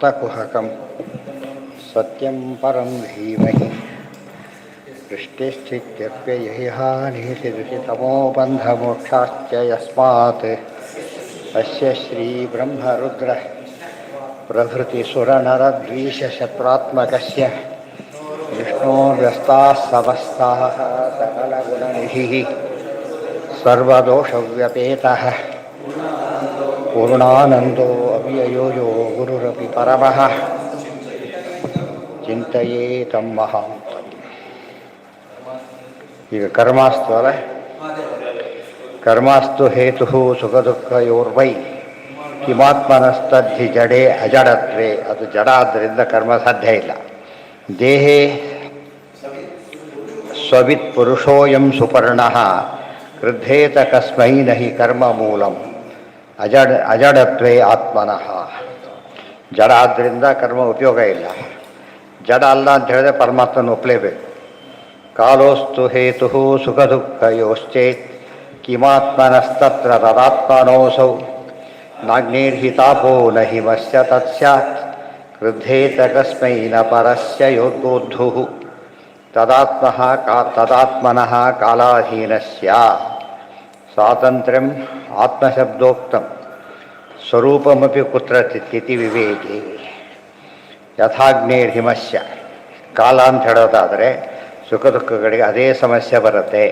अमृतकुहकं सत्यं परं धीमहि सृष्टिस्थित्यप्ययेहानिशितमो बन्धमोक्षाश्च यस्मात् अस्य श्रीब्रह्मरुद्र प्रभृतिसुरनरद्वीषशत्रात्मकस्य विष्णोर्व्यस्ताः समस्ताः सकलगुणनिधिः सर्वदोषव्यपेतः पूर्णानन्दो अव्ययो यो गुरुरपि परमः चिन्तयेतं महान्तम्. ಈಗ ಕರ್ಮಾಸ್ತು ಅಲ್ಲ, ಕರ್ಮಾಸ್ತು ಹೇತು ಸುಖದುಃಖಯೋರ್ವೈ ಕಿಮಾತ್ಮನಸ್ತದ್ಧಿ ಜಡೇ ಅಜಡತ್ವೇ. ಅದು ಜಡ ಆದ್ದರಿಂದ ಕರ್ಮ ಸಾಧ್ಯ ಇಲ್ಲ. ದೇಹೇ ಸ್ವವಿತ್ ಪುರುಷೋಯಂ ಸುಪರ್ಣಃ ಕ್ರುದ್ಧೇತ ಕಸ್ಮೈ ನಹಿ ಕರ್ಮ ಮೂಲಂ ಅಜಡತ್ವೇ ಆತ್ಮನಃ. ಜಡ ಆದ್ದರಿಂದ ಕರ್ಮ ಉಪಯೋಗ ಇಲ್ಲ. ಜಡ ಅಲ್ಲ ಅಂತ ಹೇಳಿದ್ರೆ ಪರಮಾತ್ಮನ ಒಪ್ಪಲೇಬೇಕು. ಕಾಲೋಸ್ತು ಹೇತು ಸುಖ ದುಃಖಯೋಶ್ಚೇತ್ ಕಿಮಾತ್ಮನಸ್ತತ್ರ ತದಾತ್ಮನೋಸೌ ನಾಗ್ನೇರ್ಹಿತಾಪೋ ನ ಹಿಮಸ್ಯ ತತ್ಸ್ಯಾತ್ ಕ್ರುದ್ಧೇತ ಕಸ್ಮೈ ನ ಪರಸ್ಯ ಯೋದ್ಬೋದ್ಧುಃ ತದಾತ್ಮನಃ ಕಾಲಾಧೀನಸ್ಯ. ಸ್ವಾತಂತ್ರ್ಯಂ ಆತ್ಮಶಬ್ದೋಕ್ತಂ ಸ್ವರೂಪಮಪಿ ಕುತ್ರಚಿತ್ ವಿವೇಕೆ. ಯಥಾಗ್ನೇರ್ಹಿಮಸ್ಯ. ಕಾಲ ಅಂತ ಹೇಳೋದಾದರೆ ಸುಖ ದುಃಖಗಳಿಗೆ ಅದೇ ಸಮಸ್ಯೆ ಬರುತ್ತೆ.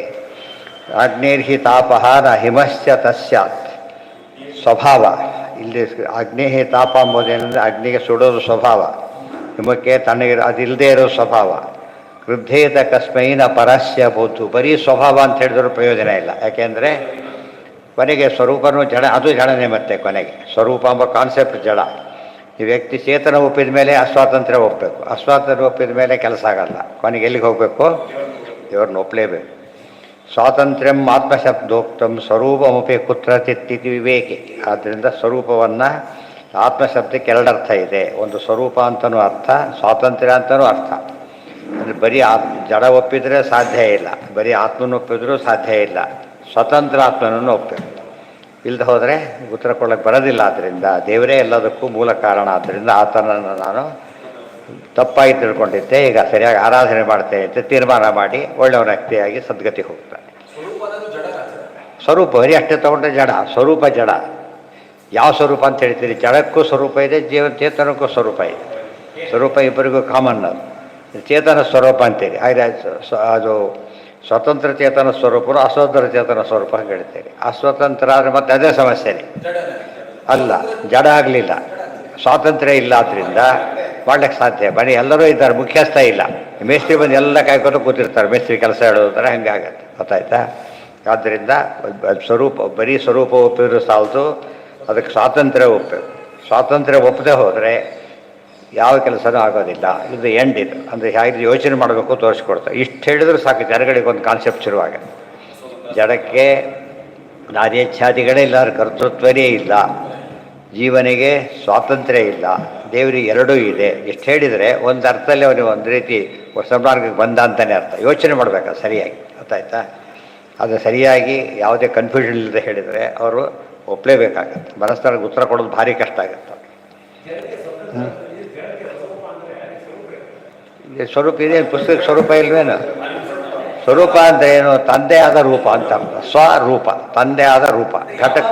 ಅಗ್ನೇರ್ಹಿ ತಾಪಃ ನ ಹಿಮಶ್ಚ ತಸ್ಯಾತ್. ಸ್ವಭಾವ ಇಲ್ಲಿ ಅಗ್ನೇಹಿ ತಾಪ ಎಂಬುದೇನೆಂದರೆ ಅಗ್ನಿಗೆ ಸುಡೋದು ಸ್ವಭಾವ, ಹಿಮಕ್ಕೆ ತಣ್ಣಗೆ ಅದಿಲ್ಲದೆ ಇರೋ ಸ್ವಭಾವ. ಕ್ರುದ್ಧೇತ ಕಸ್ಮೈನ ಪರಸ್ಯ ಬೋಧು. ಬರೀ ಸ್ವಭಾವ ಅಂತ ಹೇಳಿದ್ರು ಪ್ರಯೋಜನ ಇಲ್ಲ. ಯಾಕೆಂದರೆ ಕೊನೆಗೆ ಸ್ವರೂಪನೂ ಜಡ, ಅದು ಜಡನೆ. ಮತ್ತೆ ಕೊನೆಗೆ ಸ್ವರೂಪ ಎಂಬ ಕಾನ್ಸೆಪ್ಟ್ ಜಡ. ಈ ವ್ಯಕ್ತಿ ಚೇತನ ಒಪ್ಪಿದ ಮೇಲೆ ಅಸ್ವಾತಂತ್ರ್ಯ ಒಪ್ಪಬೇಕು. ಅಸ್ವಾತಂತ್ರ್ಯ ಒಪ್ಪಿದ ಮೇಲೆ ಕೆಲಸ ಆಗಲ್ಲ. ಕೊನೆಗೆ ಎಲ್ಲಿಗೆ ಹೋಗಬೇಕು? ಇವ್ರನ್ನ ಒಪ್ಪಲೇಬೇಕು. ಸ್ವಾತಂತ್ರ್ಯಂ ಆತ್ಮಶಬ್ದೋಕ್ತಂ ಸ್ವರೂಪಮಪಿ ಕುತ್ರಚಿತ್ ವಿವೇಕೆ. ಆದ್ದರಿಂದ ಸ್ವರೂಪವನ್ನು ಆತ್ಮಶಬ್ದಕ್ಕೆ ಎರಡರ್ಥ ಇದೆ. ಒಂದು ಸ್ವರೂಪ ಅಂತನೂ ಅರ್ಥ, ಸ್ವಾತಂತ್ರ್ಯ ಅಂತನೂ ಅರ್ಥ. ಅಂದರೆ ಬರೀ ಜಡ ಒಪ್ಪಿದರೆ ಸಾಧ್ಯ ಇಲ್ಲ, ಬರೀ ಆತ್ಮನ ಒಪ್ಪಿದ್ರೂ ಸಾಧ್ಯ ಇಲ್ಲ. ಸ್ವತಂತ್ರ ಆತ್ಮನನ್ನು ಒಪ್ಪಬೇಕು. ಇಲ್ಲದೆ ಹೋದರೆ ಉತ್ತರ ಕೊಡೋಕ್ಕೆ ಬರೋದಿಲ್ಲ. ಆದ್ದರಿಂದ ದೇವರೇ ಎಲ್ಲದಕ್ಕೂ ಮೂಲ ಕಾರಣ. ಆದ್ದರಿಂದ ಆತನನ್ನು ನಾನು ತಪ್ಪಾಗಿ ತಿಳ್ಕೊಂಡಿದ್ದೆ, ಈಗ ಸರಿಯಾಗಿ ಆರಾಧನೆ ಮಾಡ್ತೇನೆ ಅಂತ ತೀರ್ಮಾನ ಮಾಡಿ ಒಳ್ಳೆಯ ವ್ಯಕ್ತಿಯಾಗಿ ಸದ್ಗತಿ ಹೋಗ್ತಾನೆ. ಸ್ವರೂಪ ಬರೀ ಅಷ್ಟೇ ತಗೊಂಡ್ರೆ ಜಡ. ಸ್ವರೂಪ ಜಡ. ಯಾವ ಸ್ವರೂಪ ಅಂತ ಹೇಳ್ತೀರಿ? ಜಡಕ್ಕೂ ಸ್ವರೂಪ ಇದೆ, ಚೇತನಕ್ಕೂ ಸ್ವರೂಪ ಇದೆ. ಸ್ವರೂಪ ಇಬ್ಬರಿಗೂ ಕಾಮನ್. ಅದು ಚೇತನ ಸ್ವರೂಪ ಅಂತೀರಿ. ಹಾಗೆ ಅದು ಸ್ವತಂತ್ರ ಚೇತನ ಸ್ವರೂಪರು ಅಸ್ವತಂತ್ರ ಚೇತನ ಸ್ವರೂಪ ಅಂತ ಹೇಳ್ತೀರಿ. ಅಸ್ವತಂತ್ರ ಆದರೆ ಮತ್ತೆ ಅದೇ ಸಮಸ್ಯೆನೇ ಅಲ್ಲ, ಜಡ ಆಗಲಿಲ್ಲ, ಸ್ವಾತಂತ್ರ್ಯ ಇಲ್ಲ. ಆದ್ದರಿಂದ ಮಾಡ್ಲಿಕ್ಕೆ ಸಾಧ್ಯ. ಬರೀ ಎಲ್ಲರೂ ಇದ್ದಾರೆ, ಮುಖ್ಯಸ್ಥ ಇಲ್ಲ. ಮೇಸ್ತ್ರಿ ಬಂದು ಎಲ್ಲ ಕಾಯ್ಕೊಂಡು ಕೂತಿರ್ತಾರೆ, ಮೇಸ್ತ್ರಿ ಕೆಲಸ ಹೇಳೋದ್ರೆ ಹಂಗಾಗತ್ತೆ. ಗೊತ್ತಾಯ್ತಾ? ಆದ್ದರಿಂದ ಸ್ವರೂಪ ಬರೀ ಸ್ವರೂಪ ಒಪ್ಪಿದ್ರು ಸಾಲದು, ಅದಕ್ಕೆ ಸ್ವಾತಂತ್ರ್ಯ ಒಪ್ಪಬೇಕು. ಸ್ವಾತಂತ್ರ್ಯ ಒಪ್ಪದೆ ಹೋದರೆ ಯಾವ ಕೆಲಸನೂ ಆಗೋದಿಲ್ಲ. ಇದು ಎಂಡ್. ಇದು ಅಂದರೆ ಹೇಗೆ ಯೋಚನೆ ಮಾಡಬೇಕು ತೋರಿಸ್ಕೊಡ್ತಾರೆ. ಇಷ್ಟು ಹೇಳಿದ್ರು ಸಾಕು, ಜನಗಳಿಗೆ ಒಂದು ಕಾನ್ಸೆಪ್ಟ್ ಶುರುವಾಗುತ್ತೆ. ಜಡಕ್ಕೆ ನಾದೇಚ್ಛಾದಿಗಳೇ ಇಲ್ಲ, ಕರ್ತೃತ್ವನೇ ಇಲ್ಲ, ಜೀವನಿಗೆ ಸ್ವಾತಂತ್ರ್ಯ ಇಲ್ಲ, ದೇವರಿಗೆ ಎರಡೂ ಇದೆ. ಎಷ್ಟು ಹೇಳಿದರೆ ಒಂದು ಅರ್ಥದಲ್ಲಿ ಅವನಿಗೆ ಒಂದು ರೀತಿ ಸಂಸಾರಕ್ಕೆ ಬಂದ ಅಂತಲೇ ಅರ್ಥ. ಯೋಚನೆ ಮಾಡಬೇಕಾ ಸರಿಯಾಗಿ. ಗೊತ್ತಾಯ್ತಾ? ಅದು ಸರಿಯಾಗಿ ಯಾವುದೇ ಕನ್ಫ್ಯೂಷನ್ ಇಲ್ಲದೆ ಹೇಳಿದರೆ ಅವರು ಒಪ್ಪಲೇಬೇಕಾಗತ್ತೆ. ಮನಸ್ಸಿನೊಳಗೆ ಉತ್ತರ ಕೊಡೋದು ಭಾರಿ ಕಷ್ಟ ಆಗುತ್ತೆ. ಸ್ವರೂಪ ಇದೆ, ಪುಸ್ತಕ ಸ್ವರೂಪ ಇಲ್ವೇನು? ಸ್ವರೂಪ ಅಂದರೆ ಏನು? ತಂದೆ ಆದ ರೂಪ ಅಂತ ಅರ್ಥ. ಸ್ವರೂಪ, ತಂದೆ ಆದ ರೂಪ. ಘಟಕ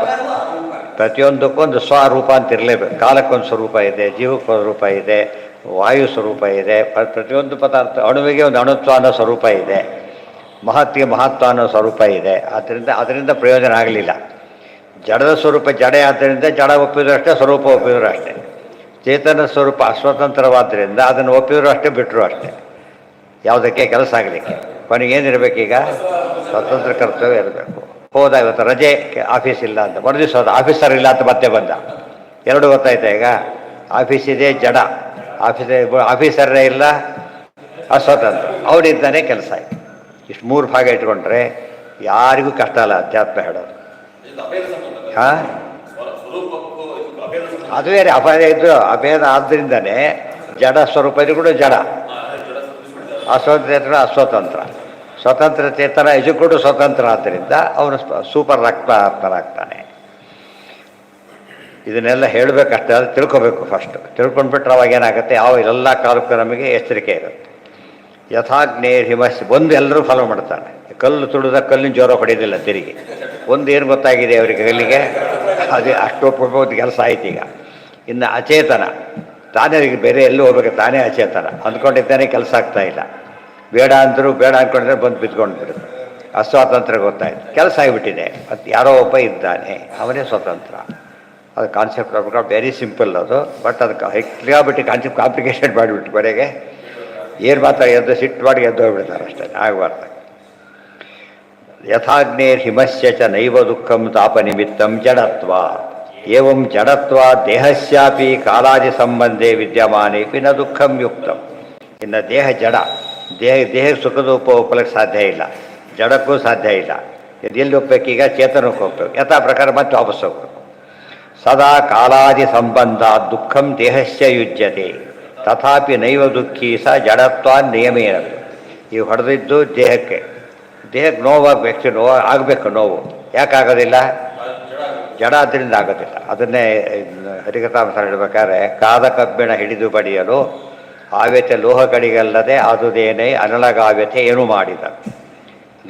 ಪ್ರತಿಯೊಂದಕ್ಕೊಂದು ಸ್ವರೂಪ ಅಂತ ಇರಲೇಬೇಕು. ಕಾಲಕ್ಕೊಂದು ಸ್ವರೂಪ ಇದೆ, ಜೀವಕ್ಕೊಂದು ರೂಪ ಇದೆ, ವಾಯು ಸ್ವರೂಪ ಇದೆ. ಪ್ರತಿಯೊಂದು ಪದಾರ್ಥ, ಅಣುವಿಗೆ ಒಂದು ಅಣುತ್ವ ಅನ್ನೋ ಸ್ವರೂಪ ಇದೆ, ಮಹತ್ಗೆ ಮಹತ್ವ ಅನ್ನೋ ಸ್ವರೂಪ ಇದೆ. ಅದರಿಂದ ಪ್ರಯೋಜನ ಆಗಲಿಲ್ಲ. ಜಡದ ಸ್ವರೂಪ ಜಡೆ ಆದ್ದರಿಂದ ಜಡ ಒಪ್ಪಿದ್ರು ಅಷ್ಟೇ, ಸ್ವರೂಪ ಒಪ್ಪಿದ್ರು ಅಷ್ಟೇ. ಚೇತನ ಸ್ವರೂಪ ಅಸ್ವತಂತ್ರವಾದ್ದರಿಂದ ಅದನ್ನು ಒಪ್ಪಿದ್ರು ಅಷ್ಟೇ, ಬಿಟ್ಟರು ಅಷ್ಟೇ. ಯಾವುದಕ್ಕೆ ಕೆಲಸ ಆಗಲಿಕ್ಕೆ ಕೊನೆಗೇನಿರಬೇಕೀಗ? ಸ್ವತಂತ್ರ ಕರ್ತವ್ಯ ಇರಬೇಕು. ಹೋದ, ಇವತ್ತು ರಜೆ, ಆಫೀಸ್ ಇಲ್ಲ ಅಂತ ಮರುದಿವ್ಸ ಹೋದ, ಆಫೀಸರ್ ಇಲ್ಲ ಅಂತ ಮತ್ತೆ ಬಂದ. ಎರಡು ಗೊತ್ತಾಯ್ತಾ? ಈಗ ಆಫೀಸ್ ಇದೆ ಜಡ, ಆಫೀಸರೇ ಇಲ್ಲ ಅಸ್ವತಂತ್ರ, ಅವನಿದ್ದಾನೆ ಕೆಲಸ ಆಯ್ತು. ಇಷ್ಟು ಮೂರು ಭಾಗ ಇಟ್ಕೊಂಡ್ರೆ ಯಾರಿಗೂ ಕಷ್ಟ ಅಲ್ಲ ಅಧ್ಯಾತ್ಮ ಹೇಳೋದು. ಹಾಂ, ಅದು ಬೇರೆ ಅಭೇದ ಇದ್ದು ಅಭೇದ ಆದ್ದರಿಂದನೇ ಜಡ ಸ್ವರೂಪ ಇದು ಕೂಡ ಜಡ, ಅಸ್ವತಂತ್ರ ಅಸ್ವತಂತ್ರ, ಸ್ವತಂತ್ರ ಚೇತನ ಇದು ಕೂಡ ಸ್ವತಂತ್ರ. ಆದ್ದರಿಂದ ಅವನು ಸೂಪರ್ ರಕ್ತ ಆತ್ಮನಾಗ್ತಾನೆ. ಇದನ್ನೆಲ್ಲ ಹೇಳಬೇಕಷ್ಟೇ, ಅದು ತಿಳ್ಕೊಬೇಕು ಫಸ್ಟು. ತಿಳ್ಕೊಂಡ್ಬಿಟ್ರೆ ಅವಾಗ ಏನಾಗುತ್ತೆ, ಎಲ್ಲ ಕಾಲಕ್ಕೂ ನಮಗೆ ಎಚ್ಚರಿಕೆ ಇರುತ್ತೆ. ಯಥಾಗ್ನೇರ್ ಹಿಮಸ್ ಒಂದು ಎಲ್ಲರೂ ಫಾಲೋ ಮಾಡ್ತಾನೆ. ಕಲ್ಲು ತುಳಿದ ಕಲ್ಲಿನ ಜೋರ ಹೊಡೆಯೋದಿಲ್ಲ ತಿರುಗಿ. ಒಂದು ಏನು ಗೊತ್ತಾಗಿದೆ ಅವರಿಗೆ ಕಲ್ಲಿಗೆ, ಅದೇ ಅಷ್ಟು ಕೆಲಸ ಆಯ್ತು. ಈಗ ಇನ್ನು ಅಚೇತನ ತಾನೇ ಬೇರೆ ಎಲ್ಲೂ ಹೋಗ್ಬೇಕು, ತಾನೇ ಅಚೇತನ ಅಂದ್ಕೊಂಡಿದ್ದಾನೆ, ಕೆಲಸ ಆಗ್ತಾ ಇಲ್ಲ. ಬೇಡ ಅಂದರು, ಬೇಡ ಅಂದ್ಕೊಂಡಿದ್ರೆ ಬಂದು ಬಿದ್ಕೊಂಡು ಬಿಡುತ್ತೆ. ಅಸ್ವಾತಂತ್ರ್ಯ ಗೊತ್ತಾಯ್ತು, ಕೆಲಸ ಆಗಿಬಿಟ್ಟಿದೆ. ಅದು ಯಾರೋ ಒಬ್ಬ ಇದ್ದಾನೆ, ಅವನೇ ಸ್ವತಂತ್ರ. ಅದು ಕಾನ್ಸೆಪ್ಟ್ ವೆರಿ ಸಿಂಪಲ್ ಅದು. ಬಟ್ ಅದಕ್ಕೆ ಹೆಚ್ಚಾಗ್ಬಿಟ್ಟು ಕಾನ್ಸೆಪ್ಟ್ ಕಾಂಪ್ಲಿಕೇಶನ್ ಮಾಡಿಬಿಟ್ಟು ಕೊನೆಗೆ ಏನು ಮಾತ್ರ ಎದ್ದು ಸಿಟ್ಟು ಮಾಡಿ ಎದ್ದು ಹೋಗ್ಬಿಡ್ತಾರೆ ಅಷ್ಟೇ, ಆಗಬಾರ್ದು. ಯಥಾಗ್ನೇರ್ ಹಿಮಸ್ಯ ಚ ನೈವ ದುಃಖಂ ತಾಪ ನಿಮಿತ್ತಂ ಜಡತ್ವ ಏವಂ ಜಡತ್ವ ದೇಹಸ್ಯಾಪಿ ಕಾಲಾದಿ ಸಂಬಂಧೇ ವಿದ್ಯಮಾನೇಪಿ ನ ದುಃಖಂ ಯುಕ್ತಂ. ಇನ್ನು ದೇಹ ಜಡ, ದೇಹಕ್ಕೆ ಸುಖದ ಒಪ್ಪಲಿಕ್ಕೆ ಸಾಧ್ಯ ಇಲ್ಲ, ಜಡಕ್ಕೂ ಸಾಧ್ಯ ಇಲ್ಲ. ಎಲ್ಲಿ ಒಪ್ಪಬೇಕೀಗ, ಚೇತನಕ್ಕೆ ಹೋಗ್ಬೇಕು. ಯಥಾ ಪ್ರಕಾರ ಮತ್ತೆ ವಾಪಸ್ ಹೋಗ್ಬೇಕು. ಸದಾ ಕಾಲಾದಿ ಸಂಬಂಧ ದುಃಖಂ ದೇಹಸ್ಯ ಯುಜ್ಯತೆ ತಥಾಪಿ ನೈವ ದುಃಖಿ ಸ ಜಡತ್ವ ನಿಯಮೇನ. ಇವು ಹೊಡೆದಿದ್ದು ದೇಹಕ್ಕೆ ನೋವಾಗಬೇಕು, ಆಗಬೇಕು. ನೋವು ಯಾಕಾಗೋದಿಲ್ಲ, ಜಡ ಅದರಿಂದ ಆಗೋದಿಲ್ಲ. ಅದನ್ನೇ ಹರಿಕಥಾಮಸರ ಹೇಳಬೇಕಾದ್ರೆ, ಕಾದ ಕಬ್ಬಿಣ ಹಿಡಿದು ಬಡಿಯಲು ಆವ್ಯತೆ ಲೋಹ ಕಡಿಗಲ್ಲದೆ ಅದುದೇನೆ ಅನಲಗಾವ್ಯತೆ ಏನು ಮಾಡಿದ.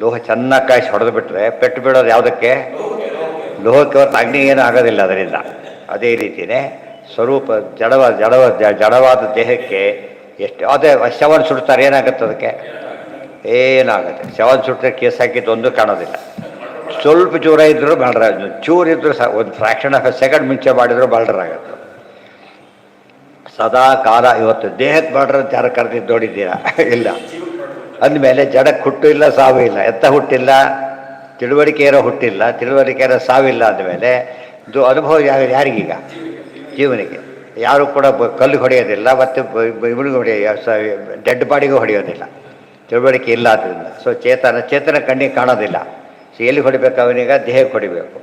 ಲೋಹ ಚೆನ್ನಾಗಿ ಕಾಯಿಸಿ ಹೊಡೆದು ಬಿಟ್ಟರೆ ಪೆಟ್ಟು ಬಿಡೋದು ಯಾವುದಕ್ಕೆ, ಲೋಹಕ್ಕೆ. ಹೊತ್ತು ಅಗ್ನಿ ಏನೂ ಆಗೋದಿಲ್ಲ ಅದರಿಂದ. ಅದೇ ರೀತಿಯೇ ಸ್ವರೂಪ ಜಡವಾದ ದೇಹಕ್ಕೆ ಎಷ್ಟು ಅದೇ ಶವನ್ ಸುಡ್ತಾರೆ, ಏನಾಗುತ್ತೆ ಅದಕ್ಕೆ, ಏನಾಗುತ್ತೆ. ಶವನ್ ಸುಟ್ಟರೆ ಕೇಸ್ ಹಾಕಿದ್ದು ಒಂದು ಕಾಣೋದಿಲ್ಲ. ಸ್ವಲ್ಪ ಚೂರ ಇದ್ದರೂ ಬಾಳ್ರ, ಚೂರಿದ್ದರೂ ಒಂದು ಫ್ರ್ಯಾಕ್ಷನ್ ಆಫ್ ಎ ಸೆಕೆಂಡ್ ಮುಂಚೆ ಮಾಡಿದರೂ ಬಾಳ್ರಾಗುತ್ತೆ. ಸದಾ ಕಾಲ ಇವತ್ತು ದೇಹಕ್ಕೆ ಬಾಳ್ರ ಯಾರು ಕರೆದಿದ್ದು ನೋಡಿದ್ದೀರಾ? ಇಲ್ಲ. ಅಂದಮೇಲೆ ಜಡಕ್ಕೆ ಹುಟ್ಟು ಇಲ್ಲ, ಸಾವು ಇಲ್ಲ. ಎತ್ತ ಹುಟ್ಟಿಲ್ಲ, ತಿಳುವಳಿಕೆ ಇರೋ ಹುಟ್ಟಿಲ್ಲ, ತಿಳುವಳಿಕೆ ಇರೋ ಸಾವಿಲ್ಲ. ಅಂದಮೇಲೆ ಇದು ಅನುಭವ ಯಾರಿಗೀಗ, ಜೀವನಿಗೆ. ಯಾರು ಕೂಡ ಕಲ್ಲಿಗೆ ಹೊಡೆಯೋದಿಲ್ಲ, ಮತ್ತು ಇವನಿಗೆ ಡೆಡ್ ಬಾಡಿಗೂ ಹೊಡೆಯೋದಿಲ್ಲ, ತಿಳುವಳಿಕೆ ಇಲ್ಲ. ಆದ್ದರಿಂದ ಚೇತನ ಕಣ್ಣಿಗೆ ಕಾಣೋದಿಲ್ಲ. ಸೊ ಎಲ್ಲಿ ಹೊಡಿಬೇಕು ಅವನಿಗೆ, ದೇಹಕ್ಕೆ ಹೊಡಿಬೇಕು.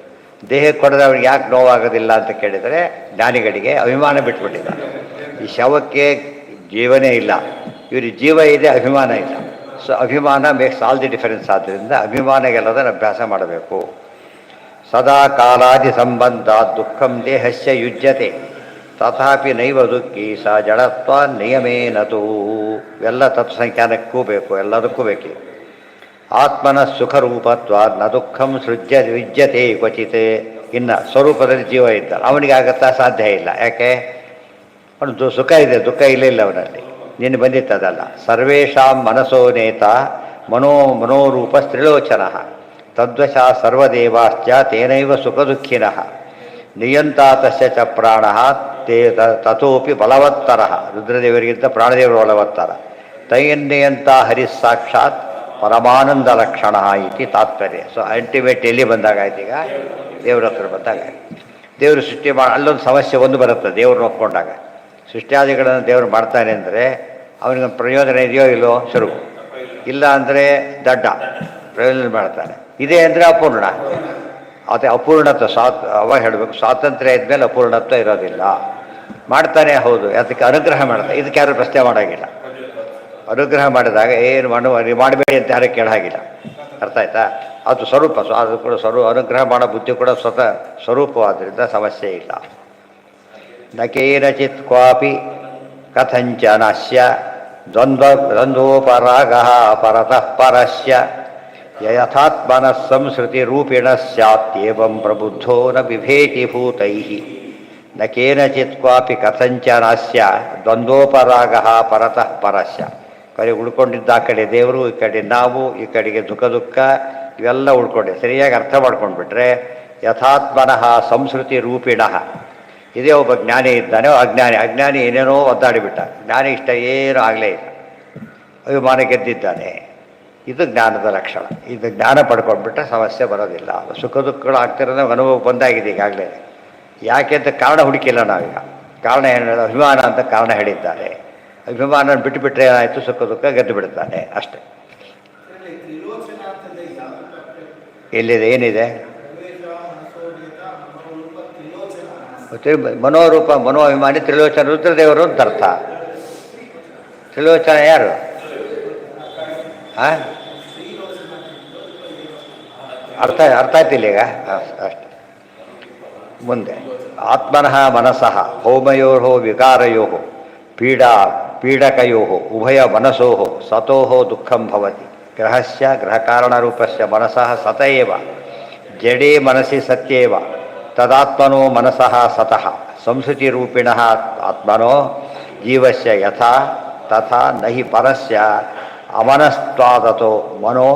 ದೇಹಕ್ಕೆ ಹೊಡೆದ ಅವ್ನಿಗೆ ಯಾಕೆ ನೋವಾಗೋದಿಲ್ಲ ಅಂತ ಕೇಳಿದರೆ, ಜ್ಞಾನಿಗಳಿಗೆ ಅಭಿಮಾನ ಬಿಟ್ಬಿಟ್ಟಿದ್ದಾರೆ. ಈ ಶವಕ್ಕೆ ಜೀವನೇ ಇಲ್ಲ, ಇವ್ರಿಗೆ ಜೀವ ಇದೆ, ಅಭಿಮಾನ ಇಲ್ಲ. ಸೊ ಅಭಿಮಾನ ಮೇಕ್ಸ್ ಆಲ್ ದಿ ಡಿಫರೆನ್ಸ್. ಆದ್ದರಿಂದ ಅಭಿಮಾನ ಗೆಲ್ಲೋದನ್ನು ಅಭ್ಯಾಸ ಮಾಡಬೇಕು. ಸದಾ ಕಾಲಾದಿ ಸಂಬಂಧ ದುಃಖಂ ದೇಹಸ್ಯ ಯುಜ್ಯತೆ ತಥಾಪಿ ನೈವ ದುಃಖಿ ಸ ಜಡತ್ವ ನಿಯಮೇನತು. ಇವೆಲ್ಲ ತತ್ವಸಂಖ್ಯಾನಕ್ಕೂ ಬೇಕು, ಎಲ್ಲದಕ್ಕೂ ಬೇಕು. ಆತ್ಮನ ಸುಖರೂಪತ್ವ ನ ದುಃಖಂ ವಿಜ್ಯತೆ ಕ್ವಚಿತ್. ಇನ್ನು ಸ್ವರೂಪದಲ್ಲಿ ಜೀವ ಇದ್ದ ಅವನಿಗೆ ಆಗತ್ತಾ, ಸಾಧ್ಯ ಇಲ್ಲ. ಯಾಕೆ, ಅವನು ಸುಖ ಇದೆ, ದುಃಖ ಇಲ್ಲ ಅವನಲ್ಲಿ. ನಿನ್ನೆ ಬಂದಿತ್ತದಲ್ಲ. ಸರ್ವೇಷಾಂ ಮನಸೋ ನೇತ ಮನೋರೂಪ ಸ್ತ್ರಿಲೋಚನ ತದ್ವಶ ಸರ್ವದೇವಾಶ್ಚ ತೇನೈವ ಸುಖ ದುಃಖಿನಃ ನಿಯಂತಾ ತಸ್ಯ ಚ ಪ್ರಾಣಃ ತೇ ತಥೋಪಿ ಬಲವತ್ತರ. ರುದ್ರದೇವರಿಗಿಂತ ಪ್ರಾಣದೇವರು ಬಲವತ್ತರ. ತೈನ್ನಿಯಂತ ಹರಿಸ್ಸಾಕ್ಷಾತ್ ಪರಮಾನಂದ ಲಕ್ಷಣ ಇತಿ ತಾತ್ಪರ್ಯ. ಸೊ ಅಲ್ಟಿಮೇಟ್ ಎಲ್ಲಿ ಬಂದಾಗಾಯ್ತು, ಈಗ ದೇವ್ರ ಹತ್ರ ಬಂದಾಗ. ದೇವರು ಸೃಷ್ಟಿ ಅಲ್ಲೊಂದು ಸಮಸ್ಯೆ ಒಂದು ಬರುತ್ತೆ. ದೇವ್ರು ನೋಡ್ಕೊಂಡಾಗ ಸೃಷ್ಟಿಯಾದಿಗಳನ್ನು ದೇವರು ಮಾಡ್ತಾನೆ ಅಂದರೆ ಅವನಿಗೆ ಪ್ರಯೋಜನ ಇದೆಯೋ ಇಲ್ಲೋ, ಶುರು ಇಲ್ಲ ಅಂದರೆ ದಡ್ಡ ಪ್ರಯೋಜನ ಮಾಡ್ತಾನೆ. ಇದೆ ಅಂದರೆ ಅಪೂರ್ಣ. ಅದೇ ಅಪೂರ್ಣತ್ವ ಅವಾಗ ಹೇಳಬೇಕು. ಸ್ವಾತಂತ್ರ್ಯ ಇದ್ಮೇಲೆ ಅಪೂರ್ಣತ್ವ ಇರೋದಿಲ್ಲ. ಮಾಡ್ತಾನೆ, ಹೌದು. ಅದಕ್ಕೆ ಅನುಗ್ರಹ ಮಾಡ್ತಾನೆ. ಇದಕ್ಕೆ ಯಾರು ಪ್ರಶ್ನೆ ಮಾಡೋಂಗಿಲ್ಲ. ಅನುಗ್ರಹ ಮಾಡಿದಾಗ ಏನು ಮಾಡಬೇಡಿ ಅಂತ ಯಾರು ಕೇಳಾಗಿಲ್ಲ. ಅರ್ಥ ಆಯ್ತಾ? ಅದು ಸ್ವರೂಪ. ಅದು ಕೂಡ ಅನುಗ್ರಹ ಮಾಡೋ ಬುದ್ಧಿ ಕೂಡ ಸ್ವತಃ ಸ್ವರೂಪವಾದ್ದರಿಂದ ಸಮಸ್ಯೆ ಇಲ್ಲ. ನ ಕೇನಚಿತ್ ಕ್ವಾಪಿ ಕಥಂಚನಸ್ಯ ದ್ವಂದ್ವೋಪರಾಗ ಪರತಃ ಪರಸ್ಯ ಯಥಾತ್ಮನಃ ಸಂಸ್ಕೃತಿ ರೂಪಿಣ ಸ್ಯಾತ್ಯೇವಂ ಪ್ರಬುದ್ಧೋ ನ ಬಿಭೇತಿ ಭೂತೈಃ. ನ ಕೇನಚಿತ್ ಕ್ವಾಪಿ ಕಥಂಚನಸ್ಯ ದ್ವಂದ್ವೋಪರಾಗ ಪರತಃ ಪರಸ್ಯ. ಬರೀ ಉಳ್ಕೊಂಡಿದ್ದ ಆ ಕಡೆ ದೇವರು, ಈ ಕಡೆ ನಾವು, ಈ ಕಡೆಗೆ ದುಃಖ ಇವೆಲ್ಲ ಉಳ್ಕೊಂಡೆ. ಸರಿಯಾಗಿ ಅರ್ಥ ಮಾಡ್ಕೊಂಡ್ಬಿಟ್ರೆ ಯಥಾತ್ಮನಃ ಸಂಸ್ಕೃತಿ ರೂಪಿಣಃ. ಇದೇ ಒಬ್ಬ ಜ್ಞಾನಿ ಇದ್ದಾನೆ, ಅಜ್ಞಾನಿ ಏನೇನೋ ಒದ್ದಾಡಿಬಿಟ್ಟ. ಜ್ಞಾನಿ ಇಷ್ಟ ಏನೂ ಆಗಲೇ ಇಲ್ಲ, ಅಭಿಮಾನ ಗೆದ್ದಿದ್ದಾನೆ. ಇದು ಜ್ಞಾನದ ಲಕ್ಷಣ. ಇದು ಜ್ಞಾನ ಪಡ್ಕೊಂಡ್ಬಿಟ್ರೆ ಸಮಸ್ಯೆ ಬರೋದಿಲ್ಲ. ಸುಖ ದುಃಖಗಳು ಆಗ್ತಿರೋದು ಅನುಭವ ಬಂದಾಗಿದೆ ಈಗಾಗಲೇ. ಯಾಕೆ ಅಂತ ಕಾರಣ ಹುಡುಕಿಲ್ಲ ನಾವೀಗ. ಕಾರಣ ಏನು, ಅಭಿಮಾನ ಅಂತ ಕಾರಣ ಹೇಳಿದ್ದಾರೆ. ಅಭಿಮಾನ ಬಿಟ್ಟುಬಿಟ್ರೆ ಏನಾಯಿತು, ಸುಖ ದುಃಖ ಗೆದ್ದು ಬಿಡ್ತಾನೆ ಅಷ್ಟೆ. ಎಲ್ಲಿದೆ, ಏನಿದೆ? ಮನೋರೂಪ, ಮನೋಭಿಮಾನಿ, ತ್ರಿಲೋಚನ. ರುದ್ರದೇವರು ಅಂತ ಅರ್ಥ. ತ್ರಿಲೋಚನ ಯಾರು? ಅರ್ಥ ಆಯ್ತಿಲ್ಲ ಈಗ? ಅಷ್ಟೆ. ಮುಂದೆ ಆತ್ಮನಃ ಮನಸಃ ಭೌಮಯೋ ವಿಕಾರಯೋ ಪೀಡಕಯೋ ಉಭಯ ಮನಸೋ ಸತೋ ದುಃಖಂ ಭವತಿ ಗ್ರಹಸ್ಯ ಗ್ರಹಕಾರಣರೂಪಸ್ಯ ಮನಸಃ ಸತ ಏವ ಜಡೇ ಮನಸಿ ಸತ್ಯೇವ ತದಾತ್ಮನೋ ಮನಸಃ ಸತಃ ಸಂಸ್ಕೃತಿರೂಪಿಣಃ ಆತ್ಮನೋ ಜೀವಸ್ಯ ಯಥಾ ತಥಾ ನಹಿ ಪರಸ್ಯ ಅಮನಸ್ತ್ವಾದತೋ ಮನೋ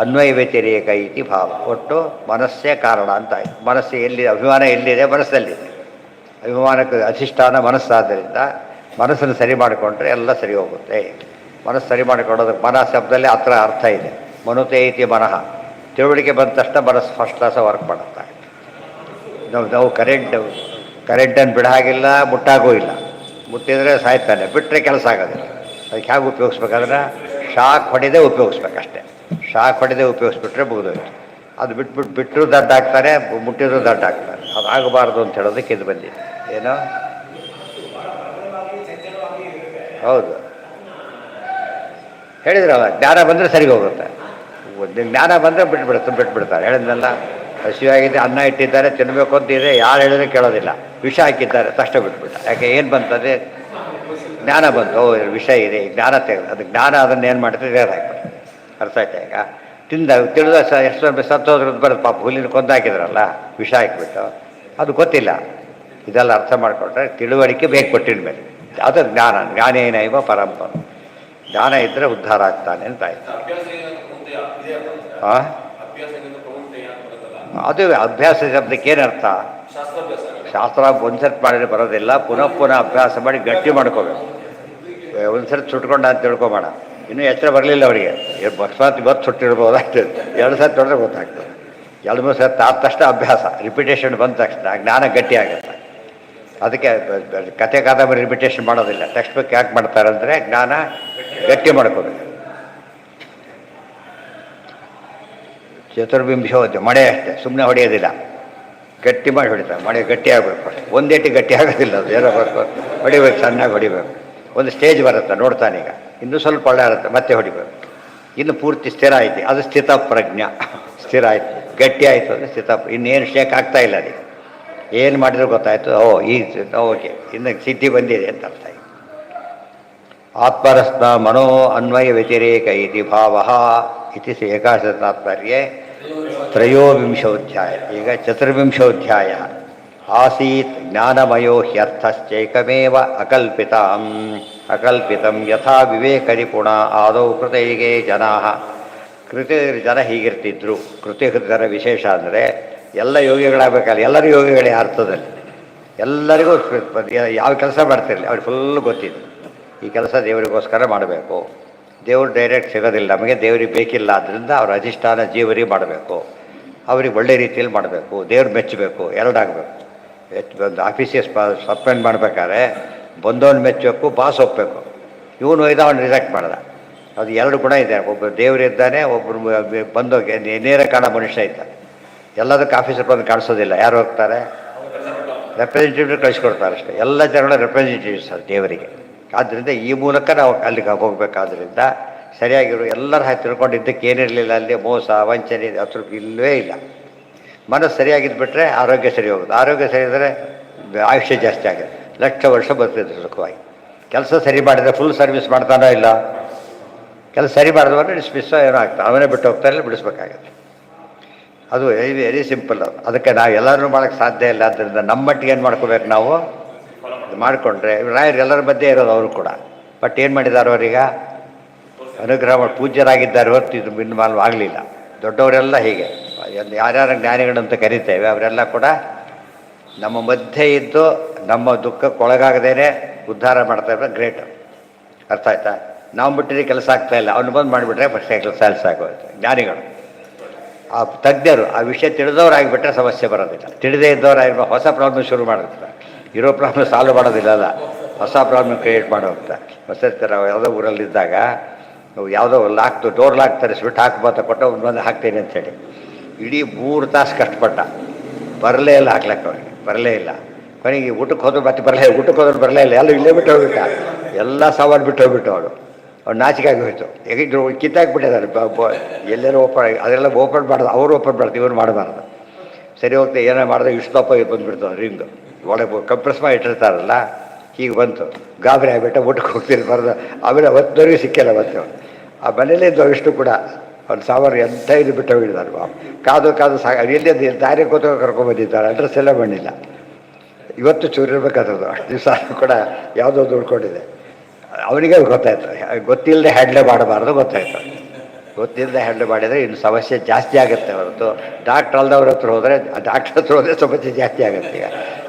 ಅನ್ವಯ ವ್ಯತಿರೇಕ ಇತಿ ಭಾವ. ಒಟ್ಟು ಮನಸ್ಸೇ ಕಾರಣ ಅಂತಾಯಿತು. ಮನಸ್ಸು ಎಲ್ಲಿದೆ, ಅಭಿಮಾನ ಎಲ್ಲಿದೆ, ಮನಸ್ಸಲ್ಲಿದೆ. ಅಭಿಮಾನಕ್ಕೆ ಅಧಿಷ್ಠಾನ ಮನಸ್ಸಾದ್ದರಿಂದ ಮನಸ್ಸನ್ನು ಸರಿ ಮಾಡಿಕೊಂಡ್ರೆ ಎಲ್ಲ ಸರಿ ಹೋಗುತ್ತೆ. ಮನಸ್ಸು ಸರಿ ಮಾಡಿಕೊಳ್ಳೋದಕ್ಕೆ ಮನ ಶಬ್ದದಲ್ಲಿ ಹತ್ರ ಅರ್ಥ ಇದೆ. ಮನುತೆ ಇತಿ ಮನಃ. ತಿಳುವಳಿಕೆ ಬಂದ ತಕ್ಷಣ ಮನಸ್ಸು ಫಸ್ಟ್ ಕ್ಲಾಸ ವರ್ಕ್ ಮಾಡುತ್ತೆ. ನಾವು ಕರೆಂಟನ್ನು ಬಿಡ ಹಾಗಿಲ್ಲ, ಮುಟ್ಟಾಗೂ ಇಲ್ಲ. ಮುಟ್ಟಿದರೆ ಸಾಯ್ತಾನೆ, ಬಿಟ್ಟರೆ ಕೆಲಸ ಆಗೋದಿಲ್ಲ. ಅದಕ್ಕೆ ಹೇಗೆ ಉಪಯೋಗಿಸ್ಬೇಕಾದ್ರೆ ಶಾಕ್ ಹೊಡೆದೇ ಉಪಯೋಗಿಸ್ಬೇಕಷ್ಟೆ. ಶಾಕ್ ಹೊಡೆದೇ ಉಪಯೋಗಿಸ್ಬಿಟ್ರೆ ಮುಗಿದೋಯ್ತು. ಅದು ಬಿಟ್ಟರು ದಡ್ಡ ಹಾಕ್ತಾರೆ, ಮುಟ್ಟಿದ್ರು ದಡ್ಡ ಹಾಕ್ತಾರೆ. ಅದು ಆಗಬಾರ್ದು ಅಂತ ಹೇಳೋದಕ್ಕೆ ಇದು ಬಂದಿದೆ. ಏನೋ ಹೌದು ಹೇಳಿದ್ರಲ್ಲ, ಜ್ಞಾನ ಬಂದರೆ ಸರಿ ಹೋಗುತ್ತೆ. ಜ್ಞಾನ ಬಂದರೆ ಬಿಟ್ಬಿಡ್ತಾರೆ. ಹೇಳಿದ್ನಲ್ಲ, ಹಸಿವಾಗಿದೆ, ಅನ್ನ ಇಟ್ಟಿದ್ದಾರೆ, ತಿನ್ನಬೇಕು ಅಂತಿದೆ, ಯಾರು ಹೇಳಿದ್ರೆ ಕೇಳೋದಿಲ್ಲ. ವಿಷ ಹಾಕಿದ್ದಾರೆ, ತಕ್ಷಣ ಬಿಟ್ಬಿಟ್ಟ. ಯಾಕೆ ಏನು ಬಂತದೆ? ಜ್ಞಾನ ಬಂತು. ವಿಷ ಇದೆ, ಜ್ಞಾನ ತೆಗೆದು ಅದು ಜ್ಞಾನ ಅದನ್ನೇನು ಮಾಡ್ತದೆ, ಬೇರೆ ಹಾಕ್ಬಿಟ್ಟು. ಅರ್ಥ ಆಯ್ತಾ? ಈಗ ತಿಳಿದ ಎಷ್ಟು ಸತ್ತೋದ್ರದ್ದು ಬರೋದು ಪಾಪ. ಹುಲ್ಲಿನ ಕೊಂದಾಕಿದ್ರಲ್ಲ, ವಿಷ ಹಾಕಿಬಿಟ್ಟು, ಅದು ಗೊತ್ತಿಲ್ಲ. ಇದೆಲ್ಲ ಅರ್ಥ ಮಾಡಿಕೊಂಡ್ರೆ ತಿಳುವಳಿಕೆ ಬೇಕು ಕೊಟ್ಟಿನ ಅದು ಜ್ಞಾನ. ಜ್ಞಾನೇನೈವ ಪರಂಪರ. ಜ್ಞಾನ ಇದ್ದರೆ ಉದ್ಧಾರ ಆಗ್ತಾನೆ ಅಂತ ಆಯ್ತು. ಅದು ಅಭ್ಯಾಸ ಶಬ್ದಕ್ಕೆ ಏನರ್ಥ? ಶಾಸ್ತ್ರ ಒಂದ್ಸರ್ತಿ ಮಾಡಿದ್ರೆ ಬರೋದಿಲ್ಲ, ಪುನಃ ಅಭ್ಯಾಸ ಮಾಡಿ ಗಟ್ಟಿ ಮಾಡ್ಕೋಬೇಕು. ಒಂದ್ಸರ್ತಿ ಸುಟ್ಕೊಂಡ ಅಂತ ತಿಳ್ಕೊಬೇಡ. ಇನ್ನೂ ಎಚ್ಚರ ಬರಲಿಲ್ಲ ಅವರಿಗೆ, ಇವತ್ತು ಸುಟ್ಟಿಡ್ಬೋದಾಗ್ತದೆ. 2 ಸರ್ತಿ ಹೊಡೆದ್ರೆ ಗೊತ್ತಾಗ್ತದೆ. 2-3 ಸರ್ತಿ ಆದ ತಕ್ಷಣ ಅಭ್ಯಾಸ, ರಿಪಿಟೇಷನ್ ಬಂದ ತಕ್ಷಣ ಜ್ಞಾನ ಗಟ್ಟಿ ಆಗುತ್ತೆ. ಅದಕ್ಕೆ ಕತೆ ಕಾದಂಬರಿ ರಿಪಿಟೇಷನ್ ಮಾಡೋದಿಲ್ಲ. ಟೆಕ್ಸ್ಟ್ ಬುಕ್ ಯಾಕೆ ಮಾಡ್ತಾರೆ ಅಂದರೆ ಜ್ಞಾನ ಗಟ್ಟಿ ಮಾಡ್ಕೋಬೇಕು. ಚತುರ್ವಿಂಶೋ ಮಳೆ ಅಷ್ಟೇ, ಸುಮ್ಮನೆ ಹೊಡೆಯೋದಿಲ್ಲ, ಗಟ್ಟಿ ಮಾಡಿ ಹೊಡಿತಾರೆ. ಮಳೆ ಗಟ್ಟಿ ಆಗಬೇಕು. ಒಂದೇಟಿ ಗಟ್ಟಿ ಆಗೋದಿಲ್ಲ, ಅದು ಏನೋ ಹೊಡಿಬೇಕು, ಚೆನ್ನಾಗಿ ಹೊಡಿಬೇಕು. ಒಂದು ಸ್ಟೇಜ್ ಬರುತ್ತೆ, ನೋಡ್ತಾನೀಗ ಇನ್ನೂ ಸ್ವಲ್ಪ ಒಳ್ಳೆ ಇರುತ್ತೆ, ಮತ್ತೆ ಹೊಡಿಬೇಕು. ಇನ್ನು ಪೂರ್ತಿ ಸ್ಥಿರ ಆಯ್ತು, ಅದು ಸ್ಥಿತ ಪ್ರಜ್ಞೆ. ಸ್ಥಿರ ಆಯಿತು, ಗಟ್ಟಿ ಆಯಿತು ಅಂದರೆ ಸ್ಥಿತ. ಇನ್ನೇನು ಶೇಕ್ ಆಗ್ತಾ ಇಲ್ಲ ಅದಕ್ಕೆ. ಏನು ಮಾಡಿದ್ರು ಗೊತ್ತಾಯಿತು, ಓಕೆ, ಇನ್ನು ಸಿದ್ಧಿ ಬಂದಿದೆ ಅಂತ ಅರ್ಥ. ಆತ್ಮರಸ್ನ ಮನೋ ಅನ್ವಯ ವ್ಯತಿರೇಕ ಇತಿ ಭಾವ ಇತಿ ಏಕಾಶ ತಾತ್ಪರ್ಯೆ ತ್ರಯೋವಿಂಶೋಧ್ಯಾಯ. ಈಗ ಚತುರ್ವಿಂಶೋಧ್ಯಾಯ. ಆಸೀತ್ ಜ್ಞಾನಮಯೋ ಹ್ಯರ್ಥಶ್ಚೈಕಮೇವ ಅಕಲ್ಪಿತಂ ಯಥಾ ವಿವೇಕರಿಪುಣ ಆದೌ ಕೃತೈಗೆ ಜನ ಹೀಗಿರ್ತಿದ್ರು. ಕೃತಿಕೃತರ ವಿಶೇಷ ಅಂದರೆ ಎಲ್ಲ ಯೋಗಿಗಳಾಗಬೇಕಲ್ಲ. ಎಲ್ಲರೂ ಯೋಗಿಗಳೇ ಅರ್ಥದಲ್ಲಿ. ಎಲ್ಲರಿಗೂ ಯಾವ ಕೆಲಸ ಮಾಡ್ತಿರಲಿ ಅವ್ರಿಗೆ ಫುಲ್ ಗೊತ್ತಿತ್ತು. ಈ ಕೆಲಸ ದೇವರಿಗೋಸ್ಕರ ಮಾಡಬೇಕು. ದೇವರು ಡೈರೆಕ್ಟ್ ಸಿಗೋದಿಲ್ಲ ನಮಗೆ, ದೇವರಿಗೆ ಬೇಕಿಲ್ಲ. ಆದ್ದರಿಂದ ಅವ್ರ ಅಧಿಷ್ಠಾನ ಜೀವರಿಗೆ ಮಾಡಬೇಕು, ಅವ್ರಿಗೆ ಒಳ್ಳೆ ರೀತಿಯಲ್ಲಿ ಮಾಡಬೇಕು, ದೇವ್ರು ಮೆಚ್ಚಬೇಕು, ಎರಡಾಗಬೇಕು. ಒಂದು ಆಫೀಸಿಗೆ ಸಸ್ಪೆಂಡ್ ಮಾಡಬೇಕಾದ್ರೆ ಬಂದವನು ಮೆಚ್ಚಬೇಕು, ಬಾಸ್ ಒಪ್ಪಬೇಕು. ಇವನು ಒಯ್ದ ಅವನು ರಿಜೆಕ್ಟ್ ಮಾಡ್ದ. ಅದು 2 ಗುಣ ಇದೆ. ಒಬ್ಬರು ದೇವರಿದ್ದಾನೆ, ಒಬ್ಬರು ಬಂದೋಗಿ ನೇರ ಕಾಣೋ ಮನುಷ್ಯ ಇದ್ದಾನೆ. ಎಲ್ಲದಕ್ಕೆ ಆಫೀಸರ್ ಬಂದು ಕಾಣಿಸೋದಿಲ್ಲ. ಯಾರು ಹೋಗ್ತಾರೆ? ರೆಪ್ರೆಸೆಂಟೇಟಿವ್ ಕಳಿಸ್ಕೊಡ್ತಾರೆ ಅಷ್ಟೇ. ಎಲ್ಲ ಜನಗಳ ರೆಪ್ರೆಸೆಂಟೇಟಿವ್ಸ್ ಅದು ದೇವರಿಗೆ. ಆದ್ದರಿಂದ ಈ ಮೂಲಕ ನಾವು ಅಲ್ಲಿಗೆ ಹೋಗಬೇಕಾದ್ರಿಂದ ಸರಿಯಾಗಿರು. ಎಲ್ಲರ ತಿಳ್ಕೊಂಡಿದ್ದಕ್ಕೆ ಏನಿರಲಿಲ್ಲ ಅಲ್ಲಿ. ಮೋಸ ವಂಚನೆ ಅದ್ರ ಇಲ್ಲವೇ ಇಲ್ಲ. ಮನಸ್ಸು ಸರಿಯಾಗಿದ್ದುಬಿಟ್ರೆ ಆರೋಗ್ಯ ಸರಿ ಹೋಗೋದು. ಆರೋಗ್ಯ ಸರಿ ಇದ್ದರೆ ಆಯುಷ್ಯ ಜಾಸ್ತಿ ಆಗುತ್ತೆ. ಲಕ್ಷ ವರ್ಷ ಬರ್ತಿದ್ರು ಸುಖವಾಗಿ. ಕೆಲಸ ಸರಿ ಮಾಡಿದರೆ ಫುಲ್ ಸರ್ವಿಸ್ ಮಾಡ್ತಾನೋ ಇಲ್ಲ. ಕೆಲಸ ಸರಿ ಮಾಡಿದವರೆ ಡಿಸ್ಮಿಸ್ಸೋ ಏನೋ ಆಗ್ತದೆ, ಅವನೇ ಬಿಟ್ಟು ಹೋಗ್ತಾಯಿಲ್ಲ, ಬಿಡಿಸ್ಬೇಕಾಗತ್ತೆ. ಅದು ವೆರಿ ಸಿಂಪಲ್. ಅದಕ್ಕೆ ನಾವು ಎಲ್ಲರೂ ಮಾಡೋಕ್ಕೆ ಸಾಧ್ಯ ಇಲ್ಲ. ಆದ್ದರಿಂದ ನಮ್ಮ ಮಟ್ಟಿಗೆ ಏನು ಮಾಡ್ಕೋಬೇಕು ನಾವು ಮಾಡಿಕೊಂಡ್ರೆ. ರಾಯರು ಎಲ್ಲರ ಮಧ್ಯೆ ಇರೋದು ಅವರು ಕೂಡ. ಬಟ್ ಏನು ಮಾಡಿದ್ದಾರೆ ಅವರೀಗ? ಅನುಗ್ರಹ ಮಾಡಿ ಪೂಜ್ಯರಾಗಿದ್ದಾರೆ ಹೊರತು ಇದು ಭಿನ್ನಮಾಲು ಆಗಲಿಲ್ಲ. ದೊಡ್ಡವರೆಲ್ಲ ಹೀಗೆ ಯಾರ್ಯಾರ ಜ್ಞಾನಿಗಳಂತ ಕರಿತೇವೆ ಅವರೆಲ್ಲ ಕೂಡ ನಮ್ಮ ಮಧ್ಯೆ ಇದ್ದು ನಮ್ಮ ದುಃಖಕ್ಕೊಳಗಾಗದೇನೆ ಉದ್ಧಾರ ಮಾಡ್ತಾ ಇರೋ ಗ್ರೇಟ್. ಅರ್ಥ ಆಯ್ತಾ? ನಾವು ಬಿಟ್ಟಿದ್ರೆ ಕೆಲಸ ಆಗ್ತಾಯಿಲ್ಲ, ಅವ್ನು ಬಂದು ಮಾಡಿಬಿಟ್ರೆ ಫಸ್ಟ್ ಕೆಲಸ ಆಗೋಯ್ತು. ಜ್ಞಾನಿಗಳು, ಆ ತಜ್ಞರು, ಆ ವಿಷಯ ತಿಳಿದವರಾಗಿಬಿಟ್ರೆ ಸಮಸ್ಯೆ ಬರೋದಿಲ್ಲ. ತಿಳಿದೇ ಇದ್ದವರಾಗಿರ್ಬೋದು ಹೊಸ ಪ್ರಾಬ್ಲಮ್ ಶುರು ಮಾಡುತ್ತೆ. ಇರೋ ಪ್ರಾಬ್ಲಮ್ ಸಾಲ್ವ್ ಮಾಡೋದಿಲ್ಲಲ್ಲ, ಹೊಸ ಪ್ರಾಬ್ಲಮ್ ಕ್ರಿಯೇಟ್ ಮಾಡೋಗ್ತಾ. ನಾವು ಯಾವುದೋ ಊರಲ್ಲಿದ್ದಾಗ ಯಾವುದೋ ಡೋರ್ ಲಾಕ್ ತರಿಸ್ಬಿಟ್ಟು ಹಾಕ್ಬೋತ ಕೊಟ್ಟು ಬಂದು ಹಾಕ್ತೀನಿ ಅಂಥೇಳಿ ಇಡೀ 3 ತಾಸು ಕಷ್ಟಪಟ್ಟ. ಬರಲೇ ಇಲ್ಲ, ಹಾಕ್ಲಕ್ಕೆ ಅವ್ರಿಗೆ ಬರಲೇ ಇಲ್ಲ. ಕೊನೆಗೆ ಊಟಕ್ಕೆ ಹೋದ್ರು ಮತ್ತೆ ಊಟಕ್ಕೆ ಹೋದ್ರು ಬರಲೇ ಇಲ್ಲ. ಎಲ್ಲ ಇಲ್ಲೇ ಬಿಟ್ಟು ಹೋಗ್ಬಿಟ್ಟ. ಎಲ್ಲ ಸಾಮಾನು ಬಿಟ್ಟು ಹೋಗ್ಬಿಟ್ಟು ಅವ್ರು ನಾಚಿಕೆ ಆಗಿ ಹೋಯ್ತು. ಹೇಗಿದ್ರು ಕಿತ್ತಾಕ್ಬಿಟ್ಟಿದ್ದಾರೆ. ಎಲ್ಲರೂ ಓಪನ್ ಅದೆಲ್ಲ ಓಪನ್ ಮಾಡೋದು, ಅವರು ಓಪನ್ ಮಾಡ್ತಾರೆ, ಇವ್ರು ಮಾಡಬಾರ್ದು. ಸರಿ ಹೋಗ್ತಾ ಏನೋ ಮಾಡಿದ್ರೆ ಇಷ್ಟಪ್ಪ ಬಂದುಬಿಡ್ತಾವೆ ರಿಂಗ್ ಒಳಗೆ ಕಂಪ್ರೆಸ್ ಮಾಡಿ ಇಟ್ಟಿರ್ತಾರಲ್ಲ ಹೀಗೆ ಬಂತು ಗಾಬರಿ ಆಗಿಬಿಟ್ಟು ಊಟಕ್ಕೆ ಹೋಗ್ತೀನಿ ಬರೋದು ಆಮೇಲೆ ಅವತ್ತವರೆಗೂ ಸಿಕ್ಕಿಲ್ಲ ಅವತ್ತು ಆ ಮನೇಲೇ ಇದ್ದು ಇಷ್ಟು ಕೂಡ ಅವ್ನು ಸಾಮಾನು ಎಂಥ ಇದು ಬಿಟ್ಟು ಹೋಗಿದ್ದಾರೆ ಕಾದು ಕಾದು ಎಲ್ಲಿ ಅದು ದಾರಿ ಕೂತು ಕರ್ಕೊಂಡ್ಬಂದಿದ್ದಾರೆ ಅಡ್ರೆಸ್ ಎಲ್ಲ ಬಂದಿಲ್ಲ ಇವತ್ತು ಚೂರಿರ್ಬೇಕಾದ್ರದ್ದು ಅಷ್ಟು ದಿವಸ ಕೂಡ ಯಾವುದೋ ದುಡ್ಕೊಂಡಿದೆ ಅವನಿಗೆ ಗೊತ್ತಾಯ್ತು ಗೊತ್ತಿಲ್ಲದೆ ಹ್ಯಾಂಡ್ಲೆ ಮಾಡಬಾರ್ದು ಗೊತ್ತಾಯ್ತು ಗೊತ್ತಿಲ್ಲದೆ ಹ್ಯಾಂಡ್ಲೆ ಮಾಡಿದರೆ ಇನ್ನು ಸಮಸ್ಯೆ ಜಾಸ್ತಿ ಆಗುತ್ತೆ ಹೊರತು ಡಾಕ್ಟ್ರ್ ಅಲ್ದವ್ರ ಹತ್ರ ಹೋದರೆ ಡಾಕ್ಟ್ರ್ ಹತ್ರ ಹೋದರೆ ಸಮಸ್ಯೆ ಜಾಸ್ತಿ ಆಗುತ್ತೆ ಈಗ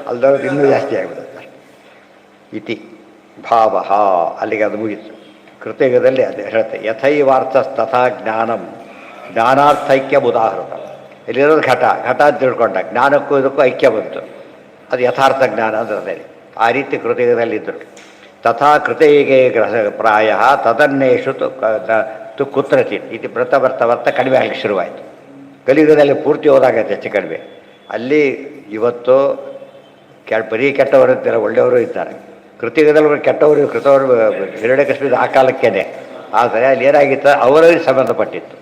ಅಲ್ದವ್ರದ್ದು ಇನ್ನೂ ಜಾಸ್ತಿ ಆಗಿಬಿಡುತ್ತೆ ಇತಿ ಭಾವ ಅಲ್ಲಿಗೆ ಅದು ಮುಗೀತು ಕೃತಯುಗದಲ್ಲಿ ಅದು ಹೇಳುತ್ತೆ ಯಥೈವಾರ್ಥಸ್ತಥಾ ಜ್ಞಾನಂ ಜ್ಞಾನಾರ್ಥೈಕ್ಯ ಉದಾಹರಣ ಇಲ್ಲಿರೋದು ಘಟ ಅಂತ ತಿಳ್ಕೊಂಡ ಜ್ಞಾನಕ್ಕೂ ಇದಕ್ಕೂ ಐಕ್ಯ ಬಂತು ಅದು ಯಥಾರ್ಥ ಜ್ಞಾನ ಅಂದರೆ ಆ ರೀತಿ ಕೃತಯುಗದಲ್ಲಿದ್ದರು ತಥಾ ಕೃತಯುಗೆ ಪ್ರಾಯ ತದನ್ನೇಷು ತು ಕುತ್ರಚಿತ್ ಇದು ಬರ್ತಾ ಕಡಿಮೆ ಆಗಲಿಕ್ಕೆ ಶುರುವಾಯಿತು ಕಲಿಯುಗದಲ್ಲಿ ಪೂರ್ತಿ ಹೋದಾಗತ್ತೆ ಹೆಚ್ಚು ಕಡಿಮೆ ಅಲ್ಲಿ ಇವತ್ತು ಬರೀ ಕೆಟ್ಟವರು ಇದ್ದಾರೆ ಒಳ್ಳೆಯವರು ಇದ್ದಾರೆ ಕೃತಿಯುಗದಲ್ಲಿ ಕೆಟ್ಟವರು ಕೃತವರು ಹಿರಣ್ಯಕಶಿಪು ಆ ಕಾಲಕ್ಕೇನೆ ಆದರೆ ಅಲ್ಲಿ ಏನಾಗಿತ್ತು ಅವರಲ್ಲಿ ಸಂಬಂಧಪಟ್ಟಿತ್ತು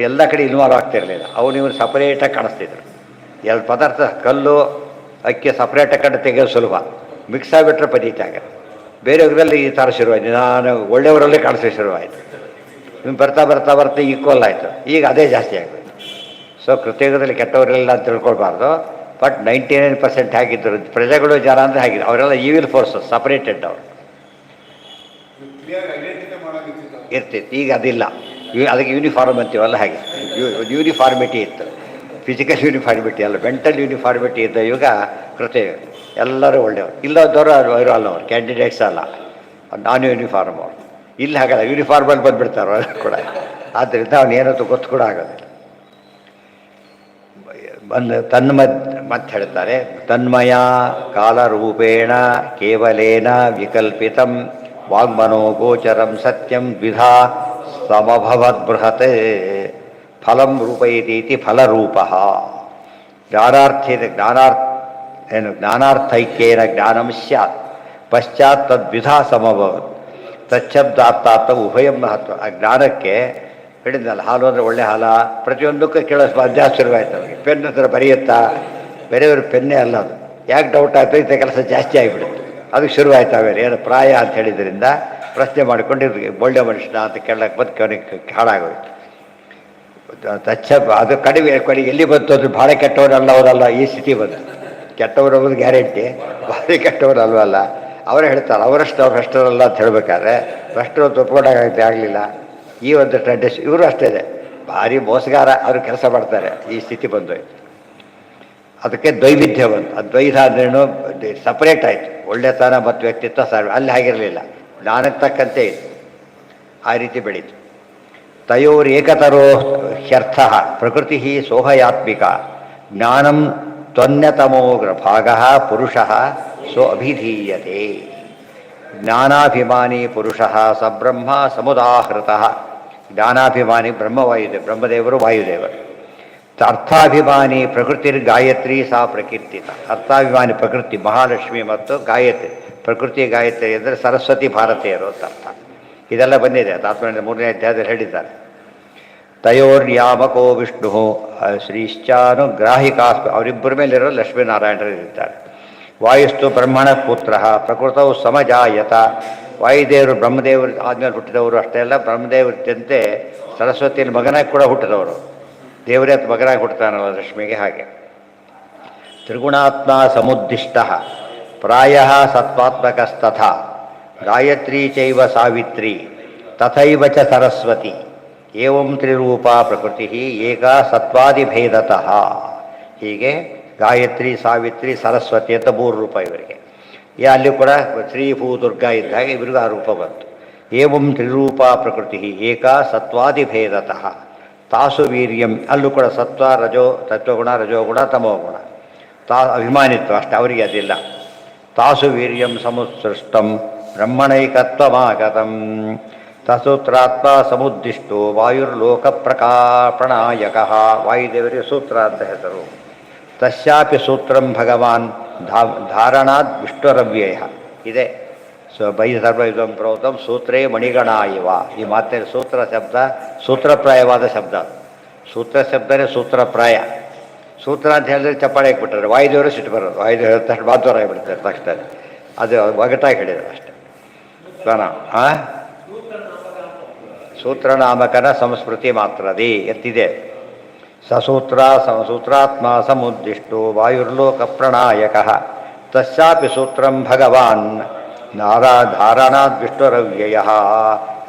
ಎಲ್ಲ ಕಡೆ ಇನ್ವಾಲ್ವ್ ಆಗ್ತಿರಲಿಲ್ಲ ಇವನು ಸಪರೇಟಾಗಿ ಕಾಣಿಸ್ತಿದ್ರು ಎರಡು ಪದಾರ್ಥ ಕಲ್ಲು ಅಕ್ಕಿ ಸಪ್ರೇಟಾಗಿ ಕಂಡು ತೆಗೆಯೋದು ಸುಲಭ ಮಿಕ್ಸ್ ಆಗಿಬಿಟ್ರೆ ಪದೀತಿ ಆಗುತ್ತೆ ಬೇರೆ ಯುಗದಲ್ಲಿ ಈ ಥರ ಶುರುವಾಯಿತು ನಾನು ಒಳ್ಳೆಯವರಲ್ಲೇ ಕಾಣಿಸೋ ಶುರುವಾಯಿತು ಇನ್ನು ಬರ್ತಾ ಈಕ್ವಲ್ ಆಯಿತು ಈಗ ಅದೇ ಜಾಸ್ತಿ ಆಗಬೇಕು ಸೊ ಕೃತಯುಗದಲ್ಲಿ ಕೆಟ್ಟವರೆಲ್ಲ ಅಂತ ತಿಳ್ಕೊಳ್ಬಾರ್ದು ಬಟ್ 99% ಹೇಗಿದ್ದರು ಪ್ರಜೆಗಳು ಜನ ಅಂದರೆ ಹಾಗಿದೆ ಅವರೆಲ್ಲ ಈವಿಲ್ ಫೋರ್ಸಸ್ ಸಪ್ರೇಟೆಡ್ ಅವರು ಇರ್ತಿತ್ತು ಈಗ ಅದಿಲ್ಲ ಅದಕ್ಕೆ ಯೂನಿಫಾರ್ಮ್ ಅಂತೀವಲ್ಲ ಹಾಗೆ ಯೂನಿಫಾರ್ಮಿಟಿ ಇತ್ತು ಫಿಸಿಕಲ್ ಯೂನಿಫಾರ್ಮಿಟಿ ಅಲ್ಲ ಮೆಂಟಲ್ ಯೂನಿಫಾರ್ಮಿಟಿ ಇದ್ದ ಯುಗ ಕೃತಯುಗ ಎಲ್ಲರೂ ಒಳ್ಳೆಯವರು ಇಲ್ಲದವರು ಅವರು ಅಲ್ಲ ಅವರು ಕ್ಯಾಂಡಿಡೇಟ್ಸ್ ಅಲ್ಲ ನಾನ್ ಯೂನಿಫಾರ್ಮ್ ಅವರು ಇಲ್ಲಿ ಹಾಗಲ್ಲ ಯೂನಿಫಾರ್ಮಲ್ಲಿ ಬಂದುಬಿಡ್ತಾರೆ ಅವರು ಕೂಡ ಆದ್ದರಿಂದ ಅವನೇನಂತೂ ಗೊತ್ತು ಕೂಡ ಆಗೋದಿಲ್ಲ ಮತ್ತೆ ಹೇಳ್ತಾರೆ ತನ್ಮಯ ಕಾಲರೂಪೇಣ ಕೇವಲೇನ ವಿಕಲ್ಪಿತಂ ವಾಗ್ಮನೋ ಗೋಚರಂ ಸತ್ಯಂ ದ್ವಿಧಾ ಸಮಭವದ್ಬೃಹತ್ ಫಲಂ ರೂಪಯತೀತಿ ಫಲರೂಪ ಜ್ಞಾನಾರ್ಥೈಕ್ಯೇನ ಜ್ಞಾನಂ ಸ್ಯಾತ್ ಪಶ್ಚಾತ್ ತದ್ವಿಧಾ ಸಮಭವತ್ ತಚ್ಛಬ್ದಾರ್ಥಾರ್ಥ ಉಭಯಂ ಮಹತ್ವ ಆ ಜ್ಞಾನಕ್ಕೆ ಹೇಳಿದ್ನಲ್ಲ ಹಾಲು ಅಂದರೆ ಒಳ್ಳೆ ಹಾಲ ಪ್ರತಿಯೊಂದಕ್ಕೂ ಕೇಳೋ ಅಭ್ಯಾಸ ಶುರುವಾಯ್ತು ಅವ್ರಿಗೆ ಪೆನ್ ಹತ್ರ ಬರೆಯುತ್ತಾ ಬೇರೆಯವ್ರ ಪೆನ್ನೇ ಅಲ್ಲ ಅದು ಯಾಕೆ ಡೌಟ್ ಆಗ್ತದೆ ಇಂಥ ಕೆಲಸ ಜಾಸ್ತಿ ಆಗಿಬಿಡುತ್ತೆ ಅದಕ್ಕೆ ಶುರುವಾಯ್ತು ಅವೇನು ಏನು ಪ್ರಾಯ ಅಂತ ಹೇಳಿದ್ರಿಂದ ಪ್ರಶ್ನೆ ಮಾಡಿಕೊಂಡಿರ್ತೀವಿ ಒಳ್ಳೆ ಮನುಷ್ಯನ ಅಂತ ಕೇಳಕ್ಕೆ ಬಂದು ಕೊನೆಗೆ ಹಾಳಾಗೋಯ್ತು ಅದು ಕಡಿಮೆ ಎಲ್ಲಿ ಬಂತು ಅಂದ್ರೆ ಭಾಳ ಕೆಟ್ಟವರಲ್ಲ ಅವರಲ್ಲ ಈ ಸ್ಥಿತಿ ಬಂತು ಕೆಟ್ಟವರು ಅನ್ನೋದು ಗ್ಯಾರಂಟಿ ಭಾರಿ ಕೆಟ್ಟವರು ಅಲ್ವಲ್ಲ ಅವರೇ ಹೇಳ್ತಾರೆ ಅವರಷ್ಟರಲ್ಲ ಅಂತ ಹೇಳ್ಬೇಕಾದ್ರೆ ಅಷ್ಟರು ಒಪ್ಕೊಂಡಾಗೈತೆ ಆಗಲಿಲ್ಲ ಈ ಒಂದು ಟ್ರೆಡಿಷನ್ ಇವರು ಅಷ್ಟೇ ಇದೆ ಭಾರಿ ಮೋಸಗಾರ ಅವರು ಕೆಲಸ ಮಾಡ್ತಾರೆ ಈ ಸ್ಥಿತಿ ಬಂದೋಯ್ತು ಅದಕ್ಕೆ ದ್ವೈವಿಧ್ಯ ಬಂತು ಆ ದ್ವೈತ ಅಂದ್ರೇನು ಸಪ್ರೇಟ್ ಆಯಿತು ಒಳ್ಳೆತನ ಮತ್ತು ವ್ಯಕ್ತಿತ್ವ ಅಲ್ಲಿ ಆಗಿರಲಿಲ್ಲ ಜ್ಞಾನಕ್ಕೆ ತಕ್ಕಂತೆ ಇತ್ತು ಆ ರೀತಿ ಬೆಳೀತು ತಯೋರೇಕತರೋ ಹ್ಯರ್ಥ ಪ್ರಕೃತಿ ಸೋಹಯಾತ್ಮಿಕ ಜ್ಞಾನಂ ತ್ವನ್ಯತಮೋ ಭಾಗ ಪುರುಷ ಸೋ ಅಭಿಧೀಯತೆ ಜ್ಞಾನಾಭಿಮಾನಿ ಪುರುಷ ಸಬ್ರಹ್ಮ ಸಮುದಾಹೃತ ಜ್ಞಾನಾಭಿಮಾನಿ ಬ್ರಹ್ಮದೇವರು ವಾಯುದೇವರು ಅರ್ಥಾಭಿಮಾನಿ ಪ್ರಕೃತಿರ್ ಗಾಯತ್ರಿ ಸಾ ಪ್ರಕೀರ್ತಿತ ಅರ್ಥಾಭಿಮಾನಿ ಪ್ರಕೃತಿ ಮಹಾಲಕ್ಷ್ಮಿ ಮತ್ತು ಗಾಯತ್ರಿ ಪ್ರಕೃತಿ ಗಾಯತ್ರಿ ಅಂದರೆ ಸರಸ್ವತಿ ಭಾರತೀಯರು ಅಂತ ಅರ್ಥ ಇದೆಲ್ಲ ಬಂದಿದೆ ತಾತ್ಪರ್ಯ 3ನೇ ಅಧ್ಯಾಯದಲ್ಲಿ ಹೇಳಿದ್ದಾರೆ ತಯೋರ್ಯಾಮಕೋ ವಿಷ್ಣು ಶ್ರೀಶ್ಚಾನುಗ್ರಾಹಿಕಾ ಅವರಿಬ್ಬರ ಮೇಲಿರೋ ಲಕ್ಷ್ಮೀನಾರಾಯಣರು ಇದ್ದಾರೆ ವಾಯುಸ್ತು ಬ್ರಹ್ಮಣ ಪುತ್ರ ಪ್ರಕೃತವು ಸಮಜಾಯತ ವಾಯುದೇವರು ಬ್ರಹ್ಮದೇವರು ಆದ್ಮೇಲೆ ಹುಟ್ಟಿದವರು ಅಷ್ಟೇ ಅಲ್ಲ ಬ್ರಹ್ಮದೇವರಂತೆ ಸರಸ್ವತಿಯಲ್ಲಿ ಮಗನಾಗಿ ಕೂಡ ಹುಟ್ಟಿದವರು ದೇವರೇ ಮಗನಾಗಿ ಹುಟ್ಟುತ್ತಾನಲ್ಲ ಲಕ್ಷ್ಮಿಗೆ ಹಾಗೆ ತ್ರಿಗುಣಾತ್ಮ ಸಮುದ್ದಿಷ್ಟ ಪ್ರಾಯ ಸತ್ವಾತ್ಮಕಸ್ತಥಾ ಗಾಯತ್ರಿ ಚೈವ ಸಾವಿತ್ರಿ ತಥೈವ ಚ ಸರಸ್ವತಿ ಏವಂ ತ್ರಿರೂಪ ಪ್ರಕೃತಿ ಏಕಾ ಸತ್ವಾದಿಭೇದತಃ ಹೀಗೆ ಗಾಯತ್ರಿ ಸಾವಿತ್ರಿ ಸರಸ್ವತಿ ಅಂತ 3 ರೂಪ ಇವರಿಗೆ ಅಲ್ಲಿ ಕೂಡ ಶ್ರೀ ಭೂ ದುರ್ಗಾ ಇದ್ದಾಗ ಇವರಿಗೂ ಆ ರೂಪ ಬಂತು ಏವಂ ತ್ರಿರೂಪ ಪ್ರಕೃತಿ ಏಕಾ ಸತ್ವಾದಿಭೇದತಃ ತಾಸು ವೀರ್ಯಂ ಅಲ್ಲೂ ಕೂಡ ಸತ್ವ ಸತ್ವಗುಣ ರಜೋಗುಣ ತಮೋಗುಣ ಅಭಿಮಾನಿತ್ವ ಅಷ್ಟೇ ಅವರಿಗೆ ಅದಿಲ್ಲ ತಾಸು ವೀರ್ಯಂ ಸಮುತ್ಸೃಷ್ಟಂ ಬ್ರಹ್ಮಣೈಕತ್ವಮಾಗತಂ ತಸೂತ್ರಾತ್ಮ ಸಮುದ್ದಿಷ್ಟೋ ವಾಯುರ್ಲೋಕ ಪ್ರಣಾಯಕ ವಾಯುದೇವರಿಗೆ ಸೂತ್ರ ಅಂತ ಹೆಸರು ತಸ್ಯಾಪಿ ಸೂತ್ರಂ ಭಗವಾನ್ ಧಾರಣಾದ್ ವಿಷ್ಣುರವ್ಯಯ ಇದೆ ಸರ್ವೈದಂ ಪ್ರೋತಂ ಸೂತ್ರೇ ಮಣಿಗಣ ಇವ ಈ ಮಾತಿನ ಸೂತ್ರ ಶಬ್ದ ಸೂತ್ರಪ್ರಾಯವಾದ ಶಬ್ದ ಸೂತ್ರ ಶಬ್ದನೇ ಸೂತ್ರಪ್ರಾಯ ಸೂತ್ರ ಅಂತ ಹೇಳಿದ್ರೆ ಚಪ್ಪಾಳೆ ಹಾಕ್ಬಿಟ್ಟಾರೆ, ವಾಯುದೇವರು ಸಿಟ್ಟು ಬರೋದು, ವಾಯುದೇವರು ಹೇಳಿದ ತಕ್ಷಣ ಬಾಧ್ವರ ಆಗಿಬಿಡ್ತಾರೆ ತಕ್ಷಣ. ಅದು ಒಗಟಾಗಿ ಹೇಳಿದ್ರು ಅಷ್ಟೆ. ಸೂತ್ರನಾಮಕನ ಸಂಸ್ಮೃತಿ ಮಾತ್ರದಿ ಎತ್ತಿದೆ. ಸೂತ್ರಾತ್ಮ ಸಮುದ್ದಿಷ್ಟೋ ವಾಯುರ್ಲೋಕ ಪ್ರಣಾಯಕ ತಸ್ಯಾಪಿ ಸೂತ್ರಂ ಭಗವಾನ್ ಧಾರಣಾದ್ ವಿಷ್ಣುರವ್ಯಯ.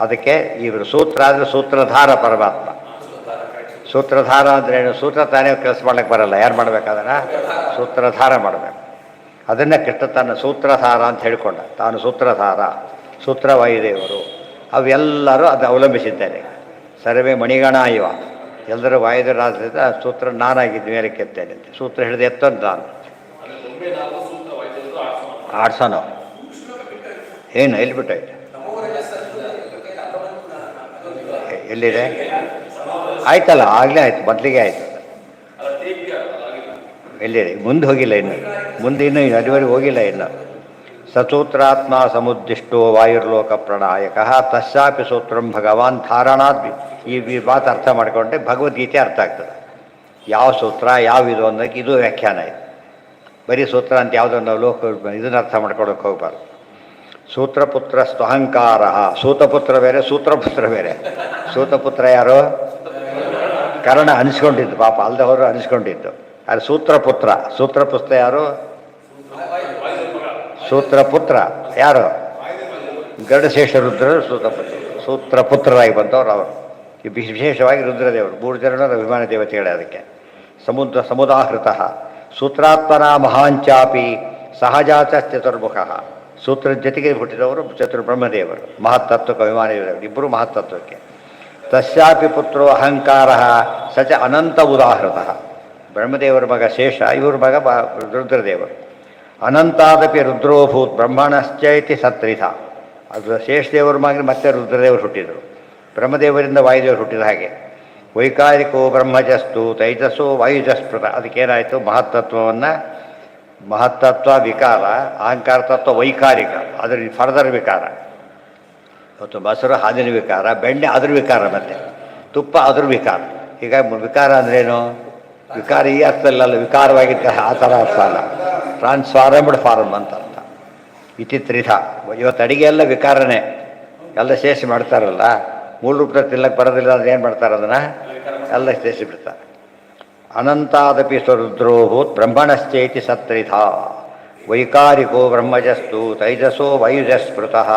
ಅದಕ್ಕೆ ಇವರು ಸೂತ್ರ ಅಂದರೆ ಸೂತ್ರಧಾರ ಪರಮಾತ್ಮ. ಸೂತ್ರಧಾರ ಅಂದ್ರೇನು? ಸೂತ್ರ ತಾನೇ ಕೆಲಸ ಮಾಡ್ಲಿಕ್ಕೆ ಬರಲ್ಲ, ಯಾರು ಮಾಡ್ಬೇಕಾದ್ರೆ ಸೂತ್ರಧಾರ ಮಾಡಬೇಕು. ಅದನ್ನೇ ಕೃಷ್ಣ ತನ್ನ ಸೂತ್ರಧಾರ ಅಂತ ಹೇಳಿಕೊಂಡ. ತಾನು ಸೂತ್ರಧಾರ, ಸೂತ್ರ ವಾಯುದೇವರು ಅವೆಲ್ಲರೂ ಅದು ಅವಲಂಬಿಸಿದ್ದೇನೆ. ಸರ್ವೇ ಮಣಿಗಣ ಇವ, ಎಲ್ಲರೂ ವಾಯುದೇವರಾದ್ರಿಂದ ಸೂತ್ರ ನಾನಾಗಿದ್ದ ಮೇಲೆ ಕೆತ್ತೇನೆ ಅಂತ. ಸೂತ್ರ ಹಿಡಿದು ಎತ್ತಂತ ನಾನು ಆಡ್ಸೋನು ಏನು ಎಲ್ಲಿ ಬಿಟ್ಟೈತೆ, ಎಲ್ಲಿದೆ? ಆಯ್ತಲ್ಲ, ಆಗಲೇ ಆಯ್ತು, ಮೊದಲಿಗೆ ಆಯ್ತು. ಎಲ್ಲಿದೆ? ಮುಂದೆ ಹೋಗಿಲ್ಲ ಇನ್ನು, ಮುಂದೆ ಇನ್ನೂ ಅದುವರೆಗೆ ಹೋಗಿಲ್ಲ ಇನ್ನು. ಸಸೂತ್ರಾತ್ಮ ಸಮುದ್ದಿಷ್ಟೋ ವಾಯುರ್ಲೋಕ ಪ್ರಣಾಯಕ ತಸ್ಯಾಪಿ ಸೂತ್ರಂ ಭಗವಾನ್ ಧಾರಣಾತ್. ಈ ಮಾತು ಅರ್ಥ ಮಾಡಿಕೊಂಡ್ರೆ ಭಗವದ್ಗೀತೆ ಅರ್ಥ ಆಗ್ತದೆ. ಯಾವ ಸೂತ್ರ ಯಾವ ಇದು ಅನ್ನೋಕ್ಕೆ ಇದು ವ್ಯಾಖ್ಯಾನ ಇದೆ. ಬರೀ ಸೂತ್ರ ಅಂತ ಯಾವುದೋ ನಾವು ಇದನ್ನು ಅರ್ಥ ಮಾಡ್ಕೊಳಕ್ಕೆ ಹೋಗ್ಬಾರ್ದು. ಸೂತ್ರಪುತ್ರ ಸ್ವಹಂಕಾರ. ಸೂತಪುತ್ರ ಬೇರೆ, ಸೂತ್ರಪುತ್ರ ಬೇರೆ. ಸೂತಪುತ್ರ ಯಾರು? ಕರ್ಣ ಅನಿಸ್ಕೊಂಡಿದ್ದು, ಪಾಪ ಅಲ್ದವರು ಅನಿಸ್ಕೊಂಡಿದ್ದು. ಅದು ಸೂತ್ರಪುತ್ರ. ಸೂತ್ರಪುತ್ರ ಯಾರು? ಸೂತ್ರಪುತ್ರ ಯಾರು? ಗರುಡಶೇಷ ರುದ್ರರು ಸೂತ್ರಪುತ್ರ. ಸೂತ್ರಪುತ್ರರಾಗಿ ಬಂದವರು ಅವರು. ವಿಶೇಷವಾಗಿ ರುದ್ರದೇವರು, 3 ಜನರ ಅಭಿಮಾನ ದೇವತೆಗಳೇ. ಅದಕ್ಕೆ ಸಮುದಾಹೃತ ಸೂತ್ರಾತ್ಮನ ಮಹಾಂಚಾಪಿ ಸಹಜಾತ ಚತುರ್ಮುಖ. ಸೂತ್ರದ ಜೊತೆಗೆ ಹುಟ್ಟಿದವರು ಬ್ರಹ್ಮದೇವರು, ಮಹತ್ತತ್ವಕ್ಕೆ ಅಭಿಮಾನಿ ದೇವರು, ಇಬ್ಬರು ಮಹತ್ತತ್ವಕ್ಕೆ. ತಸ್ಯಾಪಿ ಪುತ್ರೋ ಅಹಂಕಾರ ಸಚ ಅನಂತ ಉದಾಹೃತ. ಬ್ರಹ್ಮದೇವರ ಮಗ ಶೇಷ, ಇವ್ರ ಮಗ ರುದ್ರದೇವರು. ಅನಂತಾದಪಿ ರುದ್ರೋಭೂತ್ ಬ್ರಹ್ಮಣಶ್ಚೈತಿ ಸತ್ರಿಧ. ಅದು ಶೇಷದೇವರ ಮಗ ಮತ್ತೆ ರುದ್ರದೇವರು ಹುಟ್ಟಿದರು. ಬ್ರಹ್ಮದೇವರಿಂದ ವಾಯುದೇವರು ಹುಟ್ಟಿದ ಹಾಗೆ. ವೈಕಾರಿಕೋ ಬ್ರಹ್ಮಜಸ್ತು ತೈಜಸೋ ವಾಯುಜಸ್ಪೃತ. ಅದಕ್ಕೇನಾಯಿತು? ಮಹತ್ತತ್ವವನ್ನು, ಮಹತ್ತತ್ವ ವಿಕಾರ, ಅಹಂಕಾರ ತತ್ವ ವೈಕಾರಿಕ, ಅದ್ರ ಫರ್ದರ್ ವಿಕಾರ. ಮತ್ತು ಮೊಸರು ಹಾದಿನ ವಿಕಾರ, ಬೆಣ್ಣೆ ಅದ್ರ ವಿಕಾರ, ಮತ್ತು ತುಪ್ಪ ಅದ್ರ ವಿಕಾರ. ಹೀಗಾಗಿ ವಿಕಾರ ಅಂದ್ರೇನು? ವಿಕಾರ ಈ ಅರ್ಥದಲ್ಲ, ವಿಕಾರವಾಗಿದ್ದ ಆ ಥರ ಅರ್ಥ ಅಲ್ಲ. ಟ್ರಾನ್ಸ್ಫಾರ್ಮ್ಡ್ ಫಾರ್ಮ್ ಅಂತ ಅರ್ಥ. ಇತಿ ತ್ರಿಧ. ಇವತ್ತು ಅಡಿಗೆ ಎಲ್ಲ ವಿಕಾರನೇ, ಎಲ್ಲ ಶೇಷ ಮಾಡ್ತಾರಲ್ಲ. ಮೂಲ ರೂಪದ ತಿನ್ನಕ್ಕೆ ಬರೋದಿಲ್ಲ ಅಂದ್ರೆ ಏನು ಮಾಡ್ತಾರೆ? ಅದನ್ನು ಎಲ್ಲ ಶೇಷಿ ಬಿಡ್ತಾರೆ. ಅನಂತಾದಪಿ ಸ್ವರುದ್ರೋಭೂತ್ ಬ್ರಹ್ಮಣಶ್ಚೈತಿ ಸತ್ರಿಧ. ವೈಕಾರಿಕೋ ಬ್ರಹ್ಮಜಸ್ತು ತೈಜಸೋ ವಾಯುಜಸ್ಮೃತಃ.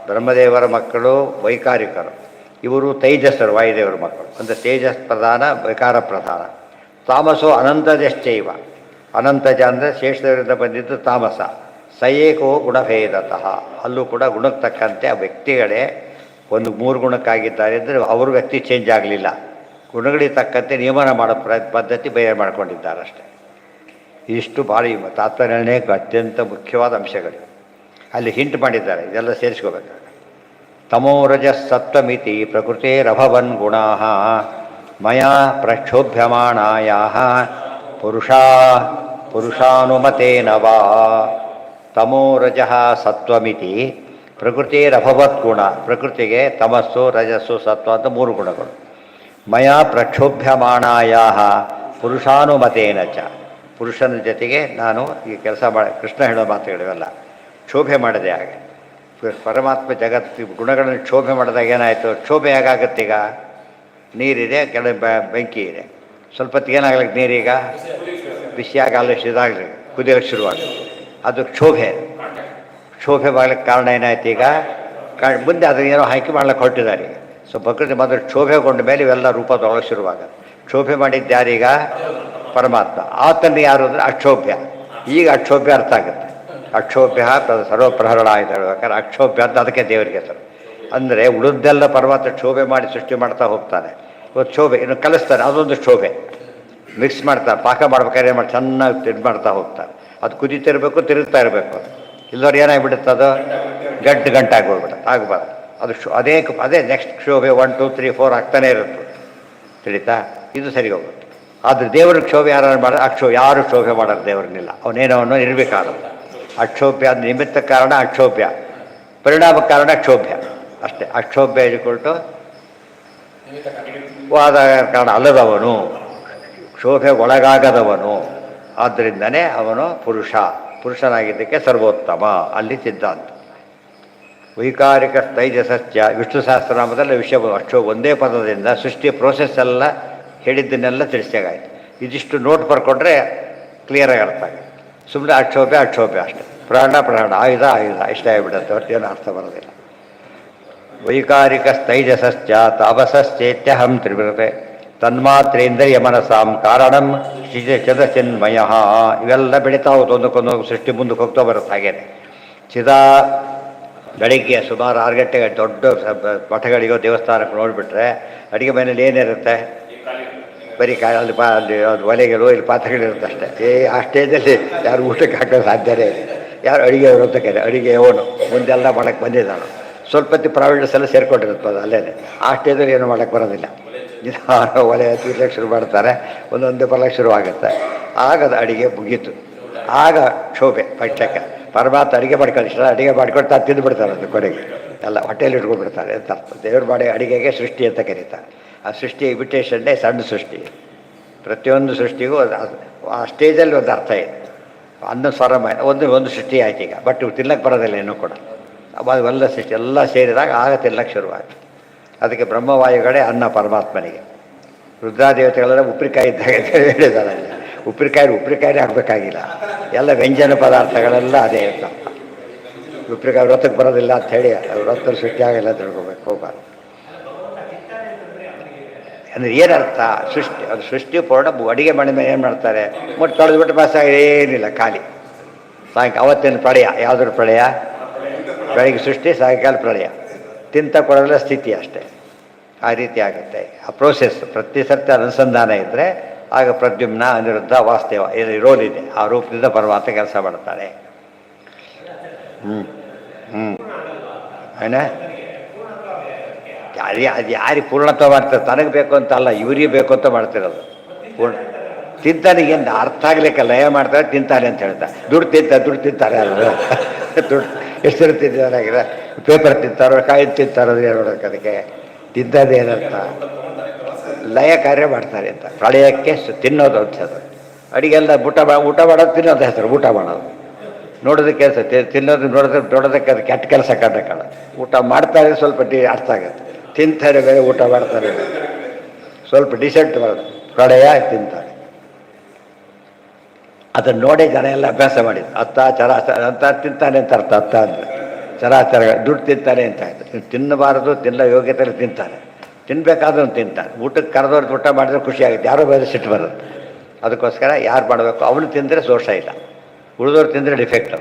ಬ್ರಹ್ಮದೇವರ ಮಕ್ಕಳು ವೈಕಾರಿಕರು, ಇವರು ತೈಜಸ್ಸರು, ವಾಯುದೇವರ ಮಕ್ಕಳು. ಅಂದರೆ ತೇಜಸ್ ಪ್ರಧಾನ, ವೈಕಾರ ಪ್ರಧಾನ. ತಾಮಸೋ ಅನಂತಜಶ್ಚೈವ. ಅನಂತಜ ಅಂದರೆ ಶೇಷದೇವರಿಂದ ಬಂದಿದ್ದು ತಾಮಸ. ಸಯೇಕೋ ಗುಣಭೇದತಃ. ಅಲ್ಲೂ ಕೂಡ ಗುಣಕ್ಕೆ ತಕ್ಕಂತೆ ಆ ವ್ಯಕ್ತಿಗಳೇ ಒಂದು 3 ಗುಣಕ್ಕಾಗಿದ್ದಾರೆ ಅಂದರೆ ಅವರು ವ್ಯಕ್ತಿ ಚೇಂಜ್ ಆಗಲಿಲ್ಲ. ಗುಣಗಳಿಗೆ ತಕ್ಕಂತೆ ನಿಯಮನ ಮಾಡೋ ಪದ್ಧತಿ ಬೇರೆ ಮಾಡ್ಕೊಂಡಿದ್ದಾರೆ ಅಷ್ಟೇ. ಇಷ್ಟು ಭಾಳ ತಾತ್ಪರ್ಯಕ್ಕೆ ಅತ್ಯಂತ ಮುಖ್ಯವಾದ ಅಂಶಗಳು ಅಲ್ಲಿ ಹಿಂಟ್ ಮಾಡಿದ್ದಾರೆ. ಇದೆಲ್ಲ ಸೇರಿಸ್ಕೋಬೇಕಾಗ. ತಮೋರಜಸ್ಸತ್ವಮಿತಿ ಪ್ರಕೃತೇರಭವನ್ ಗುಣಾ ಮಯಾ ಪ್ರಕ್ಷೋಭ್ಯಮಾಣಾಯಾ ಪುರುಷಾನುಮತೇನ ವಾ. ತಮೋರಜಃ ಸತ್ವಮಿತಿ ಪ್ರಕೃತಿರಭವತ್ ಗುಣ. ಪ್ರಕೃತಿಗೆ ತಮಸ್ಸು, ರಜಸ್ಸು, ಸತ್ವ ಅಂತ 3 ಗುಣಗಳು. ಮಯಾ ಪ್ರಕ್ಷೋಭ್ಯಮಾಣಾಯ ಪುರುಷಾನುಮತೇನ ಚ. ಪುರುಷನ ಜೊತೆಗೆ ನಾನು ಈ ಕೆಲಸ ಮಾಡಿ, ಕೃಷ್ಣ ಹೇಳೋ ಮಾತುಗಳಿವೆಲ್ಲ ಕ್ಷೋಭೆ ಮಾಡಿದೆ. ಹಾಗೆ ಪರಮಾತ್ಮ ಜಗತ್ತು ಗುಣಗಳನ್ನು ಕ್ಷೋಭೆ ಮಾಡಿದಾಗ ಏನಾಯಿತು? ಕ್ಷೋಭೆ ಹೇಗಾಗುತ್ತೆ? ಈಗ ನೀರಿದೆ, ಕೆಳ ಬೆಂಕಿ ಇದೆ, ಸ್ವಲ್ಪ ಹೊತ್ತಿಗೆ ಏನಾಗ್ಲಿಕ್ಕೆ ನೀರೀಗ ಬಿಸಿಯಾಗಲ್ಲ, ಇದಾಗಲಿ ಕುದಿಯೋಕ್ಕೆ ಶುರುವಾಗುತ್ತೆ. ಅದು ಕ್ಷೋಭೆ. ಕ್ಷೋಭೆ ಮಾಡ್ಲಿಕ್ಕೆ ಕಾರಣ ಏನಾಯ್ತು? ಈಗ ಮುಂದೆ ಅದನ್ನ ಏನೋ ಹಾಕಿ ಮಾಡ್ಲಿಕ್ಕೆ ಹೊರಟಿದ್ದಾರೆ. ಸೊ ಪ್ರಕೃತಿ ಮೊದಲು ಕ್ಷೋಭೆಗೊಂಡ ಮೇಲೆ ಇವೆಲ್ಲ ರೂಪ ತೊಗೊಳ್ಳೋಕೆ ಶುರುವಾಗುತ್ತೆ. ಕ್ಷೋಭೆ ಮಾಡಿದ್ದಾರೀಗ ಪರಮಾತ್ಮ. ಆತನ ಯಾರು ಅಂದರೆ ಅಕ್ಷೋಭ್ಯ. ಈಗ ಅಕ್ಷೋಭ್ಯ ಅರ್ಥ ಆಗುತ್ತೆ. ಅಕ್ಷೋಭ್ಯ ಸರ್ವಪ್ರಹರಣ ಆಯ್ತು ಹೇಳ್ಬೇಕಾದ್ರೆ ಅಕ್ಷೋಭ್ಯ ಅಂತ ಅದಕ್ಕೆ ದೇವರಿಗೆ ಹೆಸರು. ಅಂದರೆ ಉಳಿದೆಲ್ಲ ಪರಮಾತ್ಮ ಕ್ಷೋಭೆ ಮಾಡಿ ಸೃಷ್ಟಿ ಮಾಡ್ತಾ ಹೋಗ್ತಾನೆ. ಇವತ್ತು ಕ್ಷೋಭೆ ಇನ್ನು ಕಲಿಸ್ತಾರೆ, ಅದೊಂದು ಕ್ಷೋಭೆ. ಮಿಕ್ಸ್ ಮಾಡ್ತಾರೆ, ಪಾಕ ಮಾಡ್ಬೇಕಾದ್ರೆ ಏನು ಮಾಡಿ ಚೆನ್ನಾಗಿ ಇದು ಮಾಡ್ತಾ ಹೋಗ್ತಾರೆ. ಅದು ಕುದೀತಿರಬೇಕು, ತಿರುಗ್ತಾ ಇರಬೇಕು. ಇಲ್ಲದವ್ರು ಏನಾಗಿಬಿಡುತ್ತೆ? ಅದು ಗಂಟಾಗಿ ಹೋಗ್ಬಿಡುತ್ತೆ. ಆಗಬಾರ್ದು. ಅದು ಅದೇ ನೆಕ್ಸ್ಟ್ ಕ್ಷೋಭೆ 1 2 3 4 ಆಗ್ತಾನೇ ಇರುತ್ತೆ. ತಿಳಿತಾ? ಇದು ಸರಿ ಹೋಗುತ್ತೆ. ಆದರೆ ದೇವರ ಕ್ಷೋಭೆ ಯಾರು ಮಾಡೋದು? ಯಾರು ಕ್ಷೋಭೆ ಮಾಡೋದು ದೇವರನ್ನಿಲ್ಲ. ಅವನೇನೋ ನಿರ್ವಿಕಾರ. ಅಕ್ಷೋಭ್ಯ ಅದು ನಿಮಿತ್ತ ಕಾರಣ ಅಕ್ಷೋಭ್ಯ, ಪರಿಣಾಮ ಕಾರಣ ಕ್ಷೋಭ್ಯ ಅಷ್ಟೇ. ಅಕ್ಷೋಭ್ಯ ಇಟ್ಕೊಳ್ತು ವಾದ ಕಾರಣ ಅಲ್ಲದವನು. ಕ್ಷೋಭೆ ಒಳಗಾಗದವನು, ಆದ್ದರಿಂದನೇ ಅವನು ಪುರುಷನಾಗಿದ್ದಕ್ಕೆ ಸರ್ವೋತ್ತಮ. ಅಲ್ಲಿ ಸಿದ್ಧಾಂತ. ವೈಕಾರಿಕ ತೈಜಸಸ್ಯ ವಿಷ್ಣು ಸಹಸ್ರನಾಮದಲ್ಲಿ ವಿಷಯ ಒಂದೇ ಪದದಿಂದ ಸೃಷ್ಟಿಯ ಪ್ರೋಸೆಸ್ ಎಲ್ಲ ಹೇಳಿದ್ದನ್ನೆಲ್ಲ ತಿಳಿಸ್ಯಾಗಾಯ್ತು. ಇದಿಷ್ಟು ನೋಟ್ ಬರ್ಕೊಂಡ್ರೆ ಕ್ಲಿಯರಾಗಿ ಅರ್ಥ ಆಗುತ್ತೆ. ಸುಮ್ಮನೆ ಅಕ್ಷೋಭೆ ಅಷ್ಟೇ, ಪ್ರಾಣ ಆಯುಧ ಇಷ್ಟ ಆಗಿಬಿಡುತ್ತೆ, ಹೊರತೇನು ಅರ್ಥ ಬರೋದಿಲ್ಲ. ವೈಕಾರಿಕ ತೈಜಸಶ್ಚ ತಾಪಸಶ್ಚೇತ್ಯಹಂ ತ್ರಿವೃತೆ ತನ್ಮಾತ್ರೇಂದ್ರಿಯ ಮನಸಾಂ ಕಾರಣಂ ಚಿದಚಿನ್ಮಯ. ಇವೆಲ್ಲ ಬೆಳೀತಾ ಹೋಗುತ್ತೆ, ಒಂದಕ್ಕೊಂದು ಸೃಷ್ಟಿ ಮುಂದಕ್ಕೆ ಹೋಗ್ತಾ ಬರುತ್ತೆ. ಹಾಗೇನೆ ಬೆಳಿಗ್ಗೆ ಸುಮಾರು 6 ಗಂಟೆಗೆ ದೊಡ್ಡ ಮಠಗಳಿಗೋ ದೇವಸ್ಥಾನಕ್ಕೆ ನೋಡಿಬಿಟ್ರೆ ಅಡುಗೆ ಮನೇಲಿ ಏನಿರುತ್ತೆ, ಬರೀ ಅಲ್ಲಿ ಅಲ್ಲಿ ಒಲೆಗಳು ಇಲ್ಲಿ ಪಾತ್ರೆಗಳಿರುತ್ತೆ ಅಷ್ಟೇ. ಆ ಸ್ಟೇಜಲ್ಲಿ ಯಾರು ಊಟಕ್ಕೆ ಹಾಕೋದು ಸಾಧ್ಯನೇ ಇಲ್ಲ. ಯಾರು ಅಡುಗೆ ಅಂತ ಕರೆ ಅಡುಗೆ ಅವನು ಮುಂದೆಲ್ಲ ಮಾಡೋಕ್ಕೆ ಬಂದಿದ್ದಾನು. ಸ್ವಲ್ಪ ಹೊತ್ತು ಪ್ರಾವಿಡೆನ್ಸ್ ಎಲ್ಲ ಸೇರ್ಕೊಂಡಿರುತ್ತೆ ಅದು ಅಲ್ಲೇ. ಆ ಸ್ಟೇಜಲ್ಲಿ ಏನು ಮಾಡೋಕ್ಕೆ ಬರೋದಿಲ್ಲ. ಒಲೆ ತೀರ್ಲಿಕ್ಕೆ ಶುರು ಮಾಡ್ತಾರೆ, ಒಂದೊಂದು ಬರಲಿಕ್ಕೆ ಶುರುವಾಗುತ್ತೆ. ಆಗ ಅದು ಅಡುಗೆ ಮುಗೀತು. ಆಗ ಕ್ಷೋಭೆ ಪಕ್ಷಕ್ಕೆ ಪರಮಾತ್ಮ ಅಡುಗೆ ಮಾಡ್ಕೊಂಡು ಇಷ್ಟ ಅಡುಗೆ ಮಾಡ್ಕೊಂಡು ತಾನು ತಿಂದುಬಿಡ್ತಾರೆ. ಅದು ಕೊನೆಗೆ ಎಲ್ಲ ಹೊಟ್ಟೆಯಲ್ಲಿ ಇಟ್ಕೊಂಡ್ಬಿಡ್ತಾರೆ ಅಂತ ಅರ್ಥ. ದೇವ್ರು ಮಾಡಿ ಅಡುಗೆಗೆ ಸೃಷ್ಟಿ ಅಂತ ಕರೀತಾರೆ. ಆ ಸೃಷ್ಟಿ ಇಮಿಟೇಷನ್ನೇ ಸಣ್ಣ ಸೃಷ್ಟಿ. ಪ್ರತಿಯೊಂದು ಸೃಷ್ಟಿಗೂ ಆ ಸ್ಟೇಜಲ್ಲಿ ಒಂದು ಅರ್ಥ ಇದೆ. ಅನ್ನ ಸ್ವರಮ ಒಂದು ಸೃಷ್ಟಿ ಆಯ್ತು ಈಗ, ಬಟ್ ತಿನ್ನಕ್ಕೆ ಬರೋದಿಲ್ಲ ಇನ್ನೂ ಕೂಡ. ಅವೆಲ್ಲ ಸೃಷ್ಟಿ ಎಲ್ಲ ಸೇರಿದಾಗ ಆಗ ತಿನ್ನಕ್ಕೆ ಶುರುವಾಯಿತು. ಅದಕ್ಕೆ ಬ್ರಹ್ಮವಾಯುಗಳೇ ಅನ್ನ ಪರಮಾತ್ಮನಿಗೆ. ರುದ್ರಾದೇವತೆಗಳೆಲ್ಲ ಉಪ್ಪಿನಕಾಯಿ ಇದ್ದಾಗ ಹೇಳಿದ್ದಾರೆ. ಉಪ್ಪಿನಕಾಯಿ ಆಗಬೇಕಾಗಿಲ್ಲ, ಎಲ್ಲ ವ್ಯಂಜನ ಪದಾರ್ಥಗಳೆಲ್ಲ ಅದೇ ಇರ್ತಾವೆ. ಉಪ್ಪಿನಕಾಯಿ ವ್ರತಕ್ಕೆ ಬರೋದಿಲ್ಲ ಅಂಥೇಳಿ ವ್ರತ ಸೃಷ್ಟಿ ಆಗಿಲ್ಲ ತಿಳ್ಕೊಬೇಕು, ಹೋಗಬಾರ್ದು. ಅಂದರೆ ಏನರ್ಥ, ಸೃಷ್ಟಿ ಪೂರ್ಣ ಅಡುಗೆ ಮಾಡಿದ ಮೇಲೆ ಏನು ಮಾಡ್ತಾರೆ, ಮೊಟ್ಟು ತೊಳೆದ್ಬಿಟ್ಟು ಮಾಸ ಏನಿಲ್ಲ, ಖಾಲಿ. ಸಾಯಂಕಾಲ ಅವತ್ತಿನ ಪ್ರಳಯ, ಯಾವುದ್ರ ಪ್ರಳಯ, ಬೆಳಗ್ಗೆ ಸೃಷ್ಟಿ ಸಾಯಂಕಾಲ ಪ್ರಳಯ, ತಿಂತ ಕೊಡೋಲ್ಲ ಸ್ಥಿತಿ ಅಷ್ಟೇ. ಆ ರೀತಿ ಆಗುತ್ತೆ ಆ ಪ್ರೋಸೆಸ್. ಪ್ರತಿ ಸರ್ತಿ ಅನುಸಂಧಾನ ಇದ್ದರೆ ಆಗ ಪ್ರದ್ಯುಮ್ನ ಅನಿರುದ್ಧ ವಾಸ್ತವ ರೋಲ್ ಇದೆ. ಆ ರೂಪದಿಂದ ಪರಮಾತ್ಮ ಕೆಲಸ ಮಾಡ್ತಾನೆ. ಏನ ಅದು ಯಾರಿಗೆ ಪೂರ್ಣತ್ವ ಮಾಡ್ತಾರೆ, ತನಗೆ ಬೇಕು ಅಂತ ಅಲ್ಲ, ಇವರಿಗೆ ಬೇಕು ಅಂತ ಮಾಡ್ತಿರೋದು. ಪೂರ್ಣ ತಿಂತಾನಿಗೇನು ಅರ್ಥ ಆಗ್ಲಿಕ್ಕೆ ಲಯ ಮಾಡ್ತಾರೆ, ತಿಂತಾನೆ ಅಂತ ಹೇಳ್ತಾರೆ. ದುಡ್ಡು ತಿಂತಾರೆ ಅಲ್ಲ, ದುಡ್ಡು ಎಷ್ಟು ತಿಂತಾರಾಗಿದೆ, ಪೇಪರ್ ತಿಂತಾರೋ ಕಾಯಿ ತಿಂತಾರೋ ನೋಡೋಕೆ. ಅದಕ್ಕೆ ತಿಂತದೇನರ್ಥ, ಲಯ ಕಾರ್ಯ ಮಾಡ್ತಾರೆ ಅಂತ. ಪ್ರಳಯಕ್ಕೆ ತಿನ್ನೋದು ಅನ್ಸೋದು. ಅಡಿಗೆಲ್ಲ ಊಟ ಮಾಡೋದು ತಿನ್ನೋದು ಹೆಸರು, ಊಟ ಮಾಡೋದು ನೋಡೋದಕ್ಕೆ ಕೆಲಸ, ತಿನ್ನೋದು ನೋಡೋದಕ್ಕೆ ಅದು ಕೆಟ್ಟ ಕೆಲಸ ಕಾಣ. ಊಟ ಮಾಡ್ತಾರೆ ಸ್ವಲ್ಪ ಅರ್ಥ ಆಗುತ್ತೆ, ತಿಂತಾರೆ ಬೇರೆ, ಊಟ ಮಾಡ್ತಾರೆ ಸ್ವಲ್ಪ ಡಿಸೆಂಟ್ ಮಾಡೋದು. ಪ್ರಳಯ ತಿಂತಾರೆ, ಅದನ್ನು ನೋಡಿ ಜನ ಎಲ್ಲ ಅಭ್ಯಾಸ ಮಾಡಿದ್ರು. ಅತ್ತ ಚರಾಚರ ಅಂತ ತಿಂತಾನೆ ಅಂತ ಅರ್ಥ. ಅತ್ತ ಅಂದರೆ ಚರಾಚರ ದುಡ್ಡು ತಿಂತಾನೆ ಅಂತ ಆಯಿತು. ತಿನ್ನಬಾರದು, ತಿನ್ನೋ ಯೋಗ್ಯತೆಯಲ್ಲಿ ತಿಂತಾನೆ, ತಿನ್ನಬೇಕಾದ್ರೂ ತಿಂತಾನೆ. ಊಟಕ್ಕೆ ಕರೆದವ್ರು ಊಟ ಮಾಡಿದ್ರೆ ಖುಷಿ ಆಗುತ್ತೆ, ಯಾರೋ ಬೇರೆ ಸಿಟ್ಟು ಬರುತ್ತೆ. ಅದಕ್ಕೋಸ್ಕರ ಯಾರು ಮಾಡಬೇಕು, ಅವನು ತಿಂದರೆ ದೋಷ ಇಲ್ಲ, ಉಳಿದವ್ರು ತಿಂದರೆ ಡಿಫೆಕ್ಟು.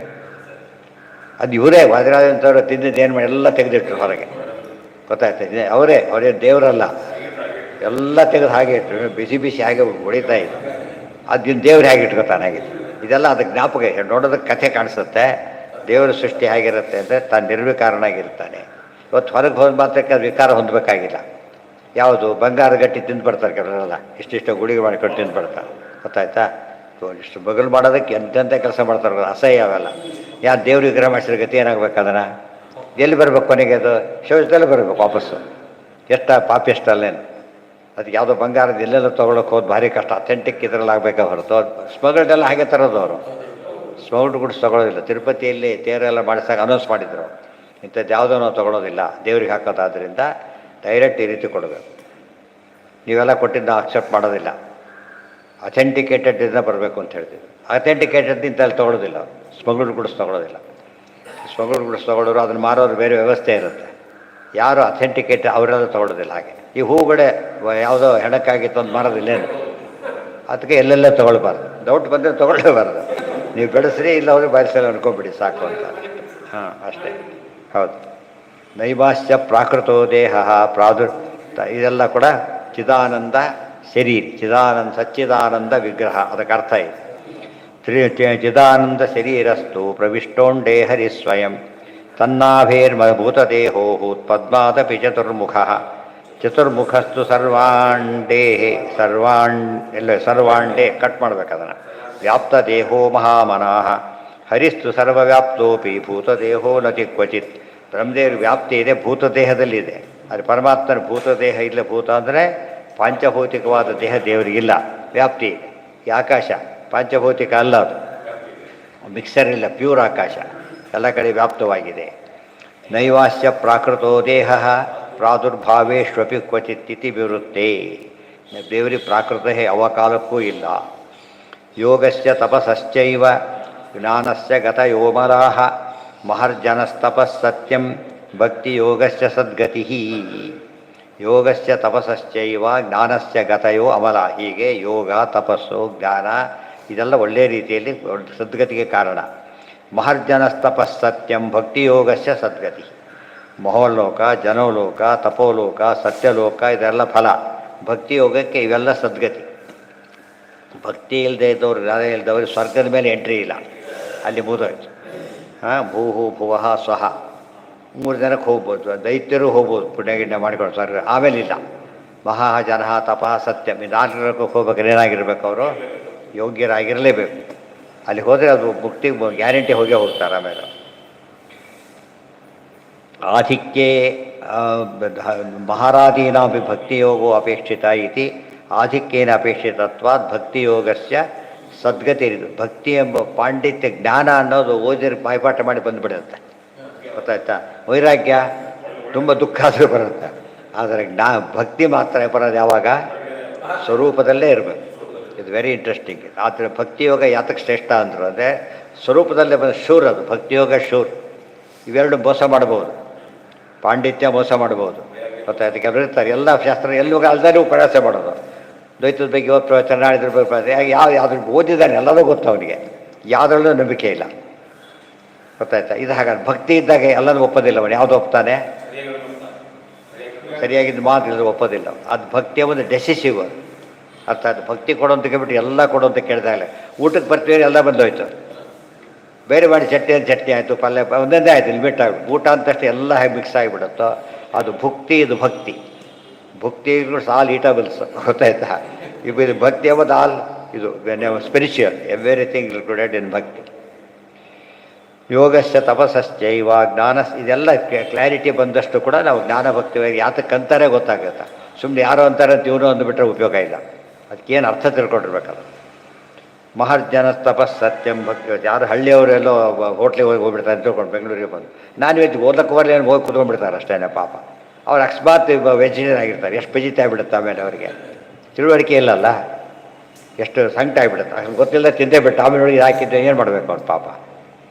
ಅದು ಇವರೇ ವಾದಿರಾಜಂಥವ್ರು ತಿಂದಿದ್ದೇನು ಮಾಡಿ ಎಲ್ಲ ತೆಗೆದಿಟ್ರು ಹೊರಗೆ, ಗೊತ್ತಾಯ್ತು. ಅವರೇ ದೇವರಲ್ಲ, ಎಲ್ಲ ತೆಗೆದು ಹಾಗೆ ಇಟ್ಟರು, ಬಿಸಿ ಹಾಗೆ ಹೊಡಿತಾ ಇದ್ರು. ಅದನ್ನ ದೇವ್ರು ಹೇಗೆ ಇಟ್ಕೊತಾನಾಗಿತ್ತು. ಇದೆಲ್ಲ ಅದಕ್ಕೆ ಜ್ಞಾಪಕ ನೋಡೋದಕ್ಕೆ ಕಥೆ ಕಾಣಿಸುತ್ತೆ. ದೇವರ ಸೃಷ್ಟಿ ಹೇಗಿರುತ್ತೆ ಅಂದರೆ ತಾನು ನಿರ್ವಿಕಾರನಾಗಿರ್ತಾನೆ. ಇವತ್ತು ಹೊರಗೆ ಹೋದ ಮಾತ್ರಕ್ಕೆ ಅದು ವಿಕಾರ ಹೊಂದಬೇಕಾಗಿಲ್ಲ. ಯಾವುದು ಬಂಗಾರ ಗಟ್ಟಿ ತಿಂದು ಬರ್ತಾರೆ ಕೆಲವರೆಲ್ಲ, ಇಷ್ಟಿಷ್ಟು ಗುಳಿಗೆ ಮಾಡ್ಕೊಂಡು ತಿಂದು ಬರ್ತಾರೆ, ಗೊತ್ತಾಯ್ತಾ. ಇಷ್ಟು ಬಗಲು ಮಾಡೋದಕ್ಕೆ ಎಂತೆಂಥ ಕೆಲಸ ಮಾಡ್ತಾರೆ, ಅಸಹ್ಯ ಅವೆಲ್ಲ. ಯಾರು ದೇವ್ರ ವಿಗ್ರಹ ಮಾಡಿಸಿದ ಗತಿ ಏನಾಗಬೇಕು, ಅದನ್ನು ಎಲ್ಲಿ ಬರಬೇಕು ಕೊನೆಗೆ, ಅದು ಶೌಚದಲ್ಲೇ ಬರಬೇಕು ವಾಪಸ್ಸು. ಪಾಪಿ ಎಷ್ಟಲ್ಲೇನು. ಅದಕ್ಕೆ ಯಾವುದೋ ಬಂಗಾರದ ಎಲ್ಲೆಲ್ಲ ತೊಗೊಳಕ್ಕೆ ಹೋದ್ ಭಾರಿ ಕಷ್ಟ. ಅಥೆಂಟಿಕ್ ಇದರಲ್ಲಿ ಆಗಬೇಕಾ ಹೊರತು ಸ್ಮಗಲ್ಡೆಲ್ಲ ಹಾಗೆ ತರೋದು. ಅವರು ಸ್ಮಗಲ್ಡ್ ಗುಡ್ಸ್ ತೊಗೊಳೋದಿಲ್ಲ. ತಿರುಪತಿಯಲ್ಲಿ ತೇರೆಲ್ಲ ಮಾಡಿಸಾಗ ಅನೌನ್ಸ್ ಮಾಡಿದ್ರು, ಇಂಥದ್ದು ಯಾವುದೋ ನಾವು ತೊಗೊಳೋದಿಲ್ಲ, ದೇವ್ರಿಗೆ ಹಾಕೋದಾದ್ರಿಂದ ಡೈರೆಕ್ಟ್ ಈ ರೀತಿ ಕೊಡಬೇಕು. ನೀವೆಲ್ಲ ಕೊಟ್ಟಿದ್ದು ನಾವು ಅಕ್ಸೆಪ್ಟ್ ಮಾಡೋದಿಲ್ಲ, ಅಥೆಂಟಿಕೇಟೆಡ್ ಇಂದ ಬರಬೇಕು ಅಂತ ಹೇಳ್ತಿದ್ರು. ಅಥೆಂಟಿಕೇಟೆಡ್ ಇಂತಲ್ಲಿ ತೊಗೊಳೋದಿಲ್ಲ, ಸ್ಮಗಲ್ಡ್ ಗುಡ್ಸ್ ತೊಗೊಳೋದಿಲ್ಲ. ಸ್ಮಗಲ್ಡ್ ಗುಡ್ಸ್ ತೊಗೊಳೋರು ಅದನ್ನು ಮಾರೋರು ಬೇರೆ ವ್ಯವಸ್ಥೆ ಇರುತ್ತೆ. ಯಾರು ಅಥೆಂಟಿಕೇಟ್ ಅವರೆಲ್ಲ ತೊಗೊಳೋದಿಲ್ಲ. ಹಾಗೆ ಈ ಹೂಗಡೆ ಯಾವುದೋ ಹೆಣಕ್ಕಾಗಿತ್ತು ಅಂತ ಮಾರೋದಿಲ್ಲೇನು, ಅದಕ್ಕೆ ಎಲ್ಲೆಲ್ಲ ತೊಗೊಳ್ಬಾರ್ದು. ಡೌಟ್ ಬಂದರೆ ತೊಗೊಳ್ಳೇಬಾರ್ದು. ನೀವು ಬೆಳೆಸ್ರಿ, ಇಲ್ಲ ಅವ್ರಿಗೆ ಬಾರಿಸಲ್ಲ ಅನ್ಕೊಂಬಿಡಿ ಸಾಕು ಅಂತ ಅಷ್ಟೇ. ಅಷ್ಟೇ, ಹೌದು. ನೈವಾಶ್ಯ ಪ್ರಾಕೃತೋ ದೇಹ ಇದೆಲ್ಲ ಕೂಡ ಚಿದಾನಂದ ಶರೀರ, ಸಚ್ಚಿದಾನಂದ ವಿಗ್ರಹ, ಅದಕ್ಕೆ ಅರ್ಥ ಇದೆ. ಚಿದಾನಂದ ಶರೀರಸ್ತು ಪ್ರವಿಷ್ಟೋಂಡೇ ಹರಿ ಸ್ವಯಂ ತನ್ನಾಭೇರ್ಮಭೂತದೇಹೋ ಪದ್ಮಾದಪಿ ಚತುರ್ಮುಖಸ್ತು ಸರ್ವಾಂಡೇ ಕಟ್ ಮಾಡ್ಬೇಕದನ್ನು. ವ್ಯಾಪ್ತ ದೇಹೋ ಮಹಾಮನಃ ಹರಿಸ್ತು ಸರ್ವವ್ಯಾಪ್ತೋಪಿ ಭೂತದೇಹೋ ನತಿ ಕ್ವಚಿತ್. ಬ್ರಹ್ಮದೇವ್ರ ವ್ಯಾಪ್ತಿ ಇದೆ, ಭೂತದೇಹದಲ್ಲಿದೆ. ಅದು ಪರಮಾತ್ಮನ ಭೂತದೇಹ ಇಲ್ಲ. ಭೂತ ಅಂದರೆ ಪಾಂಚಭೌತಿಕವಾದ ದೇಹ ದೇವರಿಗಿಲ್ಲ. ವ್ಯಾಪ್ತಿ ಇದೆ. ಈ ಆಕಾಶ ಪಂಚಭೌತಿಕ ಅಲ್ಲ, ಅದು ಮಿಕ್ಸರ್ ಇಲ್ಲ, ಪ್ಯೂರ್ ಆಕಾಶ ಎಲ್ಲ ಕಡೆ ವ್ಯಾಪ್ತವಾಗಿದೆ. ನೈವಾಸ್ಯ ಪ್ರಾಕೃತೋ ದೇಹ ಪ್ರಾದುರ್ಭಾವೇಶ್ವಪಿ ಕ್ವಚಿತ್ ಇತಿ ವಿವೃತ್ತೆ. ದೇವರಿಗೆ ಪ್ರಾಕೃತ ಅವಕಾಲಕ್ಕೂ ಇಲ್ಲ. ಯೋಗಸ್ಯ ತಪಸಶ್ಚೈವ ಜ್ಞಾನಸ್ಯ ಗತಯೋಮಲಾಹ ಮಹರ್ಜನಸ್ತಪಸ್ಸತ್ಯಂ ಭಕ್ತಿಯೋಗಸ್ಯ ಸದ್ಗತಿ. ಯೋಗಸ್ಯ ತಪಸಶ್ಚೈವ ಜ್ಞಾನಸ್ಯ ಗತಯೋ ಅಮಲ. ಹೀಗೆ ಯೋಗ, ತಪಸ್ಸು, ಜ್ಞಾನ ಇದೆಲ್ಲ ಒಳ್ಳೆಯ ರೀತಿಯಲ್ಲಿ ಸದ್ಗತಿಗೆ ಕಾರಣ. ಮಹರ್ಜನಸ್ತಪಸ್ಸತ್ಯಂ ಭಕ್ತಿಯೋಗಸ್ಯ ಸದ್ಗತಿ. ಮಹೋಲೋಕ, ಜನೋಲೋಕ, ತಪೋಲೋಕ, ಸತ್ಯಲೋಕ ಇದೆಲ್ಲ ಫಲ. ಭಕ್ತಿಯೋಗಕ್ಕೆ ಇವೆಲ್ಲ ಸದ್ಗತಿ. ಭಕ್ತಿ ಇಲ್ಲದೆ ಇದ್ದವ್ರು, ಜ್ಞಾನ ಇಲ್ಲದವ್ರಿಗೆ ಸ್ವರ್ಗದ ಮೇಲೆ ಎಂಟ್ರಿ ಇಲ್ಲ, ಅಲ್ಲಿ ಮುಗಿದೋಯ್ತು. ಭೂಹು ಭುವಃ ಸ್ವಹ 3 ಜನಕ್ಕೆ ಹೋಗ್ಬೋದು, ದೈತ್ಯರು ಹೋಗ್ಬೋದು ಪುಣ್ಯಗಿಣ್ಯ ಮಾಡಿಕೊಂಡು ಸ್ವರ್ಗ. ಆಮೇಲೆ ಇಲ್ಲ. ಮಹಾ ಜನಃ ತಪಃ ಸತ್ಯಂ ಈ 4 ಲೋಕಕ್ಕೆ ಹೋಗ್ಬೇಕಾದ್ರೆ ಏನಾಗಿರ್ಬೇಕು? ಅವರು ಯೋಗ್ಯರಾಗಿರಲೇಬೇಕು. ಅಲ್ಲಿ ಹೋದರೆ ಅದು ಮುಕ್ತಿಗೆ ಗ್ಯಾರಂಟಿ ಹೋಗೇ ಹೋಗ್ತಾರೆ. ಆಮೇಲೆ ಆಧಿಕ್ಯೇ ಮಹಾರಾಧೀನಾಪಿ ಭಕ್ತಿಯೋಗೋ ಅಪೇಕ್ಷಿತ ಇತಿ ಆಧಿಕ್ಯೇನ ಅಪೇಕ್ಷಿತತ್ವಾತ್ ಭಕ್ತಿಯೋಗಸ್ಯ ಸದ್ಗತಿ. ಭಕ್ತಿ ಎಂಬ ಪಾಂಡಿತ್ಯ, ಜ್ಞಾನ ಅನ್ನೋದು ಓದಿದ್ರೆ ಬಾಯ್ಪಾಠ ಮಾಡಿ ಬಂದುಬಿಡುತ್ತೆ, ಗೊತ್ತಾಯ್ತಾ? ವೈರಾಗ್ಯ ತುಂಬ ದುಃಖ ಆದರೂ ಬರುತ್ತೆ, ಆದರೆ ಭಕ್ತಿ ಮಾತ್ರ ಬರೋದು ಯಾವಾಗ? ಸ್ವರೂಪದಲ್ಲೇ ಇರಬೇಕು. ಇದು ವೆರಿ ಇಂಟ್ರೆಸ್ಟಿಂಗ್. ಆದರೆ ಭಕ್ತಿಯೋಗ ಯಾತಕ್ಕೆ ಶ್ರೇಷ್ಠ ಅಂದರು ಅಂದರೆ ಸ್ವರೂಪದಲ್ಲೇ ಬಂದ ಶೂರ್. ಅದು ಭಕ್ತಿಯೋಗ ಶೂರ್. ಇವೆರಡು ಮೋಸ ಮಾಡ್ಬೋದು, ಪಾಂಡಿತ್ಯ ಮೋಸ ಮಾಡ್ಬೋದು, ಗೊತ್ತಾಯ್ತು? ಕೆಲವರು ಇರ್ತಾರೆ ಎಲ್ಲ ಶಾಸ್ತ್ರ ಎಲ್ಲೂ ಅಲ್ದಾರೂ ಉಪನ್ಯಾಸ ಮಾಡೋದು. ದ್ವೈತದ ಬಗ್ಗೆ ಇವತ್ತು ಪ್ರವಚನ, ನಾಡಿದ್ರ ಬಗ್ಗೆ ಪ್ರವಚನ, ಯಾವ್ದು ಓದಿದ್ದಾನೆ ಎಲ್ಲದೂ ಗೊತ್ತು ಅವನಿಗೆ, ಯಾವುದ್ರಲ್ಲೂ ನಂಬಿಕೆ ಇಲ್ಲ, ಗೊತ್ತಾಯ್ತಾ? ಇದು ಹಾಗಾಗಿ ಭಕ್ತಿ ಇದ್ದಾಗ ಎಲ್ಲದೂ ಒಪ್ಪೋದಿಲ್ಲ ಅವನು. ಯಾವುದು ಒಪ್ತಾನೆ? ಸರಿಯಾಗಿದ್ದು ಮಾತು ಇಲ್ಲದ್ರೆ ಒಪ್ಪೋದಿಲ್ಲ. ಅದು ಭಕ್ತಿಯ ಒಂದು ಡೆಸಿಸಿವ್ ಅರ್ಥ. ಅದು ಭಕ್ತಿ ಕೊಡೋಂತ ಕೇಳ್ಬಿಟ್ಟು ಎಲ್ಲ ಕೊಡೋಂತ ಕೇಳಿದಾಗಲೇ ಊಟಕ್ಕೆ ಬರ್ತೀವಿ ಎಲ್ಲ ಬಂದೋಯ್ತು. ಬೇರೆ ಮಾಡಿ ಚಟ್ನಿ ಆಯಿತು, ಪಲ್ಯ ಒಂದೊಂದೇ ಆಯಿತು, ಲಿಮಿಟ್ ಆಗಿ ಊಟ ಅಂತಷ್ಟು ಎಲ್ಲ ಮಿಕ್ಸ್ ಆಗಿಬಿಡುತ್ತೋ ಅದು ಭಕ್ತಿ. ಇದು ಭಕ್ತಿ. ಭಕ್ತಿಗಳು ಆಲ್ ಈಟಬಲ್ಸ್, ಗೊತ್ತಾಯ್ತಾ? ಇದು ಭಕ್ತಿ ಎಂಬುದು ಆಲ್ ಇದು ಸ್ಪಿರಿಚುವಲ್, ಎವ್ರಿಥಿಂಗ್ ಇನ್ಕ್ಲೂಡೆಡ್ ಇನ್ ಭಕ್ತಿ. ಯೋಗಸ್ಯ ತಪಸ್ಸಶ್ಚೈವ ಜ್ಞಾನ ಇದೆಲ್ಲ ಕ್ಲಾರಿಟಿ ಬಂದಷ್ಟು ಕೂಡ ನಾವು ಜ್ಞಾನ ಭಕ್ತಿ ಯಾತಕ್ಕಂತಾರೆ ಗೊತ್ತಾಗುತ್ತೆ. ಸುಮ್ಮನೆ ಯಾರೋ ಅಂತಾರೆ ಅಂತ ಇವನು ಅಂದುಬಿಟ್ರೆ ಉಪಯೋಗ ಇಲ್ಲ. ಅದಕ್ಕೇನು ಅರ್ಥ ತಿಳ್ಕೊಂಡಿರ್ಬೇಕಲ್ಲ. ಮಹರ್ಜನ ತಪಸ್ಸತ್ಯಂ ಭಕ್ತಿ. ಯಾರು ಹಳ್ಳಿಯವರೆಲ್ಲೋ ಹೋಟ್ಲಿಗೆ ಹೋಗ್ಬಿಡ್ತಾರೆ ಅಂತ ತಿಳ್ಕೊಂಡು ಬೆಂಗಳೂರಿಗೆ ಬಂದು ನಾನ್ ವೆಜ್ ಓದಕ್ಕೆ ಬರಲಿ ಹೋಗಿ ಕುತ್ಕೊಂಡ್ಬಿಡ್ತಾರೆ ಅಷ್ಟೇ ಪಾಪ. ಅವ್ರು ಅಕಸ್ಮಾತ್ ವೆಜಿಟೇರಿಯನ್ ಆಗಿರ್ತಾರೆ, ಎಷ್ಟು ಬೆಜಿತ ಆಗಿಬಿಡುತ್ತೆ ಆಮೇಲೆ ಅವರಿಗೆ ತಿಳುವಳಿಕೆ ಇಲ್ಲಲ್ಲ, ಎಷ್ಟು ಸಂಕಟ ಆಗಿಬಿಡುತ್ತೆ. ಗೊತ್ತಿಲ್ಲದೆ ತಿಂದೇ ಬಿಟ್ಟು ಆಮೇಲೆ ನೋಡಿ ಹಾಕಿದ್ದೆ ಏನು ಮಾಡಬೇಕು ಅವ್ರು ಪಾಪ.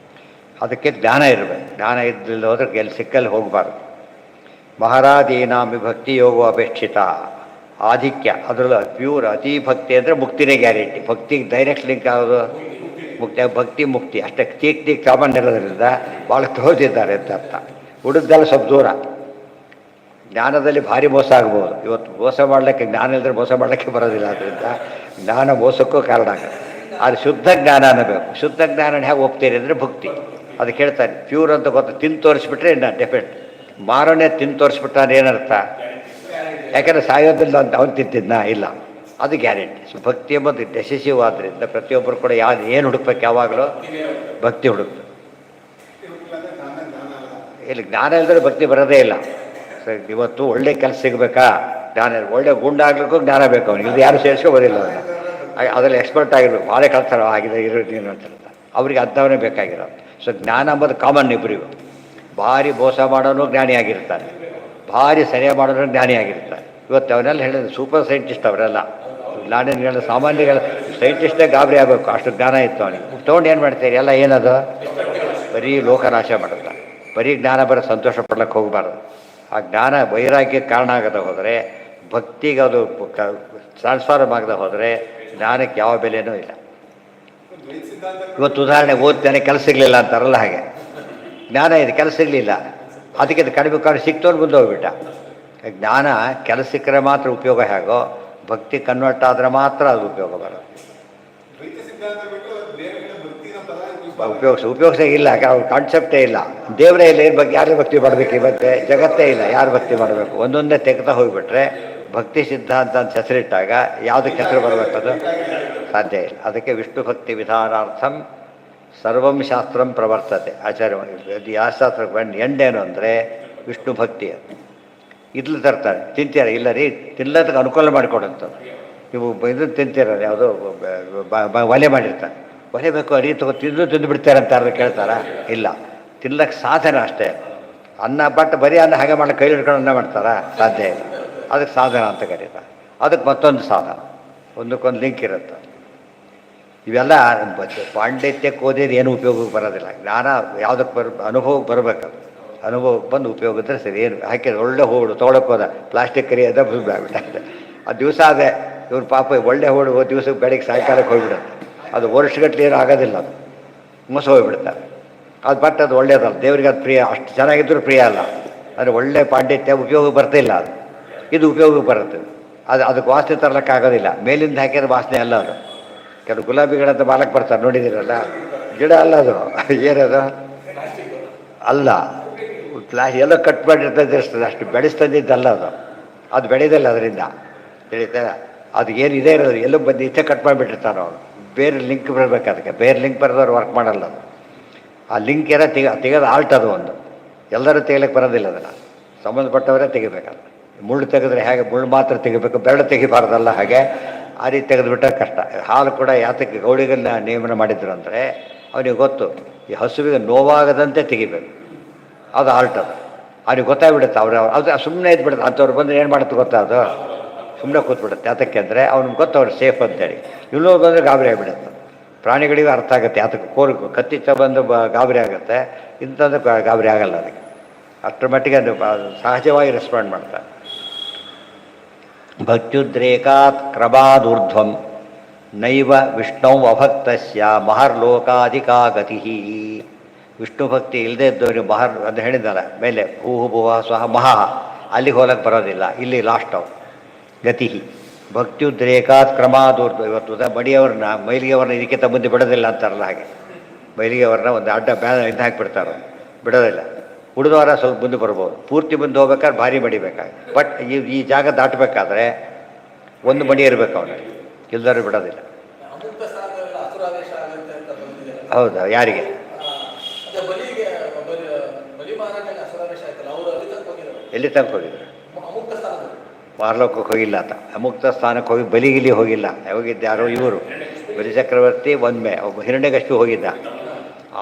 ಅದಕ್ಕೆ ಜ್ಞಾನ ಇರಬೇಕು. ಜ್ಞಾನ ಇದ್ದಿಲ್ಲ ಹೋದ್ರೆ ಎಲ್ಲಿ ಸಿಕ್ಕಲ್ಲಿ ಹೋಗಬಾರ್ದು. ಮಹಾರಾಧೀನಾಮಿ ಭಕ್ತಿ ಯೋಗೋ ಅಪೇಕ್ಷಿತ. ಆಧಿಕ್ಯ ಅದರಲ್ಲೂ ಪ್ಯೂರ್ ಅತಿ ಭಕ್ತಿ ಅಂದರೆ ಮುಕ್ತಿನೇ ಗ್ಯಾರಂಟಿ. ಭಕ್ತಿಗೆ ಡೈರೆಕ್ಟ್ ಲಿಂಕ್ ಆಗೋದು ಮುಕ್ತಿ. ಭಕ್ತಿ ಮುಕ್ತಿ ಅಷ್ಟೇ ಟೀಕ್ ಕಾಮನ್ ಇರೋದ್ರಿಂದ ಭಾಳ ತೋದಿದ್ದಾರೆ ಅಂತ ಅರ್ಥ. ಉಳಿದೆಲ್ಲ ಸ್ವಲ್ಪ ದೂರ. ಜ್ಞಾನದಲ್ಲಿ ಭಾರಿ ಮೋಸ ಆಗ್ಬೋದು. ಇವತ್ತು ಮೋಸ ಮಾಡಲಿಕ್ಕೆ ಜ್ಞಾನ ಇಲ್ಲದ್ರೆ ಮೋಸ ಮಾಡಲಿಕ್ಕೆ ಬರೋದಿಲ್ಲ. ಆದ್ದರಿಂದ ಜ್ಞಾನ ಮೋಸಕ್ಕೂ ಕಾರಣ ಆಗುತ್ತೆ. ಆದರೆ ಶುದ್ಧ ಜ್ಞಾನ ಅನ್ನಬೇಕು. ಶುದ್ಧ ಜ್ಞಾನ ಹೇಗೆ ಒಪ್ತೀರಿ ಅಂದರೆ ಭಕ್ತಿ. ಅದಕ್ಕೆ ಹೇಳ್ತಾರೆ ಪ್ಯೂರ್ ಅಂತ ಗೊತ್ತು. ತಿಂದು ತೋರಿಸ್ಬಿಟ್ರೆ ಇನ್ನು ಡೆಫೆಕ್ಟ್. ಮಾರನೇ ತಿಂದು ತೋರಿಸ್ಬಿಟ್ರೆ ಏನರ್ಥ? ಯಾಕಂದರೆ ಸಾಯೋದಿಲ್ಲ ಅಂತ ಅವನು ತಿಂತಿದ್ನಾ? ಇಲ್ಲ, ಅದು ಗ್ಯಾರಂಟಿ. ಸೊ ಭಕ್ತಿ ಎಂಬುದು ಡೆಸಿಸಿವ್ ಆದ್ದರಿಂದ ಪ್ರತಿಯೊಬ್ಬರು ಕೂಡ ಏನು ಹುಡುಕ್ಬೇಕು? ಯಾವಾಗಲೂ ಭಕ್ತಿ ಹುಡುಕ್ಬೇಕು. ಇಲ್ಲಿ ಜ್ಞಾನ ಇಲ್ಲದ್ರೆ ಭಕ್ತಿ ಬರೋದೇ ಇಲ್ಲ. ಸೊ ಇವತ್ತು ಒಳ್ಳೆ ಕೆಲಸ ಸಿಗಬೇಕಾ? ಜ್ಞಾನ. ಒಳ್ಳೆ ಗುಂಡ ಆಗ್ಲಿಕ್ಕೂ ಜ್ಞಾನ ಬೇಕು ಅವನಿಗೆ. ಇದು ಯಾರು ಸೇರಿಸ್ಕೋಬೋದಿಲ್ಲ ಅವನ್ನ. ಅದರಲ್ಲಿ ಎಕ್ಸ್ಪರ್ಟ್ ಆಗಿರ್ಬೇಕು. ಭಾಳ ಕಳ್ತಾರ ಆಗಿದೆ ಇರೋದೇನು ಅಂತ ಅವ್ರಿಗೆ ಅಂಥವನೇ ಬೇಕಾಗಿರೋದು. ಸೊ ಜ್ಞಾನ ಎಂಬುದು ಕಾಮನ್ ಇಬ್ಬರಿಗೂ. ಭಾರಿ ಮೋಸ ಮಾಡೋನು ಜ್ಞಾನಿ ಆಗಿರ್ತಾನೆ, ಭಾರಿ ಸರಿಯಾಗಿ ಮಾಡೋನು ಜ್ಞಾನಿ ಆಗಿರ್ತಾನೆ. ಇವತ್ತು ಅವನ್ನೆಲ್ಲ ಹೇಳಿದ್ರು ಸೂಪರ್ ಸೈಂಟಿಸ್ಟ್ ಅವರೆಲ್ಲ. ಜ್ಞಾನಿಗಳ ಸಾಮಾನ್ಯಗಳ ಸೈಂಟಿಸ್ಟೇ ಗಾಬರಿ ಆಗಬೇಕು, ಅಷ್ಟು ಜ್ಞಾನ ಇತ್ತು ಅವನಿಗೆ. ತೊಗೊಂಡು ಏನು ಮಾಡ್ತೀರಿ? ಎಲ್ಲ ಏನದು? ಬರೀ ಲೋಕನಾಶ ಮಾಡುತ್ತೆ. ಬರೀ ಜ್ಞಾನ ಬರೋ ಸಂತೋಷ ಪಡ್ಲಿಕ್ಕೆ ಹೋಗಬಾರ್ದು. ಆ ಜ್ಞಾನ ವೈರಾಗ್ಯಕ್ಕೆ ಕಾರಣ ಆಗದೆ ಹೋದರೆ, ಭಕ್ತಿಗೆ ಅದು ಟ್ರಾನ್ಸ್ಫಾರ್ಮ್ ಆಗದೆ ಹೋದರೆ ಜ್ಞಾನಕ್ಕೆ ಯಾವ ಬೆಲೆನೂ ಇಲ್ಲ. ಇವತ್ತು ಉದಾಹರಣೆ ಓದ್ತಾನೆ ಕೆಲಸ ಸಿಗಲಿಲ್ಲ ಅಂತಾರಲ್ಲ, ಹಾಗೆ ಜ್ಞಾನ ಇದೆ ಕೆಲಸ ಸಿಗಲಿಲ್ಲ, ಅದಕ್ಕೆ ಅದು ಕಡಿಮೆ ಕಾರಣ ಸಿಕ್ತವ್ರು ಮುಂದೆ ಹೋಗ್ಬಿಟ್ಟ. ಜ್ಞಾನ ಕೆಲಸ ಸಿಕ್ಕರೆ ಮಾತ್ರ ಉಪಯೋಗ ಹೇಗೋ, ಭಕ್ತಿ ಕನ್ವರ್ಟ್ ಆದರೆ ಮಾತ್ರ ಅದು ಉಪಯೋಗ ಬರೋದು. ಉಪಯೋಗಿಸ ಇಲ್ಲ, ಕಾನ್ಸೆಪ್ಟೇ ಇಲ್ಲ. ದೇವರೇ ಇಲ್ಲ, ಏನು ಬಗ್ಗೆ ಯಾರು ಭಕ್ತಿ ಮಾಡಬೇಕು? ಇವತ್ತೆ ಜಗತ್ತೇ ಇಲ್ಲ, ಯಾರು ಭಕ್ತಿ ಮಾಡಬೇಕು? ಒಂದೊಂದೇ ತೆಗೆತಾ ಹೋಗಿಬಿಟ್ರೆ ಭಕ್ತಿ ಸಿದ್ಧಾಂತ ಅಂತ ಹೆಸರಿಟ್ಟಾಗ ಯಾವುದಕ್ಕೆ ಹೆಸರು ಬರಬೇಕದು? ಸಾಧ್ಯ ಇಲ್ಲ. ಅದಕ್ಕೆ ವಿಷ್ಣು ಭಕ್ತಿ ವಿಧಾನಾರ್ಥಂ ಸರ್ವಂ ಶಾಸ್ತ್ರಂ ಪ್ರವರ್ತತೆ. ಆಚಾರ್ಯ ಯಾವ ಶಾಸ್ತ್ರಕ್ಕೆ ಬಂದು ಎಂಡೇನು ಅಂದರೆ ವಿಷ್ಣು ಭಕ್ತಿ. ಇಡ್ಲಿ ತರ್ತಾರೆ, ತಿಂತೀರ? ಇಲ್ಲ ರೀ, ತಿನ್ನೋದಕ್ಕೆ ಅನುಕೂಲ ಮಾಡಿಕೊಡುತ್ತೆ. ನೀವು ಇದು ತಿಂತೀರ ಯಾವುದೋ ಒಲೆ ಮಾಡಿರ್ತಾರೆ, ಒಲೆ ಬೇಕು ಅಡಿಗೆ ತಗೋ ತಿಂದು ಬಿಡ್ತಾರೆ ಅಂತ ಯಾರು ಕೇಳ್ತಾರಾ? ಇಲ್ಲ, ತಿನ್ನಕ್ಕೆ ಸಾಧನ ಅಷ್ಟೇ. ಅನ್ನ ಬಟ್ ಬರೀ ಅನ್ನ ಹಾಗೆ ಮಾಡಿ ಕೈಲಿ ಹಿಡ್ಕೊಂಡು ಅನ್ನ ಮಾಡ್ತಾರಾ? ಸಾಧ್ಯ ಇಲ್ಲ. ಅದಕ್ಕೆ ಸಾಧನ ಅಂತ ಕರೀತಾರೆ. ಅದಕ್ಕೆ ಮತ್ತೊಂದು ಸಾಧನ, ಒಂದಕ್ಕೊಂದು ಲಿಂಕ್ ಇರುತ್ತೆ. ಇವೆಲ್ಲ ಪಾಂಡಿತ್ಯಕ್ಕೆ ಓದಿದ್ದು ಏನು ಉಪಯೋಗಕ್ಕೆ ಬರೋದಿಲ್ಲ. ಜ್ಞಾನ ಯಾವುದಕ್ಕೆ ಅನುಭವಕ್ಕೆ ಬರಬೇಕು. ಅನುಭವಕ್ಕೆ ಬಂದು ಉಪಯೋಗಿದ್ರೆ ಸರಿ. ಏನು ಹಾಕಿದ್ರೆ ಒಳ್ಳೆ ಹೂಡು ತೊಗೊಳಕ್ಕೆ ಹೋದ ಪ್ಲಾಸ್ಟಿಕ್ ಕರಿ ಅದ ಬಿಟ್ಟಾಗ್ಬಿಟ್ಟೆ. ಅದು ದಿವಸ ಅದೇ ಇವ್ರ ಪಾಪ ಒಳ್ಳೆ ಹೂಡು ದಿವಸಕ್ಕೆ ಬೆಳಗ್ಗೆ ಸಾಯಂಕಾಲಕ್ಕೆ ಹೋಗ್ಬಿಡುತ್ತೆ. ಅದು ವರ್ಷಗಟ್ಟಲೆ ಏನು ಆಗೋದಿಲ್ಲ, ಅದು ಮೋಸ ಹೋಗ್ಬಿಡ್ತಾರೆ. ಅದು ಬಟ್ ಅದು ಒಳ್ಳೇದಲ್ಲ, ದೇವರಿಗೆ ಅದು ಪ್ರಿಯ. ಅಷ್ಟು ಚೆನ್ನಾಗಿದ್ದರೂ ಪ್ರಿಯ ಅಲ್ಲ. ಅಂದರೆ ಒಳ್ಳೆ ಪಾಂಡಿತ್ಯ ಉಪಯೋಗಕ್ಕೆ ಬರ್ತಿಲ್ಲ. ಅದು ಇದು ಉಪಯೋಗಕ್ಕೆ ಬರುತ್ತೆ. ಅದಕ್ಕೆ ವಾಸನೆ ತರಲಿಕ್ಕಾಗೋದಿಲ್ಲ. ಮೇಲಿಂದ ಹಾಕಿದ್ರೆ ವಾಸನೆ ಅಲ್ಲ ಅದು. ಕೆಲವು ಗುಲಾಬಿ ಗಿಡ ಅಂತ ಬಾಲಕ್ಕೆ ಬರ್ತಾರೆ, ನೋಡಿದ್ದೀರಲ್ಲ? ಗಿಡ ಅಲ್ಲ ಅದು. ಏನದು ಅಲ್ಲ, ಎಲ್ಲೋ ಕಟ್ ಮಾಡಿರ್ತದೆ, ಅಷ್ಟು ಬೆಳೆಸ್ತಂದಿದ್ದಲ್ಲ ಅದು. ಅದು ಬೆಳೆಯೋದಿಲ್ಲ ಅದರಿಂದ, ತಿಳಿತಾ? ಅದು ಏನು ಇದೇ ಇರೋದು ಎಲ್ಲೋ ಬಂದು ಇಷ್ಟೇ ಕಟ್ ಮಾಡಿಬಿಟ್ಟಿರ್ತಾನೆ ಅವನು. ಬೇರೆ ಲಿಂಕ್ ಬರಬೇಕು ಅದಕ್ಕೆ. ಬೇರೆ ಲಿಂಕ್ ಬರೆದವ್ರು ವರ್ಕ್ ಮಾಡಲ್ಲ ಅದು. ಆ ಲಿಂಕ್ ಏನೋ ತೆಗೆದು ಆಲ್ಟ್ ಅದು ಒಂದು. ಎಲ್ಲರೂ ತೆಗಿಲಿಕ್ಕೆ ಬರೋದಿಲ್ಲ ಅದನ್ನು, ಸಂಬಂಧಪಟ್ಟವರೇ ತೆಗಿಬೇಕಲ್ಲ. ಮುಳ್ಳು ತೆಗೆದ್ರೆ ಹೇಗೆ ಮುಳ್ಳು ಮಾತ್ರ ತೆಗಿಬೇಕು, ಬೆರಳು ತೆಗಿಬಾರ್ದಲ್ಲ, ಹಾಗೆ ಆ ರೀತಿ ತೆಗೆದುಬಿಟ್ರೆ ಕಷ್ಟ. ಹಾಲು ಕೂಡ ಯಾತಕ್ಕೆ ಗೌಡಿಗನ್ನ ನೇಮನ ಮಾಡಿದ್ರು ಅಂದರೆ ಅವನಿಗೆ ಗೊತ್ತು, ಈ ಹಸುವಿಗೆ ನೋವಾಗದಂತೆ ತೆಗಿಬೇಕು. ಅದು ಆಲ್ಟ್ ಅದು. ಅವ್ನಿಗೆ ಗೊತ್ತಾಗ್ಬಿಡುತ್ತೆ. ಅದು ಸುಮ್ಮನೆ ಇದ್ಬಿಡುತ್ತೆ. ಅಂಥವ್ರು ಬಂದರೆ ಏನು ಮಾಡುತ್ತೆ ಗೊತ್ತಾ? ಅದು ಸುಮ್ಮನೆ ಕೂತ್ಬಿಡುತ್ತೆ. ಯಾತಕ್ಕೆ ಅಂದರೆ ಅವ್ನಿಗೆ ಗೊತ್ತು ಅವ್ರು ಸೇಫ್ ಅಂತೇಳಿ. ಇನ್ನೊಂದು ಬಂದರೆ ಗಾಬರಿ ಆಗಿಬಿಡುತ್ತೆ. ಪ್ರಾಣಿಗಳಿಗೂ ಅರ್ಥ ಆಗುತ್ತೆ ಯಾತಕ್ಕೆ ಕೋರಿಕು ಕತ್ತಿಚ್ಚ ಬಂದು ಗಾಬರಿ ಆಗುತ್ತೆ, ಇಂಥದ್ದು ಗಾಬರಿ ಆಗಲ್ಲ ಅದಕ್ಕೆ. ಅಷ್ಟರ ಮಟ್ಟಿಗೆ ಅದು ಸಹಜವಾಗಿ ರೆಸ್ಪಾಂಡ್ ಮಾಡ್ತಾರೆ. ಭಕ್ತ್ಯುದ್ರೇಕಾತ್ ಕ್ರಮಾದೂರ್ಧ್ವಂ ನೈವ ವಿಷ್ಣು ಅಭಕ್ತಸ್ಯ ಮಹರ್ಲೋಕಾಧಿಕಾ ಗತಿ. ವಿಷ್ಣು ಭಕ್ತಿ ಇಲ್ಲದೇ ಇದ್ದವರಿಗೆ ಅಂತ ಹೇಳಿದ್ದಾರೆ ಮೇಲೆ, ಭೂಹು ಭುವ ಸ್ವಹ ಮಹಾ, ಅಲ್ಲಿಗೆ ಹೋಲಕ್ಕೆ ಬರೋದಿಲ್ಲ. ಇಲ್ಲಿ ಲಾಸ್ಟ್ ಅವು ಗತಿ. ಭಕ್ತ್ಯುದ್ರೇಕಾತ್ ಕ್ರಮಾದೂರ್ಧ್ವ. ಇವತ್ತು ಮಡಿಯವ್ರನ್ನ ಮೈಲಿಗೆಯವ್ರನ್ನ ಇದಕ್ಕಿಂತ ಮುಂದೆ ಬಿಡೋದಿಲ್ಲ ಅಂತಾರಲ್ಲ, ಹಾಗೆ ಮೈಲಿಗೆಯವ್ರನ್ನ ಒಂದು ಅಡ್ಡ ಇದು ಹಾಕಿಬಿಡ್ತಾರೆ, ಬಿಡೋದಿಲ್ಲ. ಉಳಿದವರ ಸ್ವಲ್ಪ ಮುಂದೆ ಬರ್ಬೋದು. ಪೂರ್ತಿ ಮುಂದೆ ಹೋಗ್ಬೇಕಾದ್ರೆ ಭಾರಿ ಮಡಿಬೇಕಾಗಿ. ಬಟ್ ಈ ಜಾಗ ದಾಟಬೇಕಾದ್ರೆ ಒಂದು ಮಡಿ ಇರಬೇಕು ಅವನಿಗೆ, ಇಲ್ದಾರು ಬಿಡೋದಿಲ್ಲ. ಹೌದಾ? ಯಾರಿಗೆ? ಎಲ್ಲಿ ತನಕ ಹೋಗಿದ್ರು? ಮಾರ್ಲೋಕಕ್ಕೆ ಹೋಗಿಲ್ಲ ಆತ. ಅಮುಕ್ತ ಸ್ಥಾನಕ್ಕೆ ಹೋಗಿ ಬಲಿಗಿಲಿ ಹೋಗಿಲ್ಲ. ಹೋಗಿದ್ದು ಯಾರೋ ಇವರು ಬಲಿ ಚಕ್ರವರ್ತಿ. ಒಮ್ಮೆ ಒಬ್ಬ ಹಿರಣ್ಯಕಶಿಪು ಹೋಗಿದ್ದ.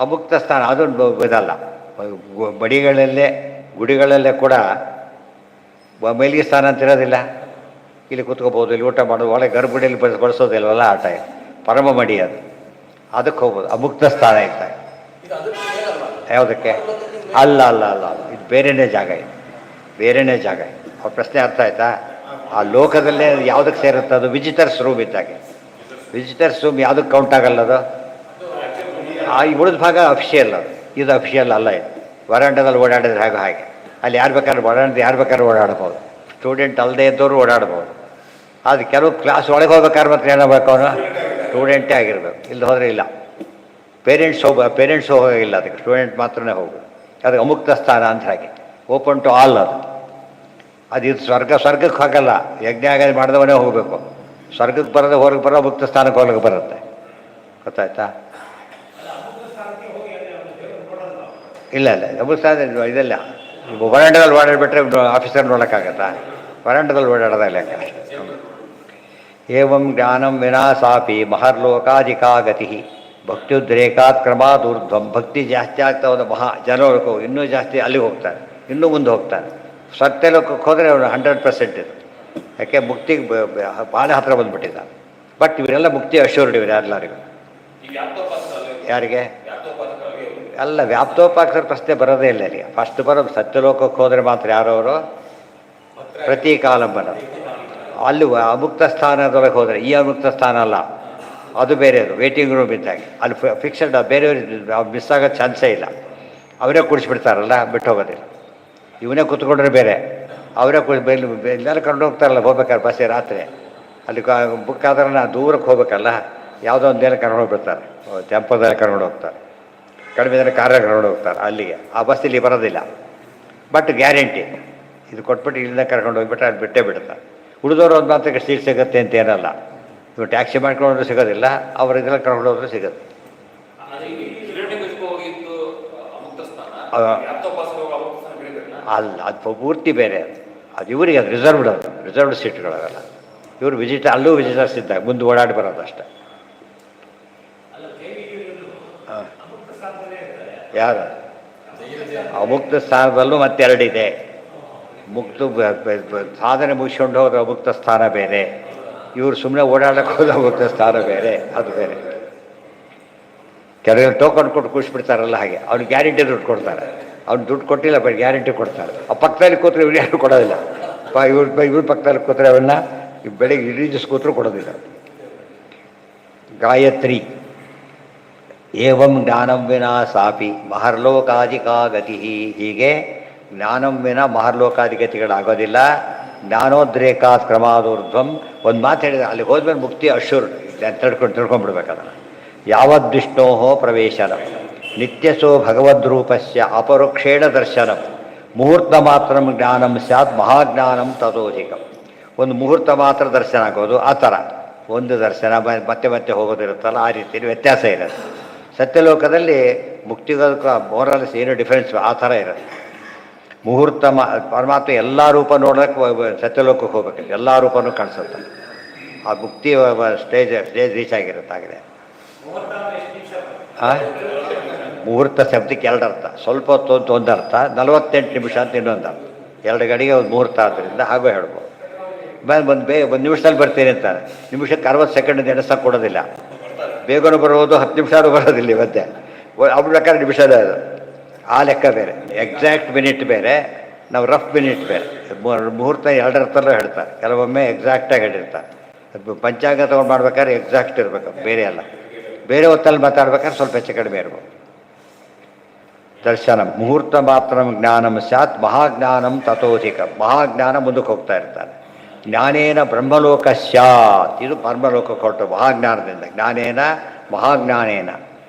ಅಮುಕ್ತ ಸ್ಥಾನ ಅದೊಂದು ಇದಲ್ಲ. ಬಡಿಗಳಲ್ಲೇ ಗುಡಿಗಳಲ್ಲೇ ಕೂಡ ಮೈಲಿಗೆ ಸ್ಥಾನ ಅಂತ ಇರೋದಿಲ್ಲ. ಇಲ್ಲಿ ಕೂತ್ಕೋಬೋದು, ಇಲ್ಲಿ ಊಟ ಮಾಡೋದು, ಒಳಗೆ ಗರ್ಭಗುಡಿಯಲ್ಲಿ ಬಳಸೋದಿಲ್ವಲ್ಲ, ಆ ಟೈಮ್ ಪರಮ ಮಡಿ ಅದು. ಅದಕ್ಕೆ ಹೋಗ್ಬೋದು. ಅಮುಕ್ತ ಸ್ಥಾನ ಇರ್ತಾರೆ. ಯಾವುದಕ್ಕೆ? ಅಲ್ಲ ಅಲ್ಲ ಅಲ್ಲ, ಇದು ಬೇರೆಯೇ ಜಾಗ, ಇದು ಬೇರೆಯೇ ಜಾಗ. ಅವ್ರ ಪ್ರಶ್ನೆ ಅರ್ಥ ಆಯ್ತಾ? ಆ ಲೋಕದಲ್ಲೇ ಯಾವುದಕ್ಕೆ ಸೇರುತ್ತೆ ಅದು? ವಿಜಿಟರ್ಸ್ ರೂಮ್ ಇದ್ದಾಗೆ. ವಿಜಿಟರ್ಸ್ ರೂಮ್ ಯಾವುದಕ್ಕೆ ಕೌಂಟ್ ಆಗಲ್ಲ ಅದು? ಈ ಉಳಿದ ಭಾಗ ಅಫಿಷಿಯಲ್ ಅದು. ಇದು ಅಫಿಷಿಯಲ್ ಅಲ್ಲ. ಇದು ವರಾಂಡದಲ್ಲಿ ಓಡಾಡಿದ್ರೆ ಹಾಗೆ ಅಲ್ಲಿ ಯಾರು ಬೇಕಾದ್ರೆ ಯಾರು ಬೇಕಾದ್ರೂ ಓಡಾಡ್ಬೋದು. ಸ್ಟೂಡೆಂಟ್ ಅಲ್ಲದೆ ಇದ್ದವರು ಓಡಾಡ್ಬೋದು. ಅದು ಕೆಲವು ಕ್ಲಾಸ್ ಒಳಗೆ ಹೋಗ್ಬೇಕಾದ್ರೆ ಮಾತ್ರ ಏನಾಗಬೇಕು, ಅವನು ಸ್ಟೂಡೆಂಟೇ ಆಗಿರ್ಬೇಕು. ಇಲ್ಲಿ ಹೋದರೆ ಇಲ್ಲ. ಪೇರೆಂಟ್ಸ್ ಹೋಗೋಗಿಲ್ಲ, ಅದಕ್ಕೆ ಸ್ಟೂಡೆಂಟ್ ಮಾತ್ರನೇ ಹೋಗೋದು. ಅದಕ್ಕೆ ಅಮುಕ್ತ ಸ್ಥಾನ ಅಂತ ಹಾಗೆ. ಓಪನ್ ಟು ಆಲ್ ಅದು. ಇದು ಸ್ವರ್ಗಕ್ಕೆ ಹೋಗಲ್ಲ. ಯಜ್ಞ ಆಗೋದು ಮಾಡಿದವನೇ ಹೋಗಬೇಕು. ಸ್ವರ್ಗಕ್ಕೆ ಬರೋದು ಹೊರಗೆ ಬರೋ ಮುಕ್ತ ಸ್ಥಾನಕ್ಕೆ ಹೋಗಕ್ಕೆ ಬರುತ್ತೆ. ಗೊತ್ತಾಯ್ತಾ? ಇಲ್ಲ ಇಲ್ಲ, ಅಮುಕ್ತ ಸ್ಥಾನ ಇದೆಲ್ಲ. ವರಾಂಡದಲ್ಲಿ ಓಡಾಡಿಬಿಟ್ರೆ ಆಫೀಸರ್ ನೋಡೋಕ್ಕಾಗತ್ತಾ? ವರಾಂಡದಲ್ಲಿ ಓಡಾಡೋದಲ್ಲ. ಏವಂ ಜ್ಞಾನಂ ವಿನಾಸಾಪಿ ಮಹರ್ಲೋಕಾಧಿಕಾ ಗತಿ ಭಕ್ತ್ಯುದ್ರೇಕಾತ್ ಕ್ರಮಾದೂರ್ಧ್ವಂ. ಭಕ್ತಿ ಜಾಸ್ತಿ ಆಗ್ತಾ ಹೋದ ಜನರು ಇನ್ನೂ ಜಾಸ್ತಿ ಅಲ್ಲಿಗೆ ಹೋಗ್ತಾರೆ, ಇನ್ನೂ ಮುಂದೆ ಹೋಗ್ತಾನೆ. ಸತ್ಯಲೋಕಕ್ಕೆ ಹೋದರೆ ಅವನು 100% ಇದು. ಯಾಕೆ ಮುಕ್ತಿಗೆ ಭಾಳ ಹತ್ತಿರ ಬಂದುಬಿಟ್ಟಿದ್ದ. ಬಟ್ ಇವರೆಲ್ಲ ಮುಕ್ತಿ ಅಶ್ಯೂರ್ಡ್ ಇವರು ಎಲ್ಲರಿಗೂ. ಯಾರಿಗೆ? ಅಲ್ಲ, ವ್ಯಾಪ್ತೋಪಾಸರ ಪ್ರಶ್ನೆ ಬರೋದೇ ಇಲ್ಲ ಅಲ್ಲಿ. ಫಸ್ಟ್ ಬರೋದು ಸತ್ಯಲೋಕಕ್ಕೆ ಹೋದರೆ ಮಾತ್ರ ಯಾರವರು ಪ್ರತೀಕಾಲಂಬನ. ಅಲ್ಲಿ ಅಮುಕ್ತ ಸ್ಥಾನದೊಳಗೆ ಹೋದರೆ, ಈ ಅಮುಕ್ತ ಸ್ಥಾನ ಅಲ್ಲ, ಅದು ಬೇರೆಯದು. ವೇಟಿಂಗ್ ರೂಮ್ ಇದ್ದಾಗೆ ಅಲ್ಲಿ ಫಿಕ್ಸೆಡ್. ಬೇರೆಯವ್ರು ಮಿಸ್ ಆಗೋ ಚಾನ್ಸೇ ಇಲ್ಲ. ಅವರೇ ಕುಡಿಸ್ಬಿಡ್ತಾರಲ್ಲ, ಬಿಟ್ಟು ಹೋಗೋದಿಲ್ಲ. ಇವನೇ ಕೂತ್ಕೊಂಡ್ರೆ ಬೇರೆ, ಅವರೇ ಎಲ್ಲರೂ ಕರ್ಕೊಂಡು ಹೋಗ್ತಾರಲ್ಲ ಹೋಗ್ಬೇಕಾದ್ರೆ ಬಸ್ಸೇ ರಾತ್ರಿ. ಅಲ್ಲಿ ಬುಕ್ ಆದ್ರೆ ದೂರಕ್ಕೆ ಹೋಗ್ಬೇಕಲ್ಲ, ಯಾವುದೋ ಒಂದು ದೇನ ಕರ್ಕೊಂಡು ಹೋಗ್ಬಿಡ್ತಾರೆ. ಟೆಂಪೋದಲ್ಲಿ ಕರ್ಕೊಂಡು ಹೋಗ್ತಾರೆ, ಕಡಿಮೆ ಜನ ಕಾರಲ್ಲಿ ಕರ್ಕೊಂಡು ಹೋಗ್ತಾರೆ ಅಲ್ಲಿಗೆ. ಆ ಬಸ್ ಇಲ್ಲಿ ಬರೋದಿಲ್ಲ. ಬಟ್ ಗ್ಯಾರಂಟಿ ಇದು ಕೊಟ್ಬಿಟ್ಟು ಇಲ್ಲಿಂದ ಕರ್ಕೊಂಡು ಹೋಗ್ಬಿಟ್ರೆ ಅಲ್ಲಿ ಬಿಟ್ಟೇ ಬಿಡ್ತಾರೆ. ಉಳಿದವರು ಒಂದು ಮಾತ್ರಕ್ಕೆ ಸೀಟ್ ಸಿಗುತ್ತೆ ಅಂತ ಏನಲ್ಲ. ಇವು ಟ್ಯಾಕ್ಸಿ ಮಾಡ್ಕೊಂಡ್ರು ಸಿಗೋದಿಲ್ಲ, ಅವ್ರ ಇದೆಲ್ಲ ಕರ್ಕೊಂಡು ಹೋದ್ರೂ ಸಿಗುತ್ತೆ. ಅಲ್ಲ, ಅದು ಪೂರ್ತಿ ಬೇರೆ. ಅದು ಇವರಿಗೆ ಅದು ರಿಸರ್ವ್ಡ್ ಸೀಟ್ಗಳವೆಲ್ಲ. ಇವರು ಅಲ್ಲೂ ವಿಸಿಟರ್ಸ್ ಇದ್ದಾಗ ಮುಂದೆ ಓಡಾಡಿ ಬರೋದಷ್ಟೆ. ಹಾಂ, ಯಾರು ಅಮುಕ್ತ ಸ್ಥಾನದಲ್ಲೂ ಮತ್ತೆರಡಿದೆ. ಸಾಧನೆ ಮುಗಿಸ್ಕೊಂಡು ಹೋದ್ರೆ ಅಮುಕ್ತ ಸ್ಥಾನ ಬೇರೆ, ಇವರು ಸುಮ್ಮನೆ ಓಡಾಡಕ್ಕೆ ಹೋದ ಅಮುಕ್ತ ಸ್ಥಾನ ಬೇರೆ, ಅದು ಬೇರೆ. ಕೆಲವರು ಟೋಕನ್ ಕೊಟ್ಟು ಖುಷಿಬಿಡ್ತಾರಲ್ಲ, ಹಾಗೆ ಅವ್ನು ಗ್ಯಾರಂಟಿ ದುಡ್ಡು ಕೊಡ್ತಾರೆ. ಅವ್ನು ದುಡ್ಡು ಕೊಟ್ಟಿಲ್ಲ, ಬಟ್ ಗ್ಯಾರಂಟಿ ಕೊಡ್ತಾರೆ. ಆ ಪಕ್ಕದಲ್ಲಿ ಕೂತ್ರೆ ಇವ್ರು ಯಾರು ಕೊಡೋದಿಲ್ಲ. ಇವ್ರ ಪಕ್ಕದಲ್ಲಿ ಕೂತ್ರೆ ಅವನ್ನ ಬೆಳಿಗ್ಗೆ ಇಡೀ ದಿವಸ ಕೂತ್ರು ಕೊಡೋದಿಲ್ಲ. ಗಾಯತ್ರಿ ಏವಂ ಜ್ಞಾನಂ ವಿನಾ ಸಾಪಿ ಮಹರ್ಲೋಕಾಧಿಕಾ ಗತಿ. ಹೀಗೆ ಜ್ಞಾನಂ ವಿನಾ ಮಹರ್ಲೋಕಾಧಿಗತಿಗಳಾಗೋದಿಲ್ಲ. ಜ್ಞಾನೋದ್ರೇಕಾತ್ ಕ್ರಮಾದೂರ್ಧ್ವಂ. ಒಂದು ಮಾತು ಹೇಳಿದ್ರೆ ಅಲ್ಲಿ ಹೋದ್ಮೇಲೆ ಮುಕ್ತಿ ಅಶೂರ್ ತಿಳ್ಕೊಂಡ್ಬಿಡ್ಬೇಕು ಅದನ್ನು. ಯಾವದ್ವಿಷ್ಣೋ ಪ್ರವೇಶನ ನಿತ್ಯಸೋ ಭಗವದ್ರೂಪಸ್ಯ ಅಪರೋಕ್ಷೇಣ ದರ್ಶನಂ ಮುಹೂರ್ತ ಮಾತ್ರ ಜ್ಞಾನಂ ಸ್ಯಾತ್ ಮಹಾಜ್ಞಾನಂ ತದೋಧಿಕಂ. ಒಂದು ಮುಹೂರ್ತ ಮಾತ್ರ ದರ್ಶನ ಆಗೋದು ಆ ಥರ, ಒಂದು ದರ್ಶನ ಮತ್ತೆ ಮತ್ತೆ ಹೋಗೋದಿರುತ್ತಲ್ಲ, ಆ ರೀತಿಯಲ್ಲಿ ವ್ಯತ್ಯಾಸ ಇರುತ್ತೆ. ಸತ್ಯಲೋಕದಲ್ಲಿ ಮುಕ್ತಿಗೋದಕ್ಕೆ ಮೋರಲ್ಸ್ ಏನು ಡಿಫ್ರೆನ್ಸ್ ಆ ಥರ ಇರುತ್ತೆ. ಮುಹೂರ್ತ ಪರಮಾತ್ಮ ಎಲ್ಲ ರೂಪ ನೋಡೋಕ್ಕೆ ಸತ್ಯಲೋಕಕ್ಕೆ ಹೋಗ್ಬೇಕು, ಎಲ್ಲ ರೂಪನೂ ಕಾಣಿಸುತ್ತೆ. ಆ ಮುಕ್ತಿ ಸ್ಟೇಜ್ ರೀಚ್ ಆಗಿರುತ್ತಾಗಿದೆ. ಮುಹೂರ್ತ ಶಬ್ದಕ್ಕೆ ಎರಡು ಅರ್ಥ, ಸ್ವಲ್ಪ ಹೊತ್ತು ಅಂತ ಒಂದು ಅರ್ಥ, 48 ನಿಮಿಷ ಅಂತ ಇನ್ನೊಂದು ಅರ್ಥ. 2 ಗಡಿಗೆ ಒಂದು ಮುಹೂರ್ತ ಆದ್ದರಿಂದ ಹಾಗೂ ಹೇಳ್ಬೋದು. ಒಂದು ನಿಮಿಷದಲ್ಲಿ ಬರ್ತೀನಿ ಅಂತಾರೆ, ನಿಮಿಷಕ್ಕೆ 60 ಸೆಕೆಂಡ್ ಎಣಿಸಕ್ಕೆ ಕೊಡೋದಿಲ್ಲ. ಬೇಗನೂ ಬರೋದು, 10 ನಿಮಿಷನೂ ಬರೋದಿಲ್ಲ. ಇವತ್ತೆ ಅವ್ರ ಪ್ರಕಾರ ನಿಮಿಷನೇ ಅದು. ಆ ಲೆಕ್ಕ ಬೇರೆ, ಎಕ್ಸಾಕ್ಟ್ ಮಿನಿಟ್ ಬೇರೆ, ನಾವು ರಫ್ ಮಿನಿಟ್ ಬೇರೆ. ಮುಹೂರ್ತ 2 ಅರ್ಥಲ್ಲೂ ಹೇಳ್ತಾರೆ, ಕೆಲವೊಮ್ಮೆ ಎಕ್ಸಾಕ್ಟಾಗಿ ಹೇಳಿರ್ತಾರೆ. ಪಂಚಾಂಗ ತೊಗೊಂಡು ಮಾಡ್ಬೇಕಾದ್ರೆ ಎಕ್ಸಾಕ್ಟ್ ಇರಬೇಕು, ಬೇರೆ ಅಲ್ಲ. ಬೇರೆ ಹೊತ್ತಲ್ಲಿ ಮಾತಾಡ್ಬೇಕಾದ್ರೆ ಸ್ವಲ್ಪ ಹೆಚ್ಚು ಕಡಿಮೆ ಇರ್ಬೋದು. ದರ್ಶನ ಮುಹೂರ್ತ ಮಾತ್ರ ಜ್ಞಾನಂ ಸ್ಯಾತ್ ಮಹಾಜ್ಞಾನಂ ತಥೋಧಿಕ. ಮಹಾಜ್ಞಾನ ಮುಂದಕ್ಕೆ ಹೋಗ್ತಾ ಇರ್ತಾರೆ. ಜ್ಞಾನೇನ ಬ್ರಹ್ಮಲೋಕ ಸ್ಯಾತ್, ಇದು ಬ್ರಹ್ಮಲೋಕಕ್ಕೆ ಹೊರಟು ಮಹಾಜ್ಞಾನದಿಂದ. ಜ್ಞಾನೇನ ಮಹಾಜ್ಞಾನೇನ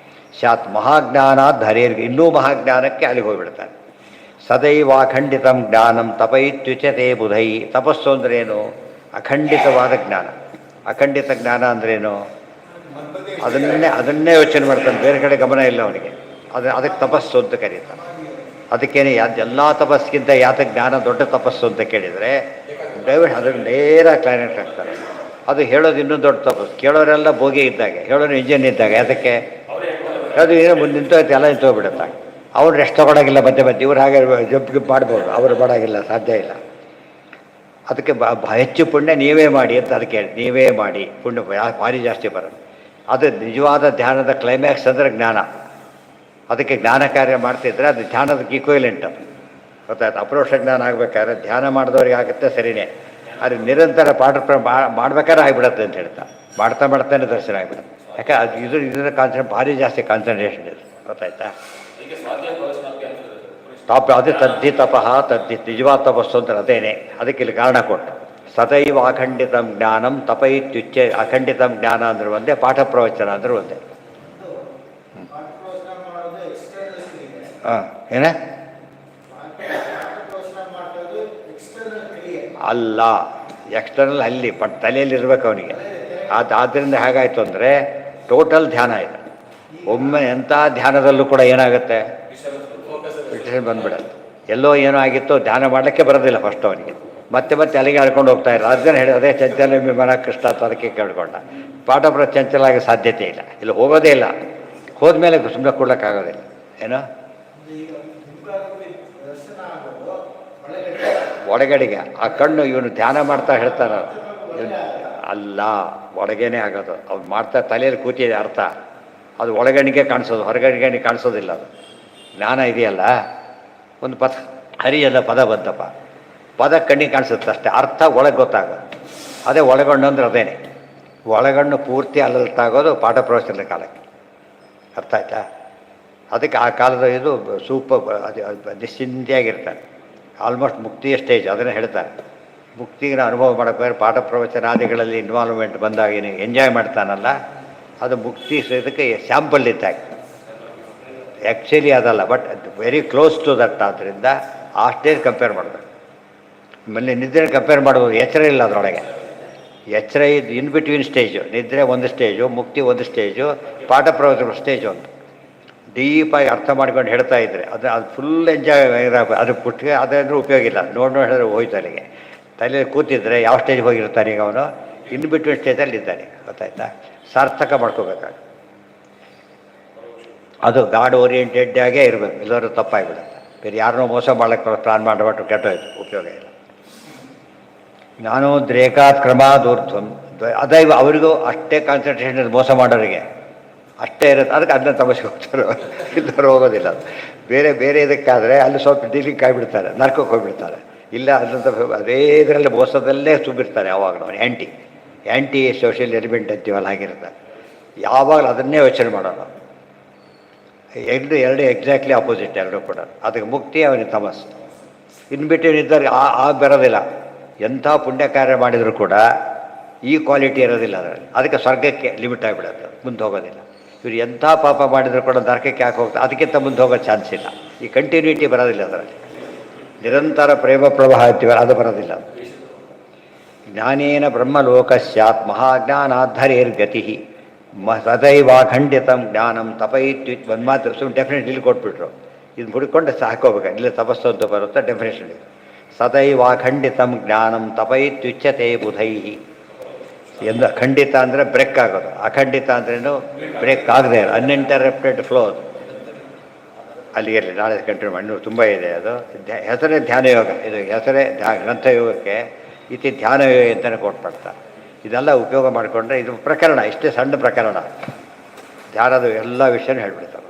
ಸ್ಯಾತ್ ಮಹಾಜ್ಞಾನಾತ್ ಧರೇರ್ಗೆ, ಇನ್ನೂ ಮಹಾಜ್ಞಾನಕ್ಕೆ ಅಲ್ಲಿಗೆ ಹೋಗಿಬಿಡ್ತಾರೆ. ಸದೈವಾಖಂಡಿತಂ ಜ್ಞಾನಂ ತಪೈತ್ಯುಚ್ಯತೆ ಬುಧೈ. ತಪಸ್ಸು ಅಂದ್ರೇನು? ಅಖಂಡಿತವಾದ ಜ್ಞಾನ. ಅಖಂಡಿತ ಜ್ಞಾನ ಅಂದ್ರೇನು? ಅದನ್ನೇ ಯೋಚನೆ ಮಾಡ್ತಾನೆ, ಬೇರೆ ಕಡೆ ಗಮನ ಇಲ್ಲ ಅವನಿಗೆ. ಅದಕ್ಕೆ ತಪಸ್ಸು ಅಂತ ಕರೀತಾನೆ. ಅದಕ್ಕೇನೆ ಎಲ್ಲ ತಪಸ್ಸಿಗಿಂತ ಯಾತಕ್ಕೆ ಜ್ಞಾನ ದೊಡ್ಡ ತಪಸ್ಸು ಅಂತ ಕೇಳಿದರೆ, ದಯವಿಟ್ಟು ಅದಕ್ಕೆ ನೇರ ಕ್ಲಾರಿನೇಟ್ ಆಗ್ತಾರೆ. ಅದು ಹೇಳೋದು ಇನ್ನೂ ದೊಡ್ಡ ತಪಸ್ಸು. ಕೇಳೋರೆಲ್ಲ ಬೋಗಿ ಇದ್ದಾಗೆ, ಹೇಳೋರು ಇಂಜಿನ್ ಇದ್ದಾಗ. ಅದಕ್ಕೆ ಅದು ಏನೋ ಮುಂದೆ ನಿಂತೋಯ್ತು, ಎಲ್ಲ ನಿಂತೋಗ್ಬಿಡುತ್ತೆ. ಅವ್ರು ರೆಸ್ಟ್ ತೊಗೊಳಗಿಲ್ಲ ಮಧ್ಯೆ ಮಧ್ಯೆ. ಇವ್ರು ಹಾಗೆ ಜಂಪ್ ಗಿಪ್ ಮಾಡ್ಬೋದು, ಅವರು ಮಾಡೋಗಿಲ್ಲ, ಸಾಧ್ಯ ಇಲ್ಲ. ಅದಕ್ಕೆ ಹೆಚ್ಚು ಪುಣ್ಯ ನೀವೇ ಮಾಡಿ ಅಂತ ಅದಕ್ಕೆ ನೀವೇ ಮಾಡಿ, ಪುಣ್ಯ ಭಾರಿ ಜಾಸ್ತಿ ಬರೋದು. ಅದು ನಿಜವಾದ ಧ್ಯಾನದ ಕ್ಲೈಮ್ಯಾಕ್ಸ್ ಅಂದರೆ ಜ್ಞಾನ. ಅದಕ್ಕೆ ಜ್ಞಾನ ಕಾರ್ಯ ಮಾಡ್ತಿದ್ರೆ ಅದು ಧ್ಯಾನದಕ್ಕೆ ಈಕ್ವಲೆಂಟ್. ಅದು ಗೊತ್ತಾಯ್ತು. ಅಪರೋಕ್ಷ ಜ್ಞಾನ ಆಗಬೇಕಾದ್ರೆ ಧ್ಯಾನ ಮಾಡಿದವ್ರಿಗೆ ಆಗುತ್ತೆ ಸರಿಯೇ, ಆದರೆ ನಿರಂತರ ಮಾಡ್ಬೇಕಾದ್ರೆ ಆಗಿಬಿಡತ್ತೆ ಅಂತ ಹೇಳ್ತಾ, ಮಾಡ್ತಾನೆ ದರ್ಶನ ಆಗಿಬಿಡುತ್ತೆ. ಯಾಕೆ ಅದು ಇದರ ಭಾರಿ ಜಾಸ್ತಿ ಕಾನ್ಸಂಟ್ರೇಷನ್ ಇದೆ. ಗೊತ್ತಾಯ್ತಾ? ಅದೇ ತದ್ದಿ ತಪಃ ತದ್ದಿ, ನಿಜವಾದ ತಪಸ್ಸು ಅಂತ ಅದೇನೆ. ಅದಕ್ಕೆ ಇಲ್ಲಿ ಕಾರಣ ಕೊಟ್ಟು ಸದೈವ ಅಖಂಡಿತಂ ಜ್ಞಾನಂ ತಪೈತ್ಯುಚ್ಯ. ಅಖಂಡಿತಂ ಜ್ಞಾನ ಅಂದ್ರೆ ಒಂದೇ, ಪಾಠ ಪ್ರವಚನ ಅಂದ್ರೆ ಒಂದೇ. ಏನ ಅಲ್ಲ, ಎಕ್ಸ್ಟರ್ನಲ್ ಅಲ್ಲಿ ತಲೆಯಲ್ಲಿ ಇರ್ಬೇಕು ಅವನಿಗೆ. ಆದ್ದರಿಂದ ಹೇಗಾಯಿತು ಅಂದರೆ ಟೋಟಲ್ ಧ್ಯಾನ ಇದೆ. ಒಮ್ಮೆ ಎಂಥ ಧ್ಯಾನದಲ್ಲೂ ಕೂಡ ಏನಾಗುತ್ತೆ, ಬಂದ್ಬಿಡತ್ತೆ. ಎಲ್ಲೋ ಏನೋ ಆಗಿತ್ತು, ಧ್ಯಾನ ಮಾಡಲಿಕ್ಕೆ ಬರೋದಿಲ್ಲ ಫಸ್ಟ್ ಅವನಿಗೆ. ಮತ್ತೆ ಅಲ್ಲಿಗೆ ಆಡ್ಕೊಂಡು ಹೋಗ್ತಾ ಇರೋ. ಅದನ್ನು ಹೇಳಿ ಅದೇ ಚಂಚಲ ವಿಮಾನ ಕೃಷ್ಣ ಅದಕ್ಕೆ ಕೇಳ್ಕೊಂಡ. ಪಾಠ ಚಂಚಲ ಆಗೋ ಸಾಧ್ಯತೆ ಇಲ್ಲ, ಇಲ್ಲಿ ಹೋಗೋದೇ ಇಲ್ಲ. ಹೋದ್ಮೇಲೆ ಸುಮ್ಮನೆ ಕೊಡ್ಲಿಕ್ಕಾಗೋದಿಲ್ಲ. ಏನೋ ಒಳಗಡೆಗೆ ಆ ಕಣ್ಣು ಇವನು ಧ್ಯಾನ ಮಾಡ್ತಾ ಹೇಳ್ತಾನ ಅಲ್ಲ, ಒಳಗೇನೆ ಆಗೋದು. ಅವ್ನು ಮಾಡ್ತಾ ತಲೆಯಲ್ಲಿ ಕೂತಿದೆ ಅರ್ಥ, ಅದು ಒಳಗಣಿಗೆ ಕಾಣಿಸೋದು, ಹೊರಗಣಿಗೆ ಕಾಣಿಸೋದಿಲ್ಲ. ಅದು ಜ್ಞಾನ ಇದೆಯಲ್ಲ, ಒಂದು ಪದ ಹರಿಯಲ್ಲ ಪದ ಬಂತಪ್ಪ, ಪದ ಕಣ್ಣಿಗೆ ಕಾಣಿಸುತ್ತೆ ಅಷ್ಟೇ, ಅರ್ಥ ಒಳಗೆ ಗೊತ್ತಾಗೋದು. ಅದೇ ಒಳಗಣ್ಣು ಅಂದ್ರೆ ಅದೇನೆ. ಒಳಗಣ್ಣು ಪೂರ್ತಿ ಅಲ್ಲಲ್ತಾಗೋದು ಪಾಠ ಪ್ರವಚನದ ಕಾಲಕ್ಕೆ. ಅರ್ಥ ಆಯ್ತಾ? ಅದಕ್ಕೆ ಆ ಕಾಲದ ಇದು ನಿಶ್ಚಿಂತೆಯಾಗಿರ್ತಾರೆ. ಆಲ್ಮೋಸ್ಟ್ ಮುಕ್ತಿಯ ಸ್ಟೇಜ್ ಅದನ್ನು ಹೇಳ್ತಾರೆ. ಮುಕ್ತಿಗೆ ಅನುಭವ ಮಾಡೋಕ್ಕೆ ಪಾಠ ಪ್ರವಚನಾದಿಗಳಲ್ಲಿ ಇನ್ವಾಲ್ವ್ಮೆಂಟ್ ಬಂದಾಗ ಏನು ಎಂಜಾಯ್ ಮಾಡ್ತಾನಲ್ಲ, ಅದು ಮುಕ್ತಿ ಇದಕ್ಕೆ ಸ್ಯಾಂಪಲ್ ಇದ್ದಾಗ. ಆ್ಯಕ್ಚುಲಿ ಅದಲ್ಲ, but very close to that. ಆದ್ದರಿಂದ ಆ ಸ್ಟೇಜ್ ಕಂಪೇರ್ ಮಾಡಬೇಕು. ಆಮೇಲೆ ನಿದ್ರೆ ಕಂಪೇರ್ ಮಾಡ್ಬೋದು. ಎಚ್ಚರ ಇಲ್ಲ ಅದರೊಳಗೆ. ಎಚ್ಚರ ಇದು ಇನ್ ಬಿಟ್ವೀನ್ ಸ್ಟೇಜು. ನಿದ್ರೆ ಒಂದು ಸ್ಟೇಜು, ಮುಕ್ತಿ ಒಂದು ಸ್ಟೇಜು, ಪಾಠ ಪ್ರವಚನ ಸ್ಟೇಜ್ ಒಂದು. ಡೀಪಾಗಿ ಅರ್ಥ ಮಾಡ್ಕೊಂಡು ಹೇಳ್ತಾ ಇದ್ರೆ ಅದು ಫುಲ್ ಎಂಜಾಯ್. ಅದು ಪುಟ್ಟಿಗೆ ಅದಾದ್ರೂ ಉಪಯೋಗ ಇಲ್ಲ. ನೋಡಿ ಹೇಳಿದ್ರೆ ಹೋಯ್ತು ಅಲ್ಲಿಗೆ. ತಲೆಯಲ್ಲಿ ಕೂತಿದ್ರೆ ಯಾವ ಸ್ಟೇಜ್ಗೆ ಹೋಗಿರ್ತಾನೆ ಈಗ ಅವನು, ಇನ್ ಬಿಟ್ವೀನ್ ಸ್ಟೇಜಲ್ಲಿ ಇದ್ದಾನೆ, ಗೊತ್ತಾಯ್ತಾ? ಸಾರ್ಥಕ ಮಾಡ್ಕೋಬೇಕಾಗ ಅದು ಗಾಡ್ ಓರಿಯೆಂಟೆಡ್ ಆಗೇ ಇರಬೇಕು, ಎಲ್ಲರೂ ತಪ್ಪಾಗಿಬಿಡುತ್ತೆ. ಬೇರೆ ಯಾರನ್ನೋ ಮೋಸ ಮಾಡೋಕ್ಕೆ ಪ್ಲಾನ್ ಮಾಡಿಬಿಟ್ಟು ಕೆಟ್ಟೋಯ್ತು, ಉಪಯೋಗ ಇಲ್ಲ. ಜ್ಞಾನೋದ್ರೇಕಾತ್ ಕ್ರಮಾದೂರ್ಧ್ವಂ ಅದೈವ, ಅವರಿಗೂ ಅಷ್ಟೇ ಕಾನ್ಸಂಟ್ರೇಷನ್ ಮೋಸ ಮಾಡೋರಿಗೆ ಅಷ್ಟೇ ಇರುತ್ತೆ, ಅದಕ್ಕೆ ಅದನ್ನ ತಮಸ್ಗೆ ಹೋಗ್ತಾರೆ, ಇಲ್ಲರೂ ಹೋಗೋದಿಲ್ಲ. ಬೇರೆ ಬೇರೆ ಇದಕ್ಕಾದರೆ ಅಲ್ಲಿ ಸ್ವಲ್ಪ ಡೀಲಿಂಗ್ ಆಗಿಬಿಡ್ತಾರೆ, ನರ್ಕಕ್ಕೆ ಹೋಗಿಬಿಡ್ತಾರೆ. ಇಲ್ಲ ಅದಂತ ಅದೇ ಇದರಲ್ಲಿ ಮೋಸದಲ್ಲೇ ತುಂಬಿರ್ತಾರೆ. ಯಾವಾಗಲೂ ಆ್ಯಂಟಿ ಸೋಷಿಯಲ್ ಎಲಿಮೆಂಟ್ ಅಂತೀವಲ್ಲ, ಹಾಗಿರುತ್ತೆ. ಯಾವಾಗಲೂ ಅದನ್ನೇ ಯೋಚನೆ ಮಾಡೋಣ. ಎರಡು ಎಕ್ಸಾಕ್ಟ್ಲಿ ಆಪೋಸಿಟ್ ಎರಡೂ ಕೂಡ. ಅದಕ್ಕೆ ಮುಕ್ತಿ, ಅವನಿಗೆ ತಮಸ್ಸು. ಇನ್ಬಿಟ್ಟು ಇದ್ದಾರೆ ಆ ಬರೋದಿಲ್ಲ. ಎಂಥ ಪುಣ್ಯ ಕಾರ್ಯ ಮಾಡಿದರೂ ಕೂಡ ಈ ಕ್ವಾಲಿಟಿ ಇರೋದಿಲ್ಲ ಅದರಲ್ಲಿ. ಅದಕ್ಕೆ ಸ್ವರ್ಗಕ್ಕೆ ಲಿಮಿಟ್ ಆಗಿಬಿಡುತ್ತೆ, ಮುಂದೆ ಹೋಗೋದಿಲ್ಲ. ಇವರು ಎಂಥ ಪಾಪ ಮಾಡಿದರೂ ಕೂಡ ನರಕಕ್ಕೆ ಯಾಕೆ ಹೋಗ್ತಾರೆ, ಅದಕ್ಕಿಂತ ಮುಂದೆ ಹೋಗೋ ಚಾನ್ಸ್ ಇಲ್ಲ. ಈ ಕಂಟಿನ್ಯೂಟಿ ಬರೋದಿಲ್ಲ ಅದರಲ್ಲಿ. ನಿರಂತರ ಪ್ರೇಮ ಪ್ರವಾಹ ಅಂತೀವಲ್ಲ, ಅದು ಬರೋದಿಲ್ಲ. ಜ್ಞಾನೇನ ಬ್ರಹ್ಮಲೋಕ ಸ್ಯಾತ್ ಮಹಾಜ್ಞಾನಾಧರೇರ್ಗತಿ ಸದೈವಾಖಂಡಿತಂ ಜ್ಞಾನಂ ತಪಯಿತ್ವಿತ್. ಒಂದು ಮಾತು ಸುಮ್ಮನೆ ಡೆಫಿನೇಷನ್ ಇಲ್ಲಿ ಕೊಟ್ಬಿಟ್ರು, ಇದು ಹುಡ್ಕೊಂಡು ಹಾಕೋಬೇಕು. ಇಲ್ಲ ತಪಸ್ಸು ಅಂತ ಬರುತ್ತೆ ಡೆಫಿನೇಷನ್ ಇದು. ಸದೈವಾಖಂಡಿತಂ ಜ್ಞಾನಂ ತಪಯಿತ್ಯುಚ್ಯತೆ ಬುಧೈ. ಎಂದು ಖಂಡಿತ ಅಂದರೆ ಬ್ರೇಕ್ ಆಗೋದು, ಅಖಂಡಿತ ಅಂದ್ರೇನು ಬ್ರೇಕ್ ಆಗದೆ ಇರೋ ಅನ್ಇಂಟರಪ್ಟೆಡ್ ಫ್ಲೋ. ಅದು ಅಲ್ಲಿಗೆ ನಾಳೆ ಕಂಟಿನ್ಯೂ ಮಾಡಿ, ತುಂಬ ಇದೆ ಅದು. ಹೆಸರೇ ಧ್ಯಾನ ಯೋಗ, ಇದು ಹೆಸರೇ ಗ್ರಂಥಯೋಗಕ್ಕೆ ಇತಿ ಧ್ಯಾನ ಯೋಗ ಅಂತಲೇ ಕೊಟ್ಬಿಡ್ತಾರೆ. ಇದೆಲ್ಲ ಉಪಯೋಗ ಮಾಡಿಕೊಂಡ್ರೆ ಇದು ಪ್ರಕರಣ, ಇಷ್ಟೇ ಸಣ್ಣ ಪ್ರಕರಣ, ಧ್ಯಾನದ ಎಲ್ಲ ವಿಷಯನೂ ಹೇಳ್ಬಿಡ್ತಾರೆ.